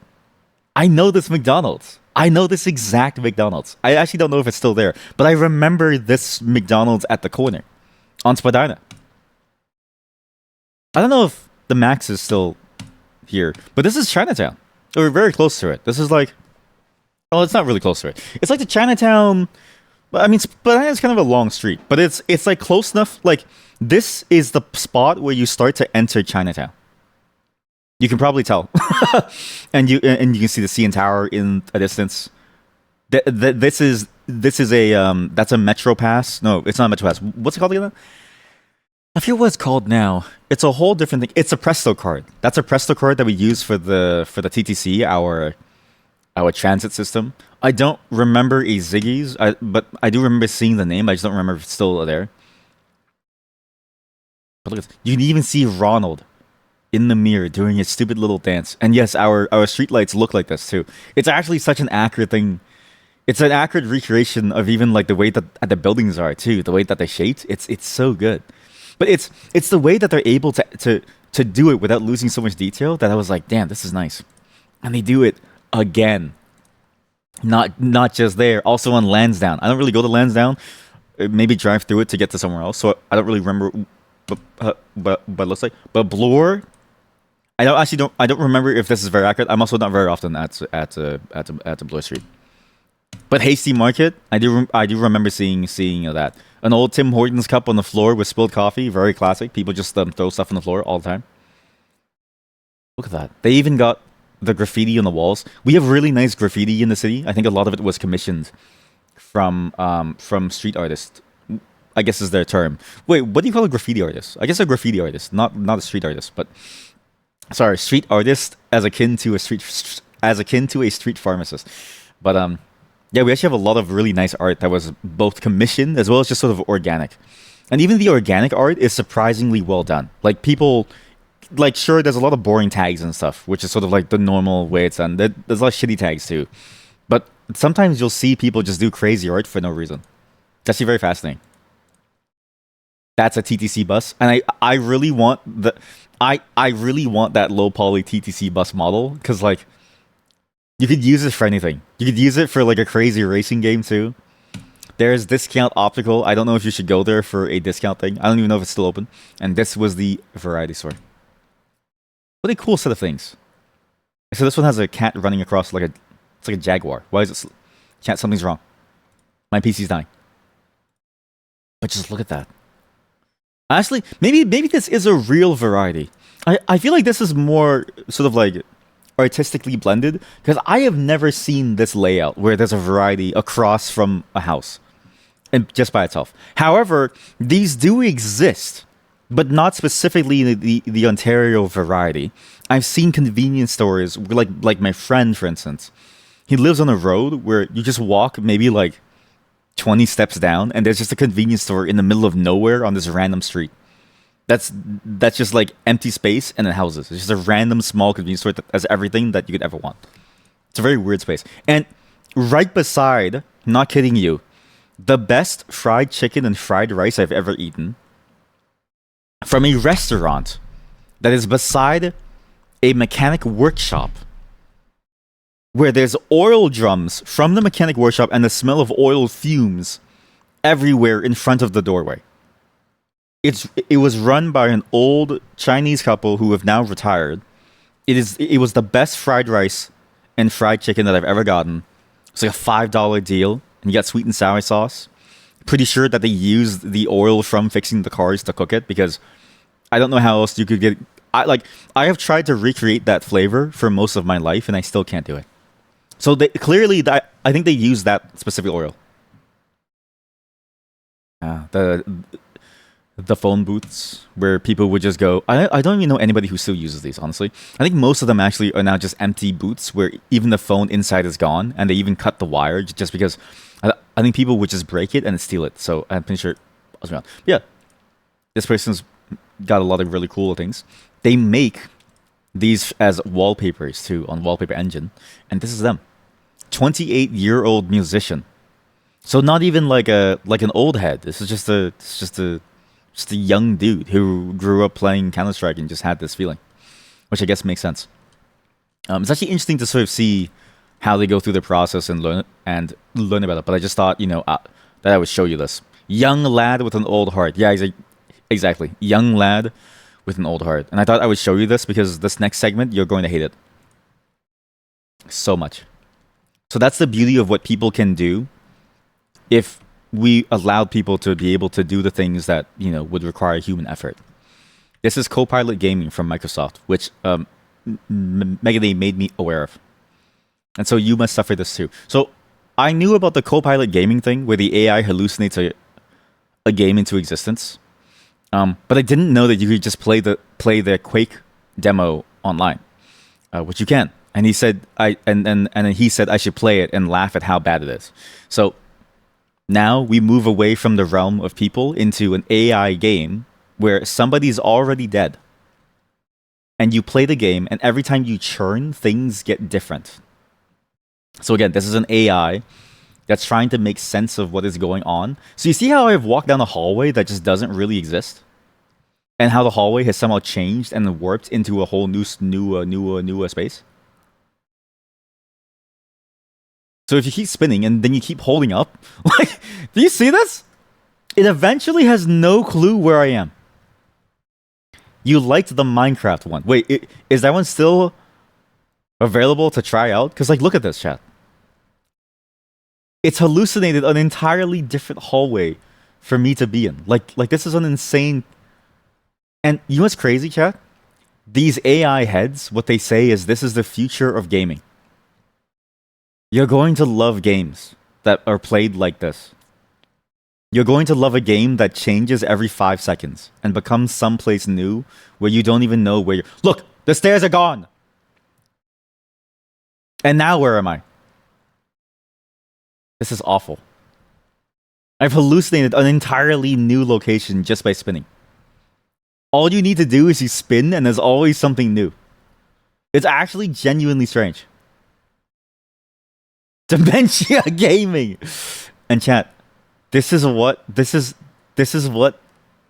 I know this McDonald's. I know this exact McDonald's. I actually don't know if it's still there, but I remember this McDonald's at the corner on Spadina. I don't know if the Max is still here, but this is Chinatown. We're very close to it. This is like, oh, it's not really close to it. It's like the Chinatown. I mean, Spadina is kind of a long street, but it's like close enough. Like, this is the spot where you start to enter Chinatown. You can probably tell, and you can see the CN Tower in a distance. This is a that's a Metro Pass. No, it's not a Metro Pass. What's it called again? I forget what it's called now. It's a whole different thing. It's a Presto card. That's a Presto card that we use for the TTC, our transit system. I don't remember a Ziggy's, but I do remember seeing the name. I just don't remember if it's still there. But look at this. You can even see Ronald in the mirror doing his stupid little dance. And yes, our streetlights look like this too. It's actually such an accurate thing. It's an accurate recreation of even like the way that the buildings are too, the way that they shaped. It's so good. But it's the way that they're able to do it without losing so much detail that I was like, damn, this is nice. And they do it again. Not just there, also on Lansdowne. I don't really go to Lansdowne. Maybe drive through it to get to somewhere else. So I don't really remember but it looks like. But Bloor, I don't remember if this is very accurate. I'm also not very often at Bloor Street. But Hasty Market, I do remember seeing that. An old Tim Hortons cup on the floor with spilled coffee, very classic. People just throw stuff on the floor all the time. Look at that. They even got the graffiti on the walls. We have really nice graffiti in the city. I think a lot of it was commissioned from street artists. I guess is their term. Wait, what do you call a graffiti artist? I guess a graffiti artist, not a street artist, but sorry, street artist as akin to a street pharmacist. But yeah, we actually have a lot of really nice art that was both commissioned as well as just sort of organic. And even the organic art is surprisingly well done. Like people like sure there's a lot of boring tags and stuff, which is sort of like the normal way it's done. There's a lot of shitty tags too. But sometimes you'll see people just do crazy art for no reason. It's actually very fascinating. That's a TTC bus, and I really want I really want that low poly TTC bus model because like you could use it for anything. You could use it for like a crazy racing game too. There's Discount Optical. I don't know if you should go there for a discount thing. I don't even know if it's still open. And this was the variety store. What a cool set of things. So this one has a cat running across like a it's like a jaguar. Why is it chat? Something's wrong. My PC's dying. But just look at that. Honestly, maybe this is a real variety. I feel like this is more sort of like artistically blended because I have never seen this layout where there's a variety across from a house and just by itself. However, these do exist, but not specifically in the Ontario variety. I've seen convenience stores like my friend, for instance. He lives on a road where you just walk maybe like 20 steps down and there's just a convenience store in the middle of nowhere on this random street. That's just like empty space and then houses. It's just a random small convenience store that has everything that you could ever want. It's a very weird space. And right beside, not kidding you, the best fried chicken and fried rice I've ever eaten from a restaurant that is beside a mechanic workshop where there's oil drums from the mechanic workshop and the smell of oil fumes everywhere in front of the doorway. It was run by an old Chinese couple who have now retired. It was the best fried rice and fried chicken that I've ever gotten. It's like a $5 deal, and you got sweet and sour sauce. Pretty sure that they used the oil from fixing the cars to cook it because I don't know how else you could get. I have tried to recreate that flavor for most of my life, and I still can't do it. So they clearly, I think they used that specific oil. The phone booths where people would just go. I don't even know anybody who still uses these, honestly. I think most of them actually are now just empty booths where even the phone inside is gone, and they even cut the wire just because I think people would just break it and steal it. So I'm pretty sure. Yeah, this person's got a lot of really cool things. They make these as wallpapers too on Wallpaper Engine, and this is them. 28-year-old musician. So not even like an old head. This is just a young dude who grew up playing Counter-Strike and just had this feeling, which I guess makes sense. It's actually interesting to sort of see how they go through the process and learn about it. But I just thought, that I would show you this young lad with an old heart. Yeah, exactly, young lad with an old heart. And I thought I would show you this because this next segment you're going to hate it so much. So that's the beauty of what people can do if we allowed people to be able to do the things that would require human effort. This is Copilot Gaming from Microsoft, which Megaday made me aware of, and so you must suffer this too. So I knew about the Copilot Gaming thing, where the AI hallucinates a game into existence, but I didn't know that you could just play the Quake demo online, which you can. And he said he said I should play it and laugh at how bad it is. So now we move away from the realm of people into an AI game where somebody's already dead. And you play the game, and every time you churn, things get different. So again, this is an AI that's trying to make sense of what is going on. So you see how I've walked down a hallway that just doesn't really exist? And how the hallway has somehow changed and warped into a whole new space? So if you keep spinning and then you keep holding up, like, do you see this? It eventually has no clue where I am. You liked the Minecraft one. Wait, is that one still available to try out? Because, look at this, chat. It's hallucinated an entirely different hallway for me to be in. Like this is an insane... And you know what's crazy, chat? These AI heads, what they say is this is the future of gaming. You're going to love games. that are played like this. You're going to love a game that changes every 5 seconds and becomes someplace new where you don't even know where you're. Look, the stairs are gone. And now where am I? This is awful. I've hallucinated an entirely new location just by spinning. All you need to do is you spin and there's always something new. It's actually genuinely strange. Dementia gaming. And chat, this is what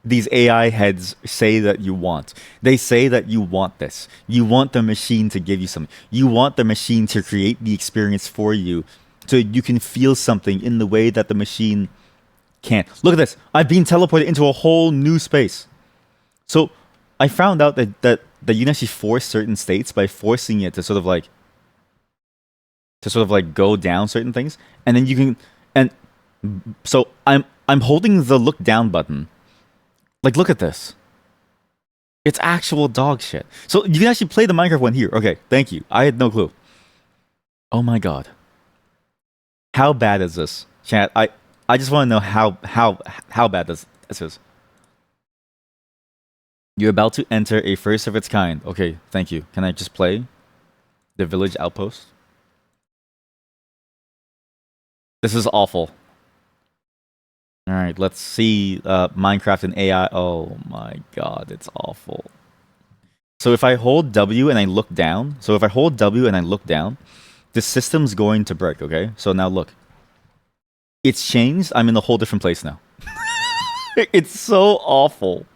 these AI heads say that you want. They say that you want this. You want the machine to give you something. You want the machine to create the experience for you so you can feel something in the way that the machine can't. Look at this. I've been teleported into a whole new space. So I found out that you can actually force certain states by forcing it to sort of like go down certain things, and then you can. And so I'm holding the look down button. Like, look at this. It's actual dog shit. So you can actually play the Minecraft one here. Okay, thank you. I had no clue. Oh my god. How bad is this? Chat, I just want to know how bad this is. You're about to enter a first of its kind. Okay, thank you. Can I just play the village outpost? This is awful. Alright, let's see Minecraft and AI. Oh my god, it's awful. So if I hold W and I look down, the system's going to break, okay? So now look. It's changed. I'm in a whole different place now. It's so awful.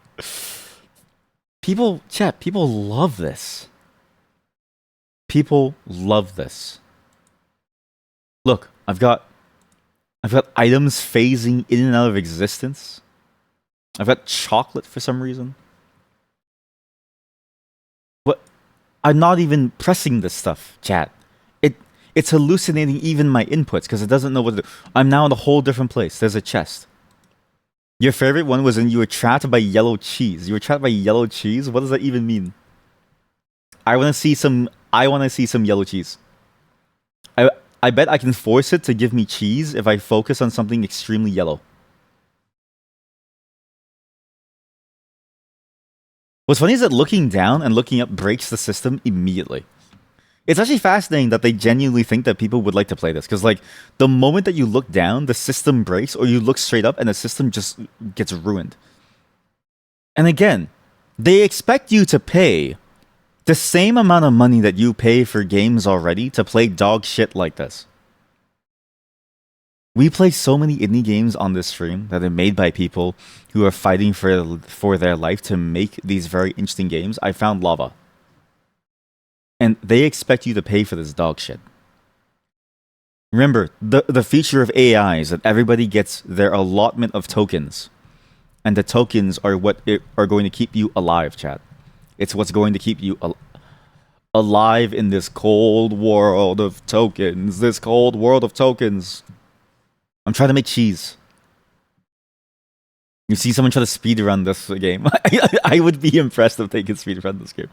People love this. People love this. Look, I've got items phasing in and out of existence. I've got chocolate for some reason. What? I'm not even pressing this stuff, chat. It's hallucinating even my inputs because it doesn't know what to do. I'm now in a whole different place. There's a chest. Your favorite one was when you were trapped by yellow cheese. You were trapped by yellow cheese? What does that even mean? I want to see some yellow cheese. I bet I can force it to give me cheese if I focus on something extremely yellow. What's funny is that looking down and looking up breaks the system immediately. It's actually fascinating that they genuinely think that people would like to play this. Because, like, the moment that you look down, the system breaks, or you look straight up and the system just gets ruined. And again, they expect you to pay the same amount of money that you pay for games already to play dog shit like this. We play so many indie games on this stream that are made by people who are fighting for their life to make these very interesting games. I found lava. And they expect you to pay for this dog shit. Remember, the feature of AI is that everybody gets their allotment of tokens. And the tokens are what are going to keep you alive, chat. It's what's going to keep you alive in this cold world of tokens. This cold world of tokens. I'm trying to make cheese. You see someone try to speedrun this game. I would be impressed if they could speedrun this game.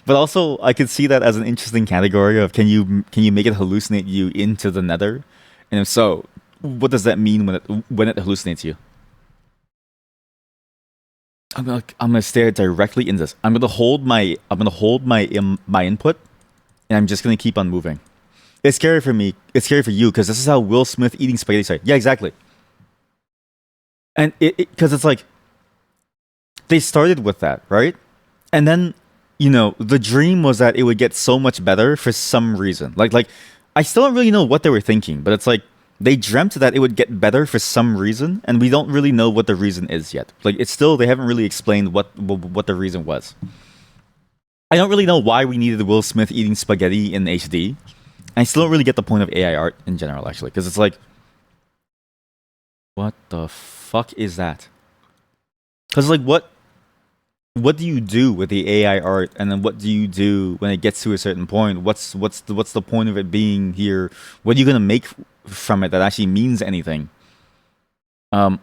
But also, I could see that as an interesting category of can you make it hallucinate you into the nether? And if so, what does that mean when it hallucinates you? I'm gonna stare directly in this. I'm gonna hold my input, and I'm just gonna keep on moving. It's scary for me. It's scary for you because this is how Will Smith eating spaghetti started. Yeah, exactly. And because it's like they started with that, right? And then, you know, the dream was that it would get so much better for some reason. Like I still don't really know what they were thinking, but it's like they dreamt that it would get better for some reason, and we don't really know what the reason is yet. Like it's still they haven't really explained what the reason was. I don't really know why we needed Will Smith eating spaghetti in HD. I still don't really get the point of AI art in general, actually, because it's like, what the fuck is that? Because like, what do you do with the AI art, and then what do you do when it gets to a certain point? What's the point of it being here? What are you gonna make from it that actually means anything? And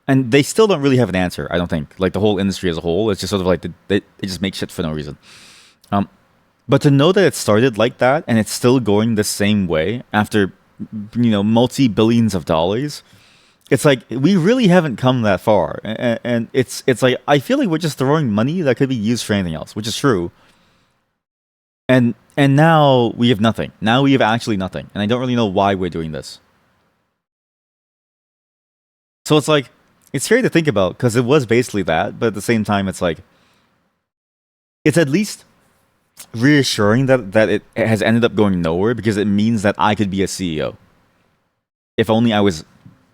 they still don't really have an answer. I don't think. Like the whole industry as a whole, it's just sort of like they just make shit for no reason. But to know that it started like that and it's still going the same way after multi-billions of dollars. It's like we really haven't come that far, and it's like I feel like we're just throwing money that could be used for anything else, which is true. And now we have nothing. Now we have actually nothing, and I don't really know why we're doing this. So it's like it's scary to think about because it was basically that, but at the same time, it's like it's at least reassuring that it has ended up going nowhere because it means that I could be a CEO if only I was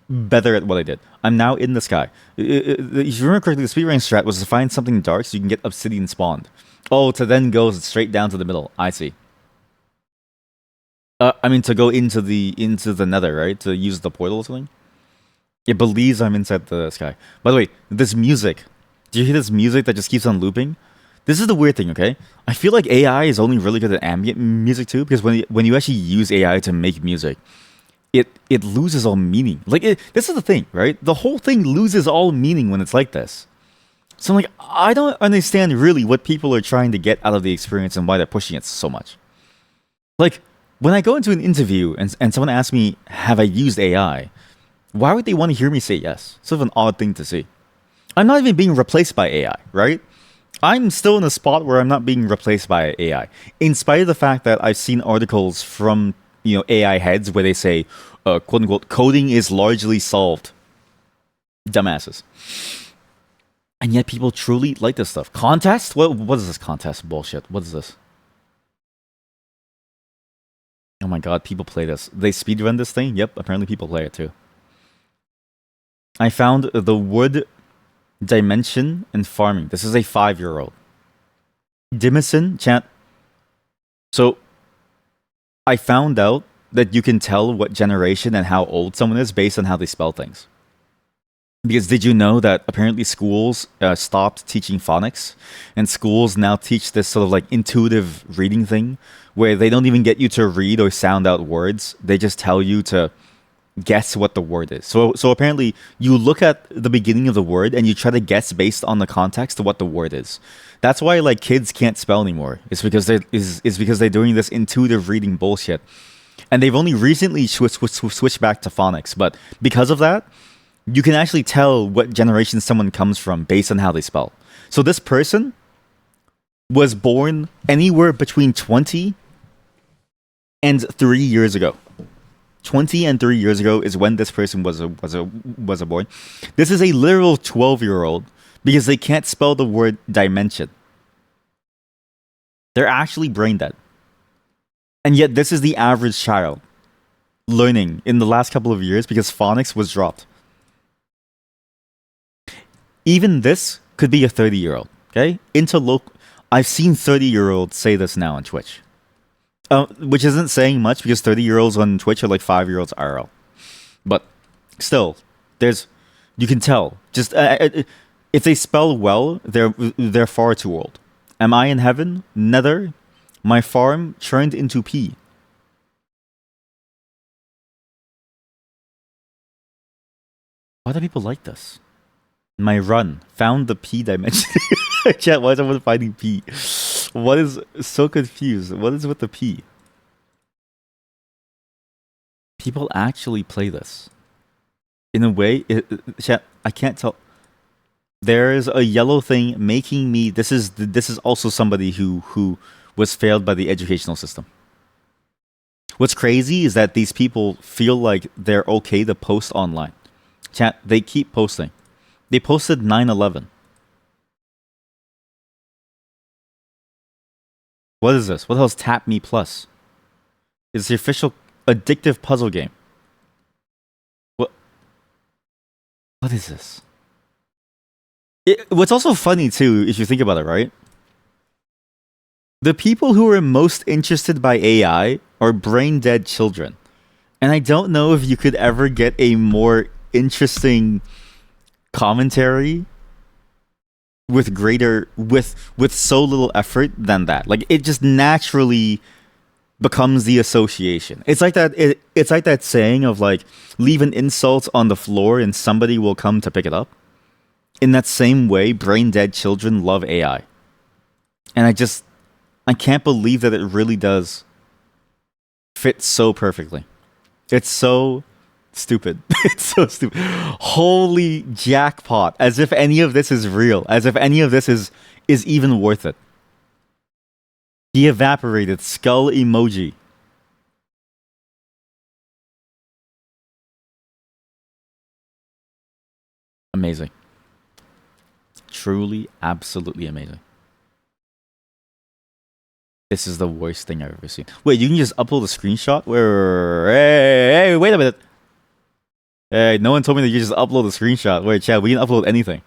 better at what I did. I'm now in the sky. If you remember correctly, the speedrun strat was to find something dark so you can get obsidian spawned. Oh, to then go straight down to the middle. I see. I mean to go into the nether, right? To use the portal or something. It believes I'm inside the sky. By the way, this music. Do you hear this music that just keeps on looping? This is the weird thing, okay? I feel like AI is only really good at ambient music too, because when you actually use AI to make music, it loses all meaning. Like this is the thing, right? The whole thing loses all meaning when it's like this. So I'm like, I don't understand really what people are trying to get out of the experience and why they're pushing it so much. Like when I go into an interview and someone asks me, "Have I used AI?" Why would they want to hear me say yes? Sort of an odd thing to see. I'm not even being replaced by AI, right? I'm still in a spot where I'm not being replaced by AI, in spite of the fact that I've seen articles from AI heads where they say, "quote unquote," coding is largely solved. Dumbasses. And yet people truly like this stuff. Contest? What is this contest bullshit? What is this? Oh my god, people play this. They speedrun this thing? Yep, apparently people play it too. I found the wood dimension in farming. This is a 5-year-old. Dimison, chat. So, I found out that you can tell what generation and how old someone is based on how they spell things. Because did you know that apparently schools stopped teaching phonics, and schools now teach this sort of like intuitive reading thing, where they don't even get you to read or sound out words. They just tell you to guess what the word is. So apparently you look at the beginning of the word and you try to guess based on the context of what the word is. That's why like kids can't spell anymore. It's because they're doing this intuitive reading bullshit. And they've only recently switched back to phonics, but because of that, you can actually tell what generation someone comes from based on how they spell. So this person was born anywhere between 20 and 3 years ago. 20 and 3 years ago is when this person was born. This is a literal 12-year-old because they can't spell the word dimension. They're actually brain dead. And yet this is the average child learning in the last couple of years because phonics was dropped. Even this could be a 30-year-old, okay? I've seen 30-year-olds say this now on Twitch. Which isn't saying much because 30-year-olds on Twitch are like 5-year-olds IRL. But still, you can tell. Just if they spell well, they're far too old. Am I in heaven? Nether. My farm turned into pea. Why do people like this? My run found the P dimension. Chat, why is everyone finding P? What is so confused? What is with the P? People actually play this. In a way, chat, I can't tell. There is a yellow thing making me. This is also somebody who was failed by the educational system. What's crazy is that these people feel like they're okay to post online. Chat, they keep posting. They posted 9/11. What is this? What the hell is Tap Me Plus? It's the official addictive puzzle game. What is this? What's also funny too, if you think about it, right? The people who are most interested by AI are brain dead children. And I don't know if you could ever get a more interesting commentary with so little effort than that. Like it just naturally becomes the association. It's like that it's like that saying of like leave an insult on the floor and somebody will come to pick it up. In that same way, brain dead children love AI. And I can't believe that it really does fit so perfectly. It's so stupid. It's so stupid. Holy jackpot! As if any of this is real. As if any of this is even worth it. The evaporated skull emoji. Amazing. Truly, absolutely amazing. This is the worst thing I've ever seen. Wait, you can just upload a screenshot? Where? Hey, wait a minute. Hey, no one told me that you just upload a screenshot. Wait, Chad, we can upload anything.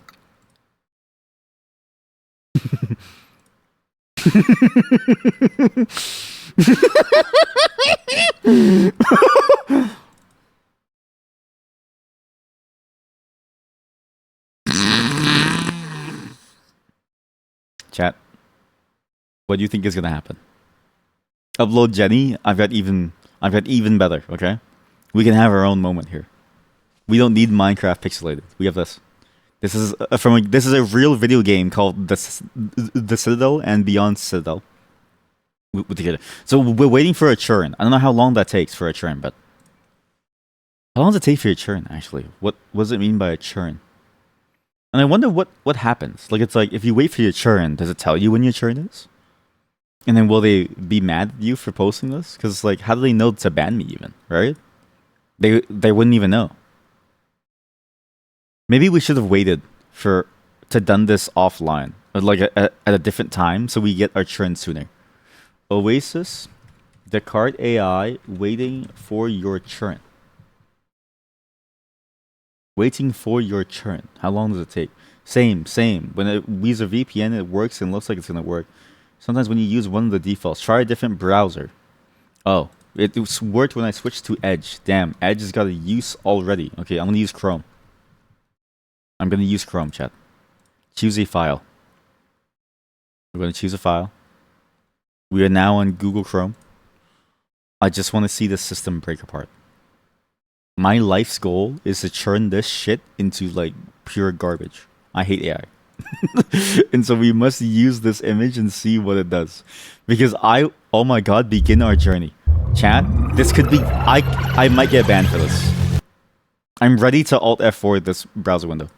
Chat, what do you think is gonna happen? Upload Jenny. I've got even better. Okay, we can have our own moment here. We don't need Minecraft pixelated. We have this. This is a real video game called the Citadel and Beyond Citadel. Together. So we're waiting for a churn. I don't know how long that takes for a churn, but how long does it take for a churn? Actually, what does it mean by a churn? And I wonder what happens. Like it's like if you wait for your churn, does it tell you when your churn is? And then will they be mad at you for posting this? Because like, how do they know to ban me even? Right? They wouldn't even know. Maybe we should have waited to done this offline, like at a different time, so we get our churn sooner. Oasis, Descartes AI, waiting for your churn. Waiting for your churn. How long does it take? Same. When we use a VPN, it works and looks like it's gonna work. Sometimes when you use one of the defaults, try a different browser. Oh, it worked when I switched to Edge. Damn, Edge has got a use already. Okay, I'm gonna use Chrome. I'm gonna use Chrome, chat. Choose a file. We're gonna choose a file. We are now on Google Chrome. I just want to see the system break apart. My life's goal is to churn this shit into like pure garbage. I hate AI. And so we must use this image and see what it does. Because oh my god, begin our journey. Chat, this could be, I might get banned for this. I'm ready to Alt F4 this browser window.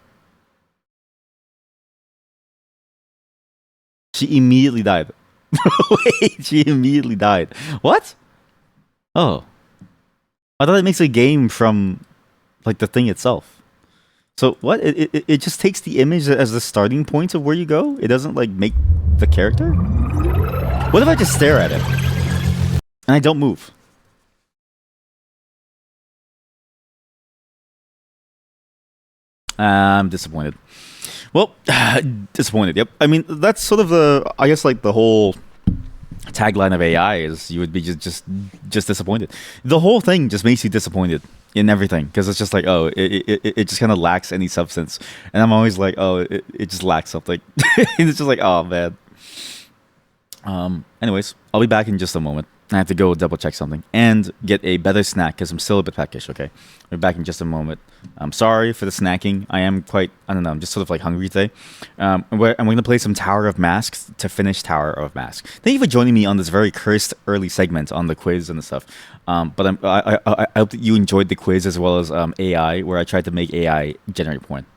She immediately died. Wait, she immediately died. What? Oh. I thought it makes a game from like the thing itself. So what? It just takes the image as the starting point of where you go? It doesn't like make the character? What if I just stare at it? And I don't move? I'm disappointed. Well, disappointed. Yep. I mean, that's sort of I guess like the whole tagline of AI is you would be just disappointed. The whole thing just makes you disappointed in everything because it's just like, oh, it just kind of lacks any substance, and I'm always like, oh, it just lacks something. It's just like, oh man. Anyways, I'll be back in just a moment. I have to go double check something and get a better snack because I'm still a bit peckish. Okay, I'll be back in just a moment. I'm sorry for the snacking. I am quite, I don't know, I'm just sort of like hungry today. And we're going to play some Tower of Masks to finish Tower of Masks. Thank you for joining me on this very cursed early segment on the quiz and stuff. But I hope that you enjoyed the quiz as well as AI, where I tried to make AI generate porn.